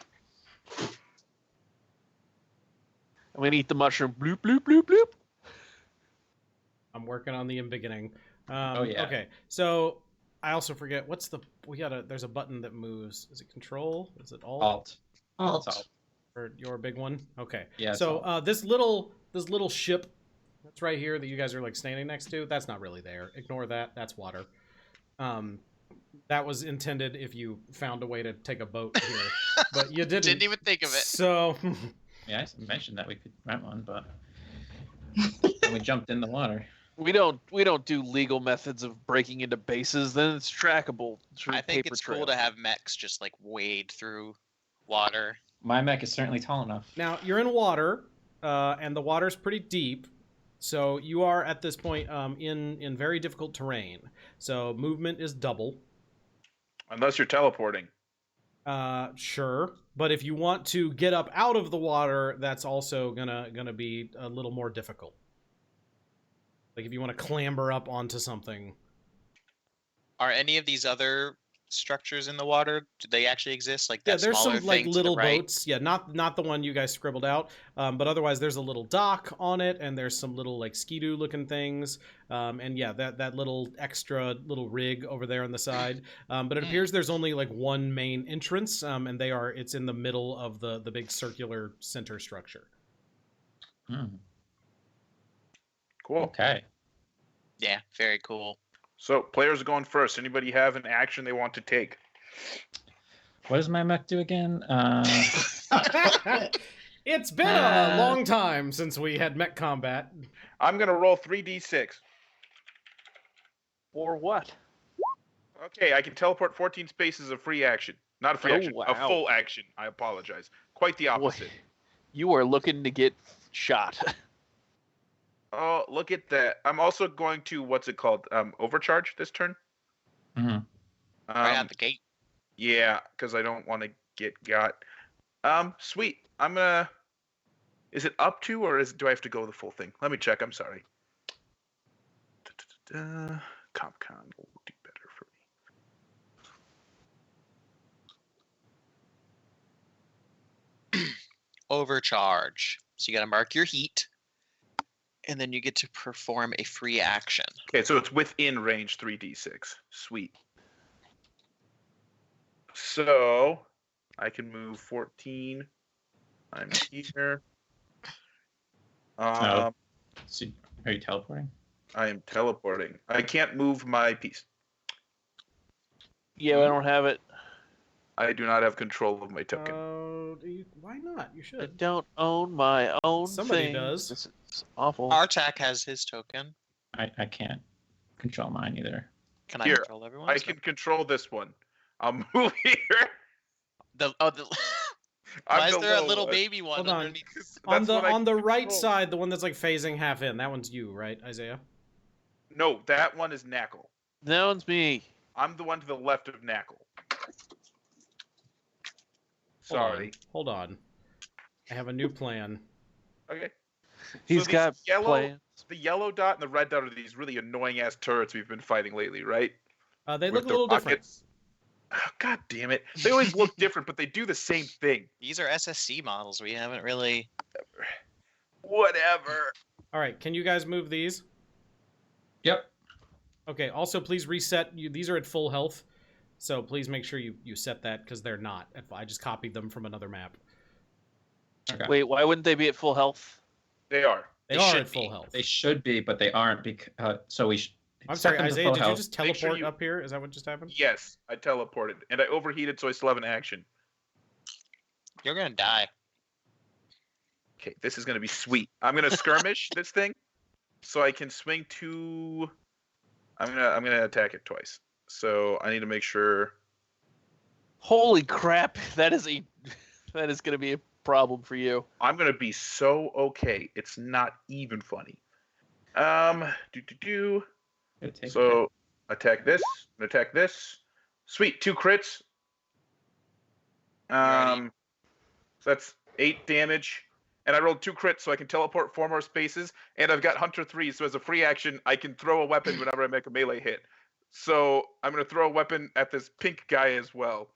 I'm gonna eat the mushroom. Bloop bloop bloop bloop. I'm working on the embiggening. Oh, yeah. Okay, so I also forget there's a button that moves. Is it control? Is it alt? Alt. Alt. It's alt. For your big one? Okay. Yeah. it's So alt. this little ship that's right here that you guys are like standing next to, that's not really there. Ignore that. That's water. That was intended if you found a way to take a boat here, but you didn't. Didn't even think of it. So Yeah, I mentioned that we could rent one, but and we jumped in the water. We don't do legal methods of breaking into bases. Then it's trackable. Through I think paper it's trail. cool to have mechs just like wade through water. My mech is certainly tall enough. now you're in water, and the water's pretty deep. So you are at this point in very difficult terrain. So movement is double. Unless you're teleporting. Sure, but if you want to get up out of the water, that's also gonna be a little more difficult. Like if you want to clamber up onto something. Are any of these other structures in the water? Do they actually exist? Like Yeah, that there's smaller some like thing to the little right? boats. Yeah, not the one you guys scribbled out, but otherwise there's a little dock on it, and there's some little like skidoo looking things, and yeah, that little extra little rig over there on the side. But it appears there's only like one main entrance, and it's in the middle of the big circular center structure. Hmm. Cool. Okay. Yeah, very cool. So players are going first. Anybody have an action they want to take? What does my mech do again? It's been a long time since we had mech combat. I'm gonna roll 3d6. Or what? Okay, I can teleport 14 spaces of free action. Not a free Oh, action, a wow. full action. I apologize. Quite the Boy, opposite. you are looking to get shot. Oh, look at that. I'm also going to, what's it called? Overcharge this turn? Mhm. Right out the gate. Yeah, because I don't want to get got. Sweet. I'm gonna. Is it up to, or do I have to go the full thing? Let me check. I'm sorry. CompCon will do better for me. Overcharge. So you got to mark your heat, and then you get to perform a free action. Okay, so it's within range 3d6. Sweet. So I can move 14. I'm here. So, are you teleporting? I am teleporting. I can't move my piece. Yeah, I don't have it. I do not have control of my token. Why not? You I should. don't own my own Somebody thing. does. This is awful. Artak has his token. I can't control mine either. Can I Here, control everyone? I can control this one. I'll move here. Why I'm is the there a low little one. baby one Hold on. underneath? On That's what I the can right control. side, the one that's like phasing half in, that one's you, right, Isaiah? No, that one is Knackle. That one's me. I'm the one to the left of Knackle. Sorry. Hold on. I have a new plan. Okay. He's these got yellow, plans. The yellow dot and the red dot are these really annoying ass turrets we've been fighting lately, right? They With look a the little different. rockets. Oh, God damn it. They always look different, but they do the same thing. These are SSC models. We haven't really. Whatever. All right, can you guys move these? Yep. Okay, also please reset. These are at full health, so please make sure you set that, because they're not. I just copied them from another map. Okay. Wait, why wouldn't they be at full health? They are. They They are should at full be. health. They should be, but they aren't. Because so we. I'm set sorry, them to Isaiah, full did you health. just Make sure teleport you- up here? Is that what just happened? Yes, I teleported. And I overheated, so I still have an action. You're gonna die. Okay, this is going to be sweet. I'm going to skirmish this thing, so I can swing two... I'm gonna attack it twice. So I need to make sure... Holy crap! That is gonna be a problem for you. I'm gonna be so okay. It's not even funny. Good take. So attack this, and attack this. Sweet, 2 crits. Alrighty. So that's 8 damage. And I rolled 2 crits, so I can teleport 4 more spaces. And I've got Hunter 3, so as a free action, I can throw a weapon whenever I make a melee hit. So I'm gonna throw a weapon at this pink guy as well,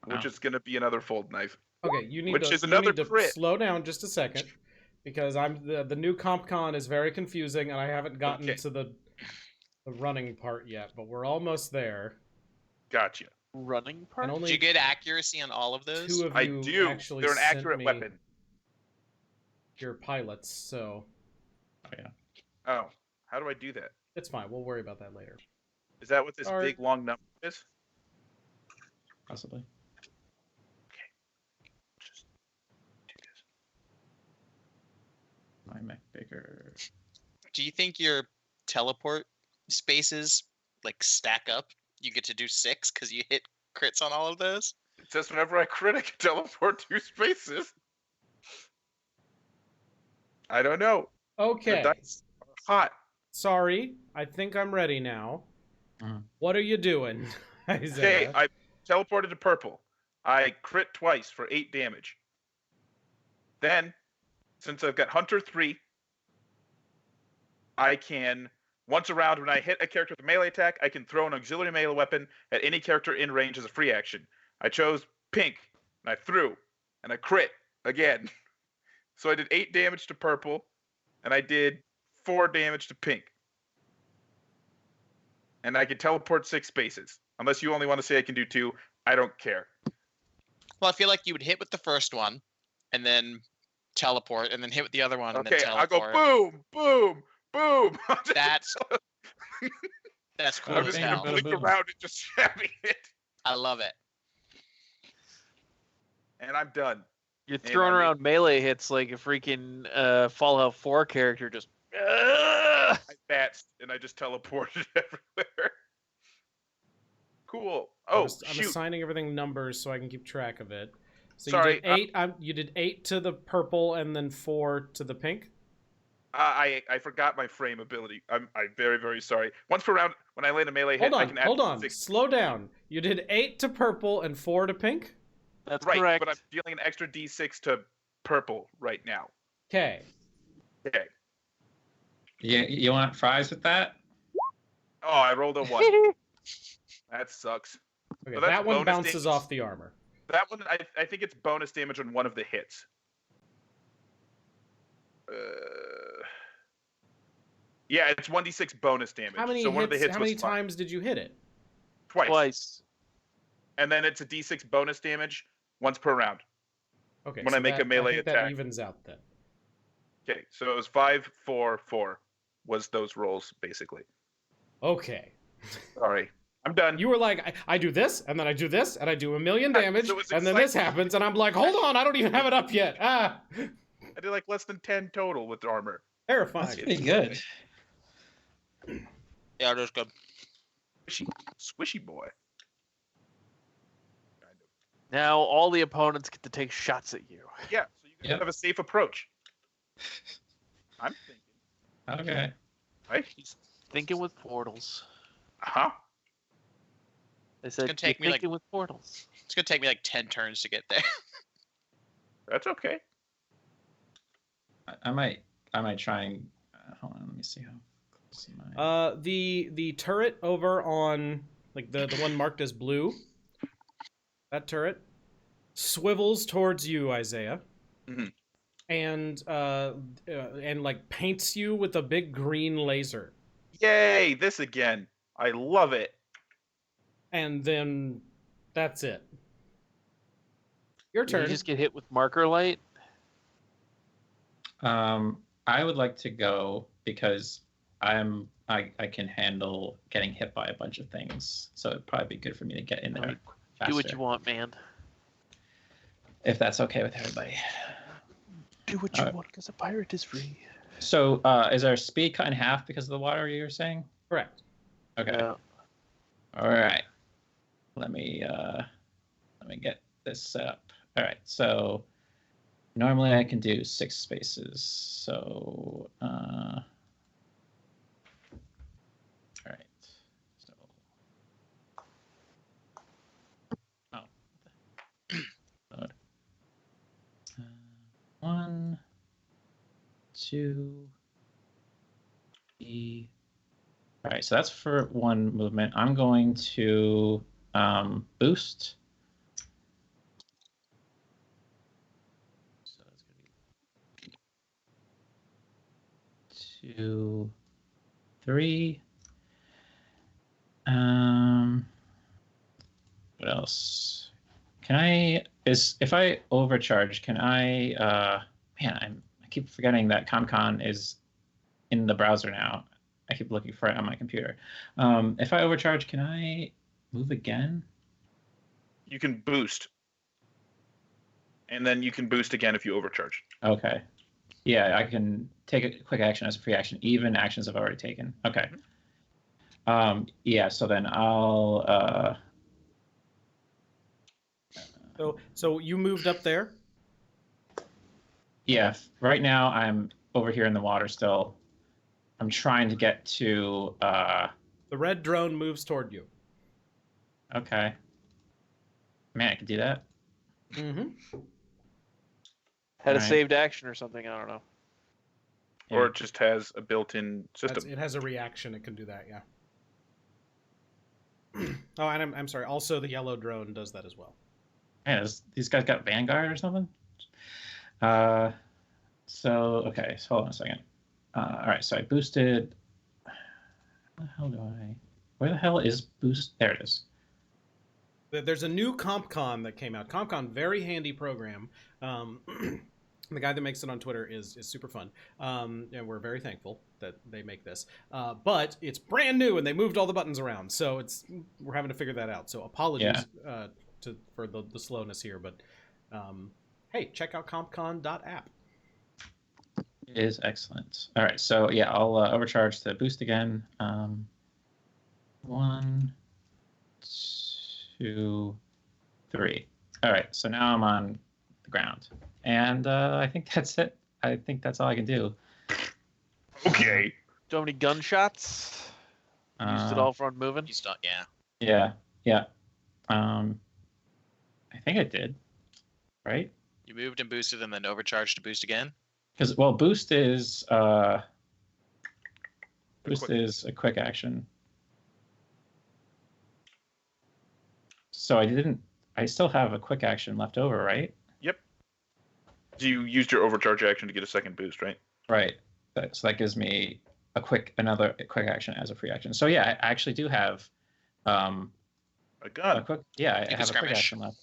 which Wow. is gonna be another fold knife. Okay, you need Which to, is another you need to crit. slow down just a second, because the new CompCon is very confusing, and I haven't gotten Okay. to the running part yet, but we're almost there. Gotcha. Running part? And Did only you get accuracy on all of those? 2 of I you do. actually They're an sent accurate me weapon. your pilots, so Oh, yeah. Oh, how do I do that? it's fine. We'll worry about that later. Is that what this Sorry. big long number is? Possibly. Just do this. My mech bigger. Do you think your teleport spaces like stack up? You get to do 6 because you hit crits on all of those? It says whenever I crit, I can teleport 2 spaces. I don't know. Okay. The dice are hot. Sorry, I think I'm ready now. Mhm. What are you doing, Okay, Isaiah? I teleported to purple. I crit twice for 8 damage. Then, since I've got Hunter 3, I can, once a round when I hit a character with a melee attack, I can throw an auxiliary melee weapon at any character in range as a free action. I chose pink, and I threw, and I crit again. So I did 8 damage to purple, and I did 4 damage to pink. And I can teleport 6 spaces. Unless you only want to say I can do 2, I don't care. Well, I feel like you would hit with the first one, and then teleport, and then hit with the other one, and Okay, then I'll teleport. go boom, boom, boom. That's cool I'm as just Bada gonna hell. bing, blink boom. around and just stabbing it, I love it. and I'm done. You're And throwing I around melee hits like a freaking Fallout 4 character. Just. I batched and I just teleported everywhere. Cool. Oh I'm shoot! assigning everything numbers so I can keep track of it. So Sorry, you did 8. You did 8 to the purple and then 4 to the pink. I forgot my frame ability. I'm very, very sorry. Once per round, when I land a melee hit, I can add Hold on. 6. Slow down. You did 8 to purple and 4 to pink. That's Right, correct. but I'm dealing an extra d6 to purple right now. Okay. Okay. You want fries with that? Oh, I rolled a 1. That sucks. Okay. So that's That one bonus bounces damage. off the armor. That one, I think it's bonus damage on one of the hits. Yeah, it's 1d6 bonus damage. How many so one of the hits How was many times did you hit it? Twice. And then it's a d6 bonus damage once per round. Okay. When I make a melee I think attack. that evens out then. Okay, so it was 5, 4, 4 was those rolls, basically. Okay. Sorry. I'm done. You were like, I do this, and then I do this, and I do 1,000,000 damage, So it's and then this exciting. happens, and I'm like, hold on, I don't even have it up yet. Ah, I did like less than 10 total with armor. terrifying. That's pretty good. Yeah, it was good. Squishy boy. Now all the opponents get to take shots at you. Yeah, so you guys Yep. have a safe approach. I'm thinking. Okay. Right? He's thinking with portals. Uh-huh. They said gonna take you're me, like- thinking with portals. It's gonna take me like 10 turns to get there. That's okay. I might try and hold on. Let me see how close am I. The turret over on like the one marked as blue. That turret swivels towards you, Isaiah, Mhm. and like paints you with a big green laser, Yay, this again. I love it. and then that's it. Your Did turn. you just get hit with marker light? I would like to go because I can handle getting hit by a bunch of things, so it'd probably be good for me to get in there Alright, faster. Do what you want, man. If that's okay with everybody. Do what you want, because a pirate is free. So, is our speed cut in half because of the water you were saying? Correct. Okay. Yeah. All right. Let me get this set up. All right. So normally I can do 6 spaces. So all right. So load. 1, 2, 3. All right, so that's for one movement. I'm going to boost. So that's going to be 2, 3. What else? Can I? If I overcharge, can I? Man, I keep forgetting that ComCon is in the browser now. I keep looking for it on my computer. If I overcharge, can I move again? You can boost. And then you can boost again if you overcharge. Okay. Yeah, I can take a quick action as a free action. Even actions I've already taken. Okay. Yeah, so then I'll... So you moved up there. Yeah, right now I'm over here in the water still. I'm trying to get to... The red drone moves toward you. Okay. Man, I could do that. Mm-hmm. Had a Alright. saved action or something, I don't know. Or it just has a built-in system. It has a reaction. It can do that. Yeah. Oh, and I'm sorry. Also, the yellow drone does that as well. Man, these guys got Vanguard or something? So, okay, so hold on a second. All right, so I boosted... Where the hell is boost? There it is. There's a new CompCon that came out. CompCon, very handy program. The guy that makes it on Twitter is super fun. And we're very thankful that they make this. But it's brand new and they moved all the buttons around. So we're having to figure that out. So apologies for the slowness here. But hey, check out compcon.app. It is excellent. All right, so yeah, I'll overcharge the boost again. 1, 2, 3. All right, so now I'm on the ground, and I think that's it. I think that's all I can do. Okay. Do you have any gunshots? Used it all for moving? You start, yeah. Yeah. I think I did. Right? You moved and boosted and then overcharged to boost again? Because boost is a quick action. So I still have a quick action left over, right? Yep. You used your overcharge action to get a second boost, right? Right. So that gives me another quick action as a free action. So yeah, I actually do have A gun. I You have can a quick skirmish. action left.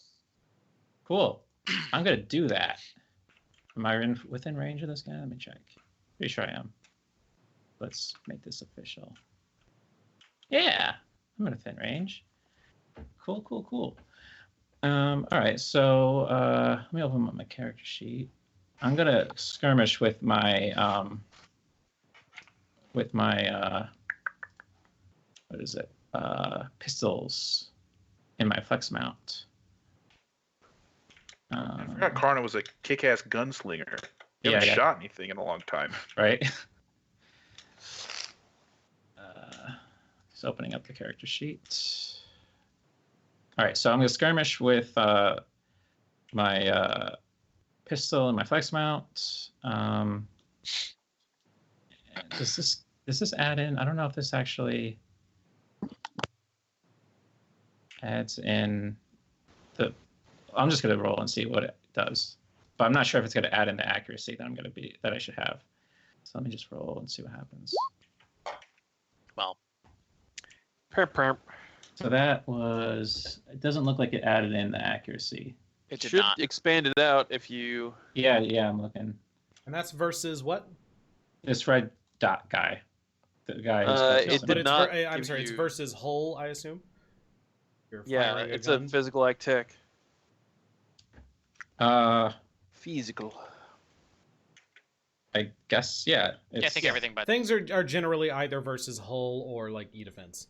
Cool. I'm gonna do that. Am I within range of this guy? Let me check. Pretty sure I am. Let's make this official. Yeah, I'm in within range. Cool. All right, so let me open up my character sheet. I'm gonna skirmish with my what is it? Pistols in my flex mount. I forgot Karna was a kick-ass gunslinger. You haven't shot anything in a long time. Right? Just opening up the character sheet. All right, so I'm going to skirmish with my pistol and my flex mount. Does this add in? I don't know if this actually adds in the. I'm just going to roll and see what it does, but I'm not sure if it's going to add in the accuracy that I should have. So let me just roll and see what happens. Well, Perp. So that was. It doesn't look like it added in the accuracy. it did Should not. expand it out if you. Yeah, I'm looking. And that's versus what? This red dot guy. The guy who's It No, did but it's not I'm give sorry, it's you- versus hull, I assume. You're Yeah, firing it's gun. a physical actic. Physical. I guess yeah. Yeah, I think everything but Things are generally either versus hull or like e-defense.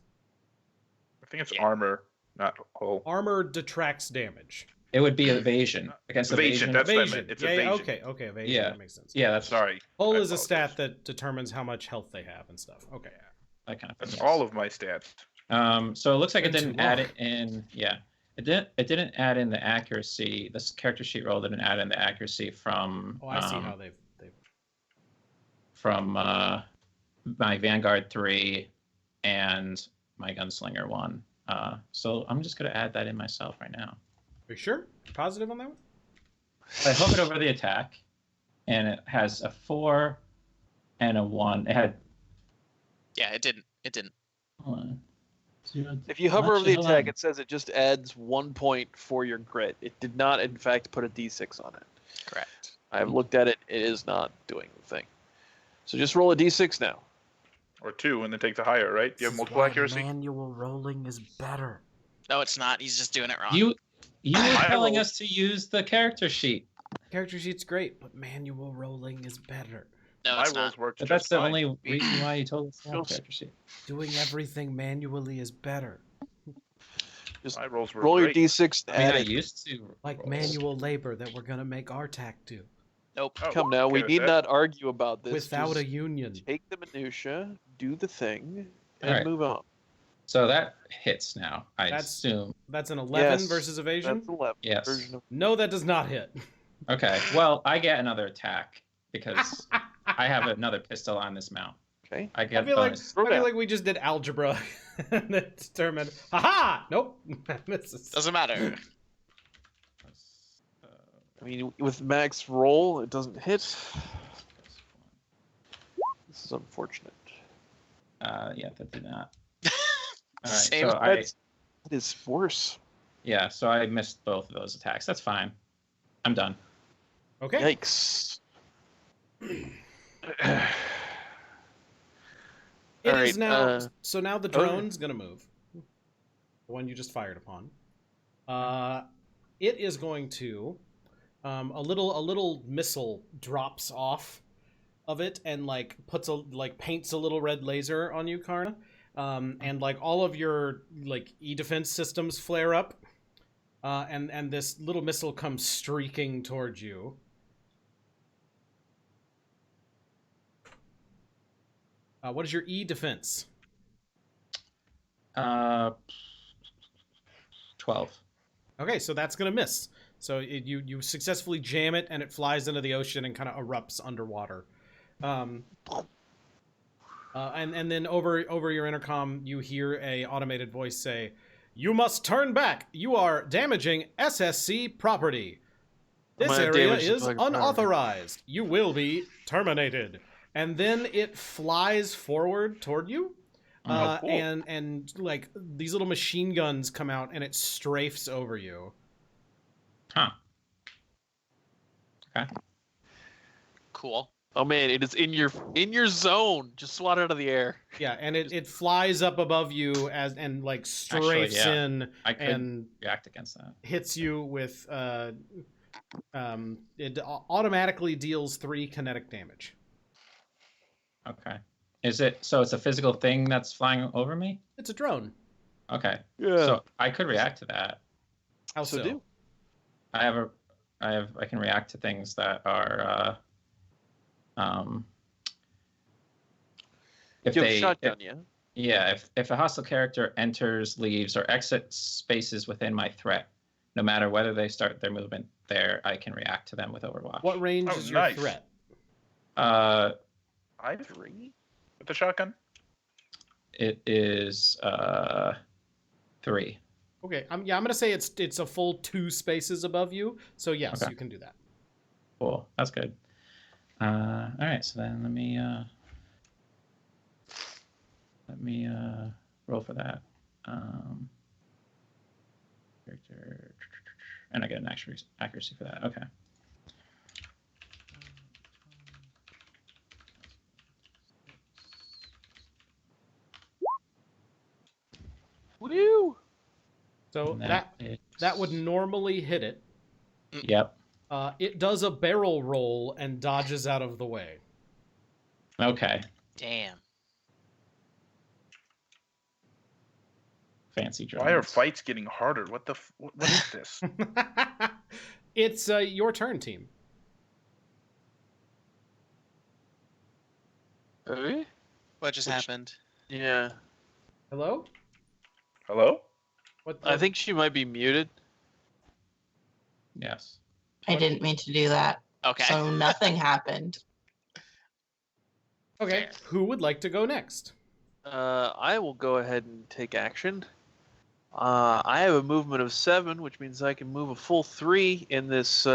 I think it's Yeah. armor, not hull. Armor detracts damage. It would be evasion against Evasion, evasion. that's what I Evasion. meant. It's yeah, evasion. okay, evasion. Yeah. That makes sense. Yeah, that's Sorry. Hull I is a stat apologize. that determines how much health they have and stuff. Okay. that kind of thing. That's yes. all of my stats. So it looks like it Been too didn't add long. it in. Yeah, it didn't add in the accuracy. This character sheet roll didn't add in the accuracy from. Oh, I see how they've from my Vanguard 3 and my Gunslinger 1. So I'm just going to add that in myself right now. Are you sure? Positive on that one? I hovered over the attack, and it has a 4 and a 1. It had. yeah, it didn't. It didn't. Hold on. If you hover over the Hold attack, on. it says it just adds 1 point for your grit. It did not, in fact, put a d6 on it. Correct. I've looked at it. It is not doing the thing. So just roll a d6 now. Or 2 and then take the higher, right? You have This is multiple why accuracy? Manual rolling is better. No, it's not. He's just doing it wrong. You were I telling rolled- us to use the character sheet. Character sheet's great, but manual rolling is better. no, My it's rolls not. worked But just that's the fine. only reason why you told us to have a Feels- character sheet. Doing everything manually is better. Just My rolls were roll your great. d6 I and mean, add I it. used to. Like roll. manual labor that we're gonna make Artac do. Nope. Oh, Come now, okay we with need that. not argue about this. Without a Just union. take the minutia, do the thing, and Alright. move on. So that hits now, I That's- assume. That's an 11 Yes, versus evasion? That's 11 Yes. version of No, that does not hit. Okay, well, I get another attack because I have another pistol on this mount. okay. I I get feel like bonus. Throw I feel down. like we just did algebra and then determined. Haha! Nope. Misses. Doesn't matter. I mean, with max roll, it doesn't hit. This is unfortunate. Yeah, that did not. All right, Same. so I That is worse. so I missed both of those attacks. That's fine. I'm done. Okay. Yikes. It is Alright, now. So now the oh. drone's gonna move. The one you just fired upon. It is going to. A little missile drops off of it and like paints a little red laser on you, Karna. And like all of your like e-defense systems flare up. And this little missile comes streaking towards you. What is your E defense? 12. Okay, so that's gonna miss. So you successfully jam it, and it flies into the ocean and kind of erupts underwater. And then over your intercom, you hear a automated voice say, "You must turn back. You are damaging SSC property. This I'm gonna area damage the is fucking property." unauthorized. You will be terminated." And then it flies forward toward you. Oh, cool. And like these little machine guns come out and it strafes over you. Huh. Okay. Cool. Oh man, it is in your zone. Just swat it out of the air. Yeah, and it flies up above you and like strafes yeah. in I could and react against that. hits you with it automatically deals 3 kinetic damage. Okay. Is it so? It's a physical thing that's flying over me. It's a drone. Okay. Yeah. So I could react to that. How So so? do. I can react to things that are if You have they a shotgun, yeah. yeah, if a hostile character enters, leaves, or exits spaces within my threat, no matter whether they start their movement there, I can react to them with Overwatch. What range Oh, is your nice. threat? 3 with the shotgun. It is 3. Okay, I'm gonna say it's a full 2 spaces above you. So yes, Okay. you can do that. Cool. That's good. All right. So then let me roll for that. Character, and I get an accuracy for that. Okay. Woo! So And that would normally hit it. Yep. It does a barrel roll and dodges out of the way. Okay. Damn. Fancy drones. Why are fights getting harder? What is this? It's your turn, team. Hey? What just happened? Yeah. Hello? Hello? What? I think she might be muted. Yes. I didn't mean to do that. Okay. So nothing happened. Okay. Fair. Who would like to go next? I will go ahead and take action. I have a movement of 7, which means I can move a full 3 in this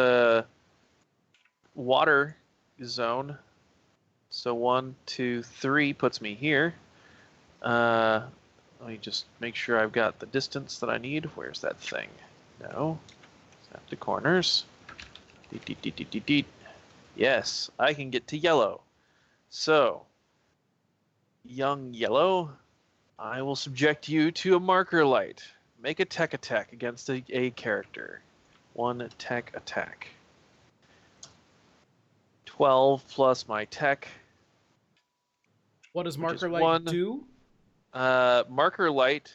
water zone. So 1, 2, 3 puts me here. Let me just make sure I've got the distance that I need. Where's that thing? No. Snap the corners. Deet, deet, deet, deet, deet, deet. Yes, I can get to yellow. So, young yellow, I will subject you to a marker light. Make a tech attack against a character. 1 tech attack. 12 plus my tech. What does Which is marker light 1. do? Marker light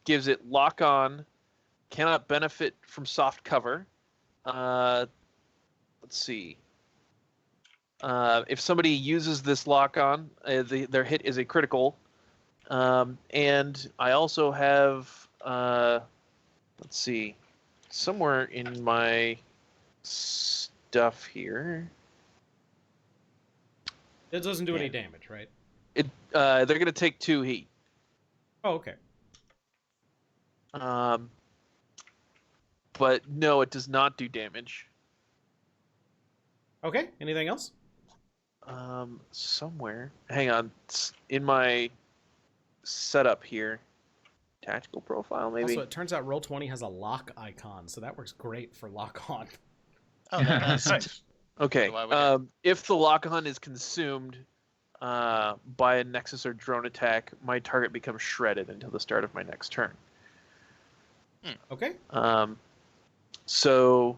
gives it lock on, cannot benefit from soft cover. Let's see. If somebody uses this lock on, their hit is a critical. And I also have, let's see, somewhere in my stuff here. It doesn't do any Yeah. damage, right? They're going to take 2 heat. Oh, okay. But no, it does not do damage. Okay. Anything else? Somewhere. Hang on. It's in my setup here. Tactical profile, maybe. Also, it turns out Roll20 has a lock icon, so that works great for lock on. Oh, that does. Nice. Okay. So why would it- If the lock on is consumed by a Nexus or drone attack, my target becomes shredded until the start of my next turn. Okay. So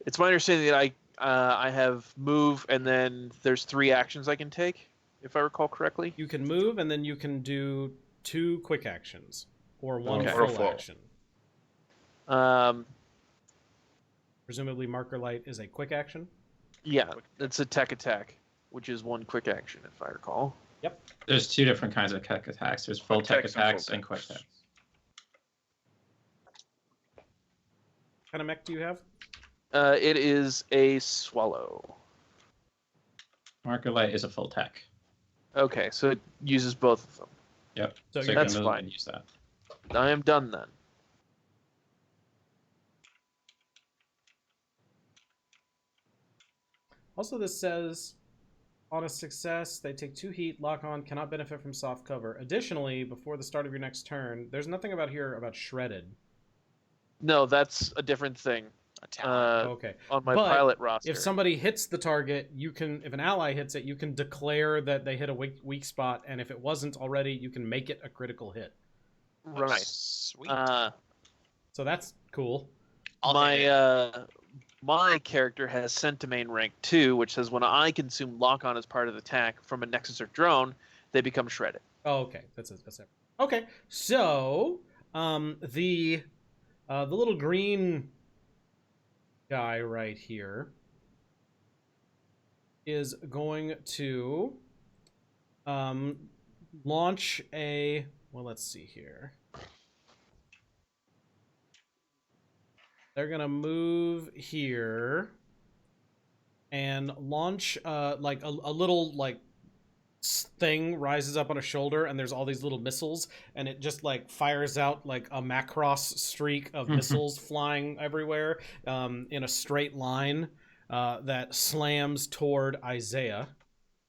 it's my understanding that I have move, and then there's 3 actions I can take, if I recall correctly. You can move, and then you can do 2 quick actions or 1 Okay. full Or full. action. Presumably, Marker Light is a quick action. Yeah, it's a tech attack, which is one quick action, if I recall. Yep. There's two different kinds of tech attacks. There's full tech Attacks and full attacks and quick attacks. attacks. What kind of mech do you have? It is a swallow. Marker light is a full tech. Okay, so it uses both of them. Yep. So So you're- you That's can move fine. and use that. I am done then. Also, this says, on a success, they take 2 heat, lock on, cannot benefit from soft cover. Additionally, before the start of your next turn, there's nothing about here about shredded. No, that's a different thing. A talent. Okay. On my But pilot roster. If somebody hits the target, you can, if an ally hits it, you can declare that they hit a weak spot, and if it wasn't already, you can make it a critical hit. Right. Sweet. So that's cool. I'll hit it. My character has Centimane rank 2, which says when I consume lock-on as part of the attack from a Nexus or drone, they become shredded. Oh, okay. That's it. Okay. So, the little green guy right here is going to launch a. Well, let's see here. They're gonna move here and launch like a little like thing rises up on a shoulder, and there's all these little missiles, and it just like fires out like a Macross streak of missiles flying everywhere in a straight line that slams toward Isaiah.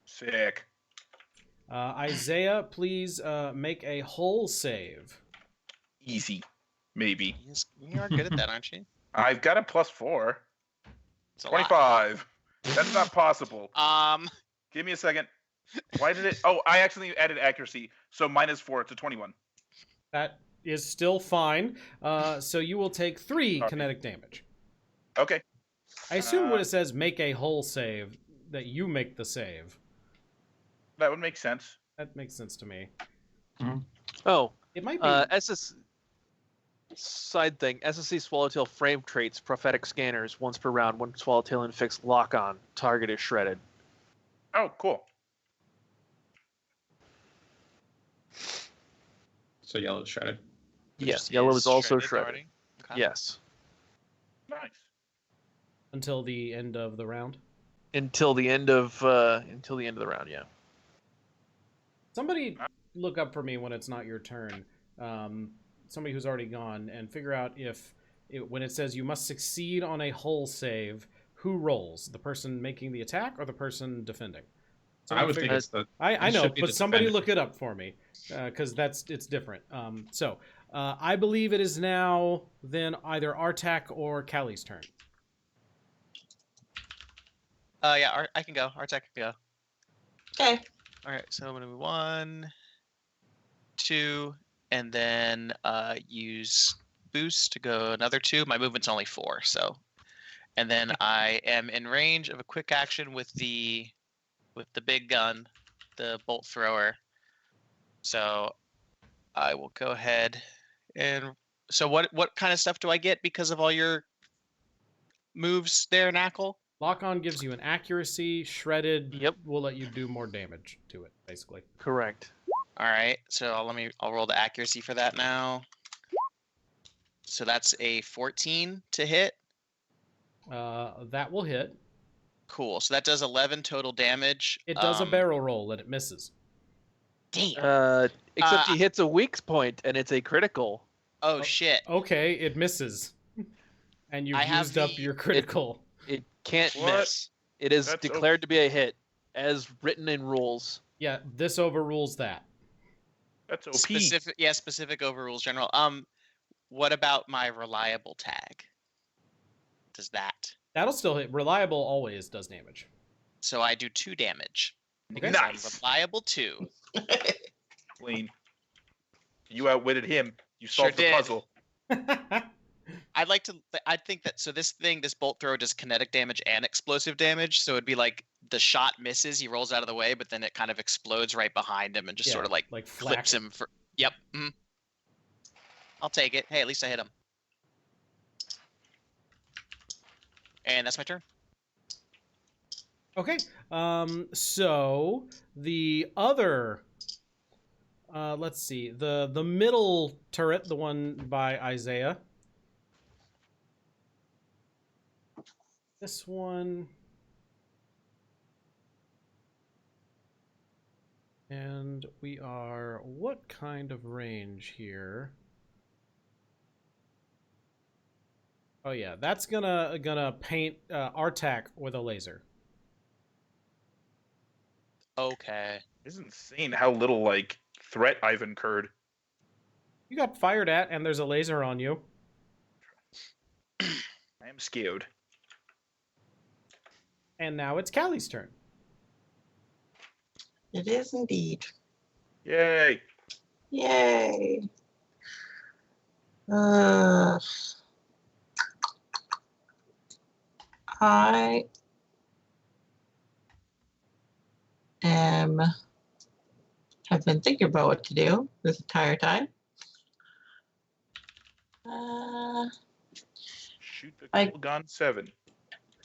Sick. Isaiah, please make a hull save. Easy. Maybe. You are good at that, aren't you? I've got a +4. It's a lot. 25. That's not possible. Um, Give me a second. Why did it? Oh, I accidentally added accuracy. So -4. It's a 21. That is still fine. So you will take 3 Sorry. kinetic damage. Okay. I assume when it says make a hull save, that you make the save. That would make sense. That makes sense to me. Oh, It might be. Side thing, SSC Swallowtail frame traits, prophetic scanners, once per round, when Swallowtail inflicts lock-on, target is shredded. Oh, cool. So yellow is shredded. Yes, yellow is also shredded. already? Okay. Yes, Nice. Until the end of the round. until the end of the round. Yeah. Somebody look up for me when it's not your turn. Somebody who's already gone, and figure out if when it says you must succeed on a hull save, who rolls? The person making the attack or the person defending? I would figure- think it's the. I it know, should be but the somebody defender. look it up for me, because it's different. I believe it is now then either Artak or Callie's turn. Yeah, I can go. Artek can go. Okay. All right, so I'm gonna move 1, 2, and then use boost to go another 2. My movement's only 4, so. And then I am in range of a quick action with the big gun, the bolt thrower. So I will go ahead and. So what kind of stuff do I get because of all your moves there, Knackle? Lock on gives you an accuracy. Shredded Yep. will let you do more damage to it, basically. Correct. All right, so I'll roll the accuracy for that now. So that's a 14 to hit. That will hit. Cool. So that does 11 total damage. It does a barrel roll and it misses. Damn. Except he hits a weak point and it's a critical. Oh shit. Okay, it misses. And you've I have used up the- your critical. It can't What? miss. It is That's declared to be a hit, as written in rules. Yeah, this overrules that. That's OP. Specific overrules general. What about my reliable tag? Does that? That'll still hit. Reliable always does damage. So I do 2 damage. Because Nice. I'm reliable 2. Clean. You outwitted him. You Sure solved the did. puzzle. I think that this bolt throw does kinetic damage and explosive damage. So it'd be like the shot misses, he rolls out of the way, but then it kind of explodes right behind him and just Yeah, sort of like flack. clips him for. Yep. I'll take it. Hey, at least I hit him. And that's my turn. Okay. So the other, let's see, the middle turret, the one by Isaiah. This one. And we are what kind of range here? Oh yeah, that's gonna paint Artak with a laser. Okay. It's insane how little like threat I've incurred. You got fired at, and there's a laser on you. I am scared. And now it's Callie's turn. It is indeed. Yay! Yay. I have been thinking about what to do this entire time. Shoot the I- cool gun 7.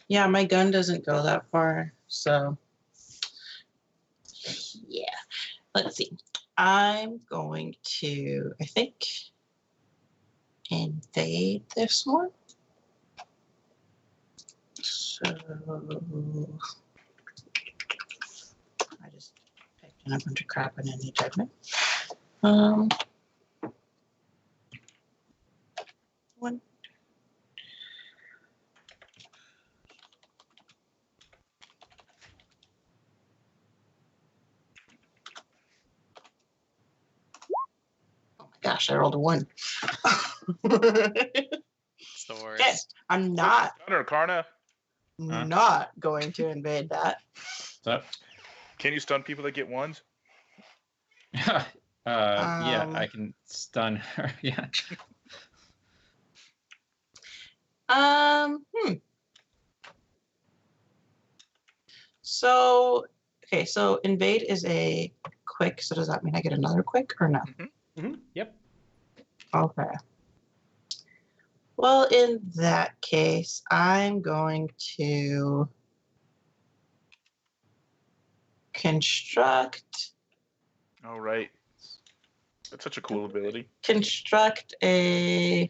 Yeah, my gun doesn't go that far, so yeah. Let's see. I'm going to, I think, invade this one. So I just typed in a bunch of crap and I need judgment. One. Oh my gosh, I rolled a 1. It's the worst. Okay, I'm not Stunner, Karna. not going to invade that. So, Can you stun people that get 1s? yeah, I can stun her. Yeah. So, okay, so invade is a quick, so does that mean I get another quick or no? Yep. Okay. Well, in that case, I'm going to construct Oh, right. That's such a cool ability. a.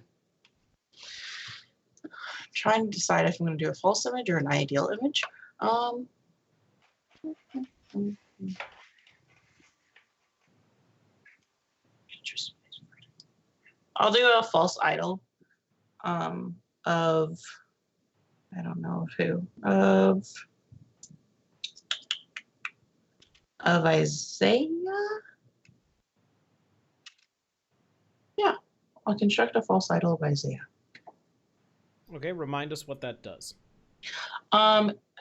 Trying to decide if I'm going to do a false image or an ideal image. I'll do a false idol of, I don't know who, of Isaiah. Yeah, I'll construct a false idol of Isaiah. Okay, remind us what that does.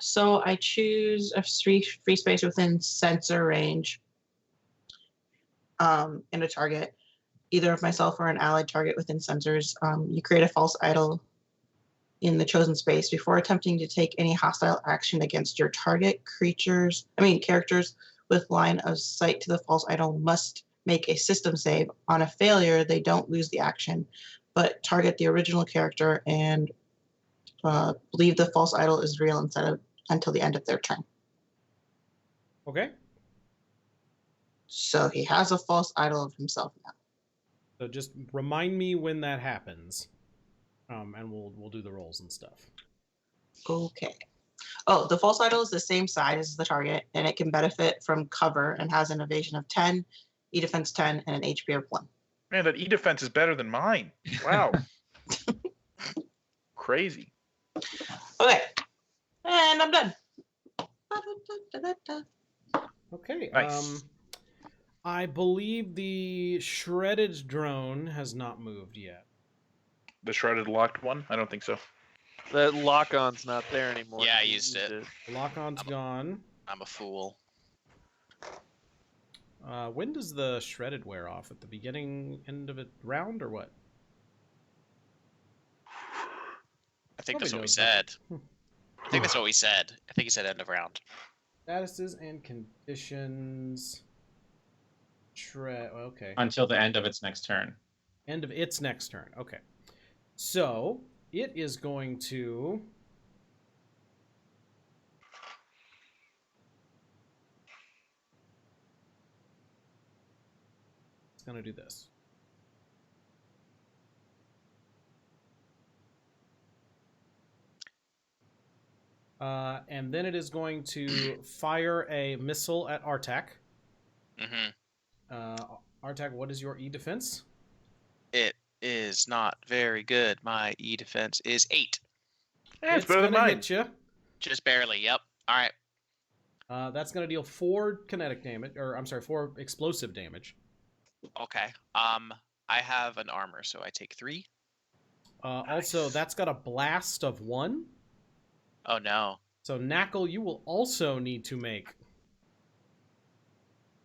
So I choose a free space within sensor range in a target, either of myself or an allied target within sensors. You create a false idol in the chosen space before attempting to take any hostile action against your target. Characters with line of sight to the false idol must make a system save. On a failure, they don't lose the action, but target the original character and believe the false idol is real until the end of their turn. Okay. So he has a false idol of himself now. So just remind me when that happens, and we'll do the rolls and stuff. Okay. Oh, the false idol is the same size as the target, and it can benefit from cover and has an evasion of 10, e-defense 10, and an HP of 1. Man, that E-defense is better than mine. Wow. Crazy. Okay. And I'm done. Okay. Nice. I believe the shredded drone has not moved yet. The shredded locked one? I don't think so. The lock-on's not there anymore. Yeah, I You used it. Lock-on's gone. I'm a fool. When does the shredded wear off? At the beginning, end of a round, or what? I think that's what we Nobody knows that. said. I think that's what we said. I think he said end of round. Statuses and conditions. Okay. Until the end of its next turn. End of its next turn. Okay. So it is going to going to do this. And then it is going to fire a missile at Artak. Artak, what is your E defense? It is not very good. My E defense is 8. Yeah, it's better than gonna mine. hit you. Just barely. Yep. All right. That's going to deal 4 kinetic damage, or I'm sorry, 4 explosive damage. Okay. I have an armor, so I take 3. Also, that's got a blast of 1. Oh no. So, Knackle, you will also need to make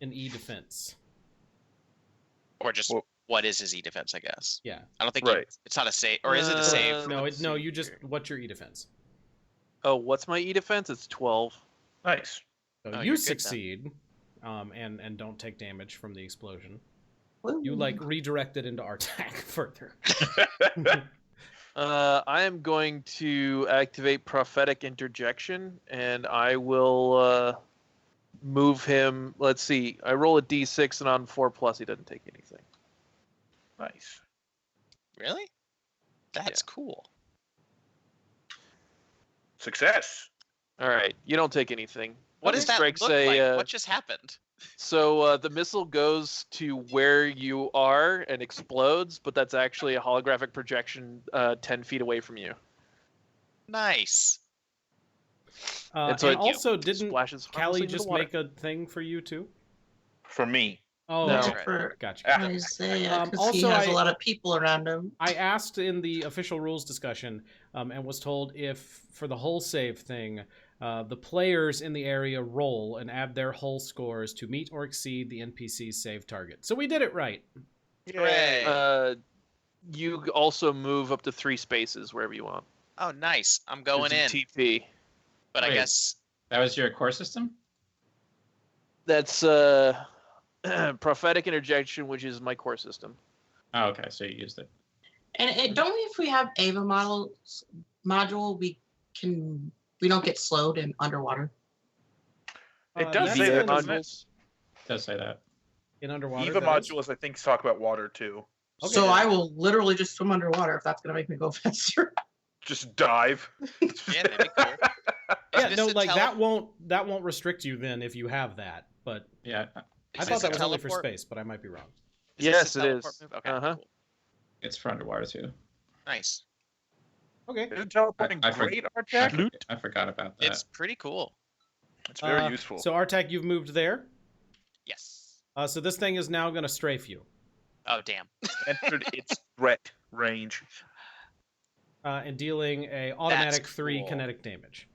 an E defense. Or just Well- what is his E defense? I guess. Yeah. I don't think Right. it's not a save, or is it a save? No, you just, what's your E defense? Oh, what's my E defense? It's 12. Nice. So Oh, you you're good then. succeed, and don't take damage from the explosion. Woo. You like redirect it into Artak further. I am going to activate prophetic interjection, and I will move him. Let's see. I roll a d6, and on 4+, he doesn't take anything. Nice. Really? That's cool. Success. All right, you don't take anything. What does that Strikes look a, like? What just happened? So the missile goes to where you are and explodes, but that's actually a holographic projection 10 feet away from you. Nice. And And so it also, didn't Splashes Callie harmlessly into the just water. make a thing for you too? For me. Oh, No. okay. right. For Gotcha. Isaiah, because he also has I- a lot of people around him. I asked in the official rules discussion, and was told if for the hull save thing, the players in the area roll and add their hull scores to meet or exceed the NPC's save target. So we did it right. Hooray. You also move up to 3 spaces wherever you want. Oh, nice. I'm going in. There's a TP. But I Wait. guess That was your core system? That's prophetic interjection, which is my core system. Oh, okay. So you used it. And don't we, if we have Ava module, we don't get slowed in underwater. It does that's say that, in- doesn't it? modules. It does say that. In underwater. Eva that is? modules, I think, talk about water too. Okay. So I will literally just swim underwater if that's gonna make me go faster. Just dive. yeah, that'd be cool. Is Yeah, this no, a like tele- that won't restrict you then if you have that. But Yeah, I is thought this that a was only for teleport? space, but I might be wrong. Is Yes, this a it teleport is. move? Okay, Uh-huh. cool. it's for underwater too. Nice. Okay. Isn't teleporting I great, I, Artak? for- I forgot about that. It's pretty cool. It's very useful. So Artak, you've moved there. Yes. So this thing is now going to strafe you, Oh, damn. Entered its threat range. and dealing a automatic 3 cool. kinetic damage.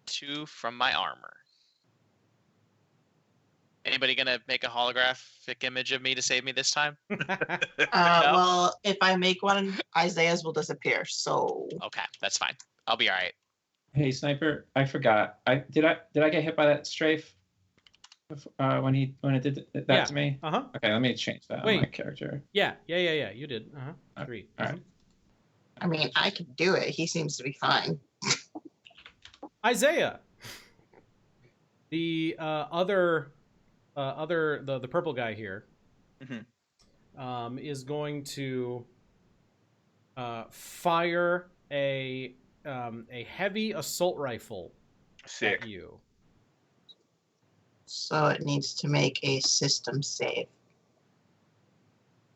2 from my armor. Anybody gonna make a holographic image of me to save me this time? Well, if I make one, Isaiah's will disappear. So Okay, that's fine. I'll be all right. Hey, Sniper, I forgot. Did I get hit by that strafe when it did that Yeah. to me? Uh huh. Okay, let me change that on my Wait. character. Yeah. You did. Uh huh. 3. All right. I mean, I can do it. He seems to be fine. Isaiah. The the purple guy here is going to fire a heavy assault rifle Sick. at you. So it needs to make a system save.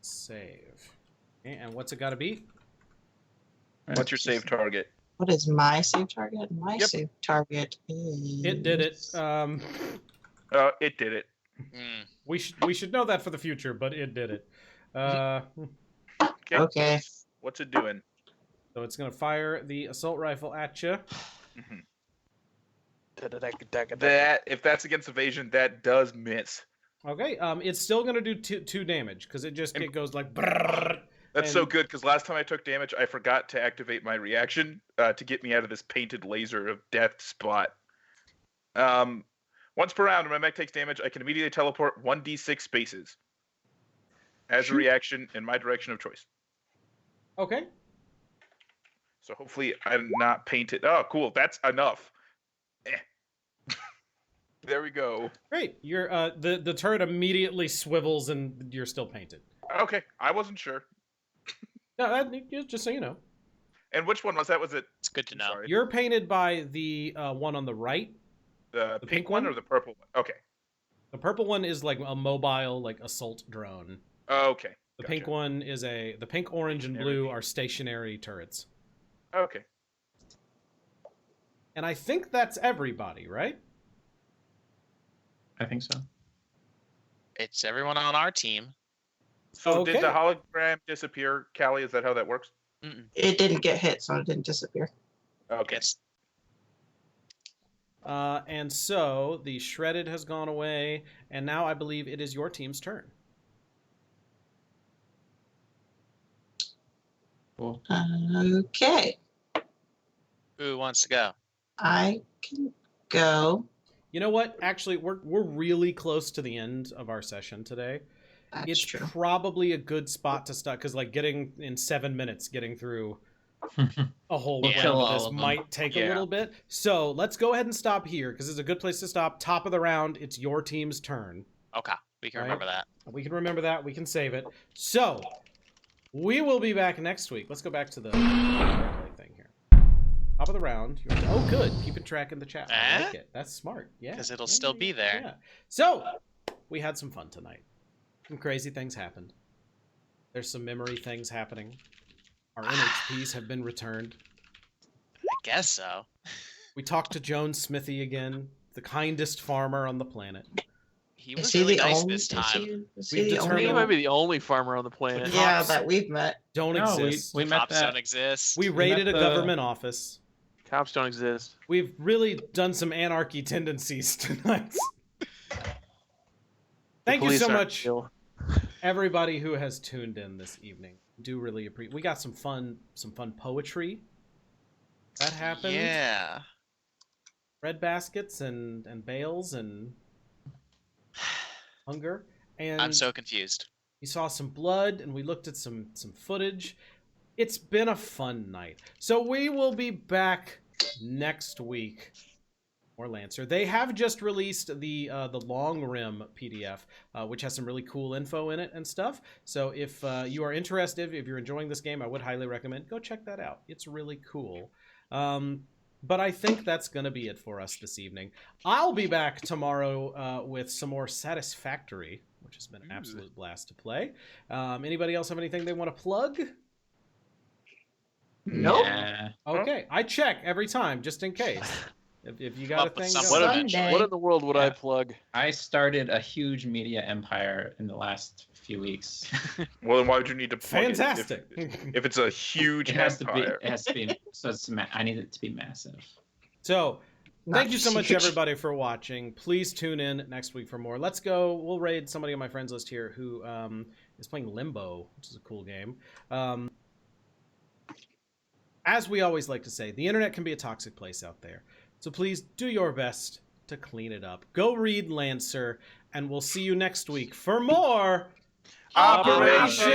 Save. Okay, and what's it got to be? What's your save target? What is my save target? My Yep. save target is. It did it. It did it. Mm. We should know that for the future, but it did it. Okay. What's it doing? So it's going to fire the assault rifle at you. That if that's against evasion, that does miss. Okay. It's still going to do 2 damage because it goes like. brrrr, That's so and- good because last time I took damage, I forgot to activate my reaction to get me out of this painted laser of death spot. Once per round, when my mech takes damage, I can immediately teleport 1d6 spaces as a reaction in my direction of choice. Okay. So hopefully I'm not painted. Oh, cool. That's enough. There we go. Great. You're the turret immediately swivels and you're still painted. Okay, I wasn't sure. No, just so you know. And which one was that? Was it? It's good to I'm know. sorry. You're painted by the one on the right. The The pink pink one one? or the purple one? Okay. The purple one is like a mobile like assault drone. Okay. The Gotcha. pink one is the pink, orange, and blue are stationary turrets. Okay. And I think that's everybody, right? I think so. It's everyone on our team. So did the Okay. hologram disappear, Callie? Is that how that works? Mm-mm. It didn't get hit, so it didn't disappear. Okay. Yes. And so the shredded has gone away, and now I believe it is your team's turn. Cool. Okay, Who wants to go? I can go. You know what? Actually, we're really close to the end of our session today. That's It's true. probably a good spot to start because, like, getting in 7 minutes, getting through a whole We'll round kill of all this of them. might take a Yeah. little bit. So let's go ahead and stop here because it's a good place to stop. Top of the round, it's your team's turn. Okay, we can Right. remember that. We can remember that. We can save it. So we will be back next week. Let's go back to the thing here. Top of the round. Oh, good. Keeping track in the chat. I like it. That's smart. Yeah. 'Cause it'll Yeah, still yeah, be yeah, there. yeah. So we had some fun tonight. Some crazy things happened. There's some memory things happening. Our NHPs have been returned. I guess so. We talked to Joan Smithy again, the kindest farmer on the planet. He Is was he really the nice only? this time. Is We've he the I think only? he determined- might be the only farmer on the planet. The Yeah, cops that we've met. Don't No, exist. we met Cops don't that. exist. We met raided a the- government office. Cops don't exist. We've really done some anarchy tendencies tonight. Thank you Police so aren't much, real. everybody who has tuned in this evening. Do really appreciate. We got some fun poetry that happened. Yeah. Red baskets and bales and hunger. And I'm so confused. we saw some blood and we looked at some footage. It's been a fun night. So we will be back next week. Or Lancer. They have just released the long rim PDF, which has some really cool info in it and stuff. So if you are interested, if you're enjoying this game, I would highly recommend go check that out. It's really cool. But I think that's going to be it for us this evening. I'll be back tomorrow with some more Satisfactory, which has been an absolute blast to play. Anybody else have anything they want to plug? Nope. Yeah. Okay, I check every time just in case. If you got a Up with thing some going. Sunday. What in the world would I Yeah. plug? I started a huge media empire in the last few weeks. Well, then why would you need to plug Fantastic. it if it's a huge It has to be. empire? It has to be. So it's. I need it to be massive. So, Not thank you so much, huge. everybody, for watching. Please tune in next week for more. Let's go. We'll raid somebody on my friends list here who is playing Limbo, which is a cool game. As we always like to say, the internet can be a toxic place out there. So please do your best to clean it up. Go read Lancer, and we'll see you next week for more Operation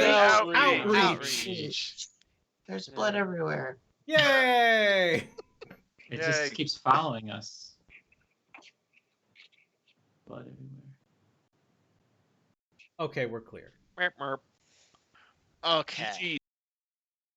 Outreach. There's blood everywhere. Yay! It Yay. just keeps following us. Blood everywhere. Okay, we're clear. Merp, merp. Okay. Gee,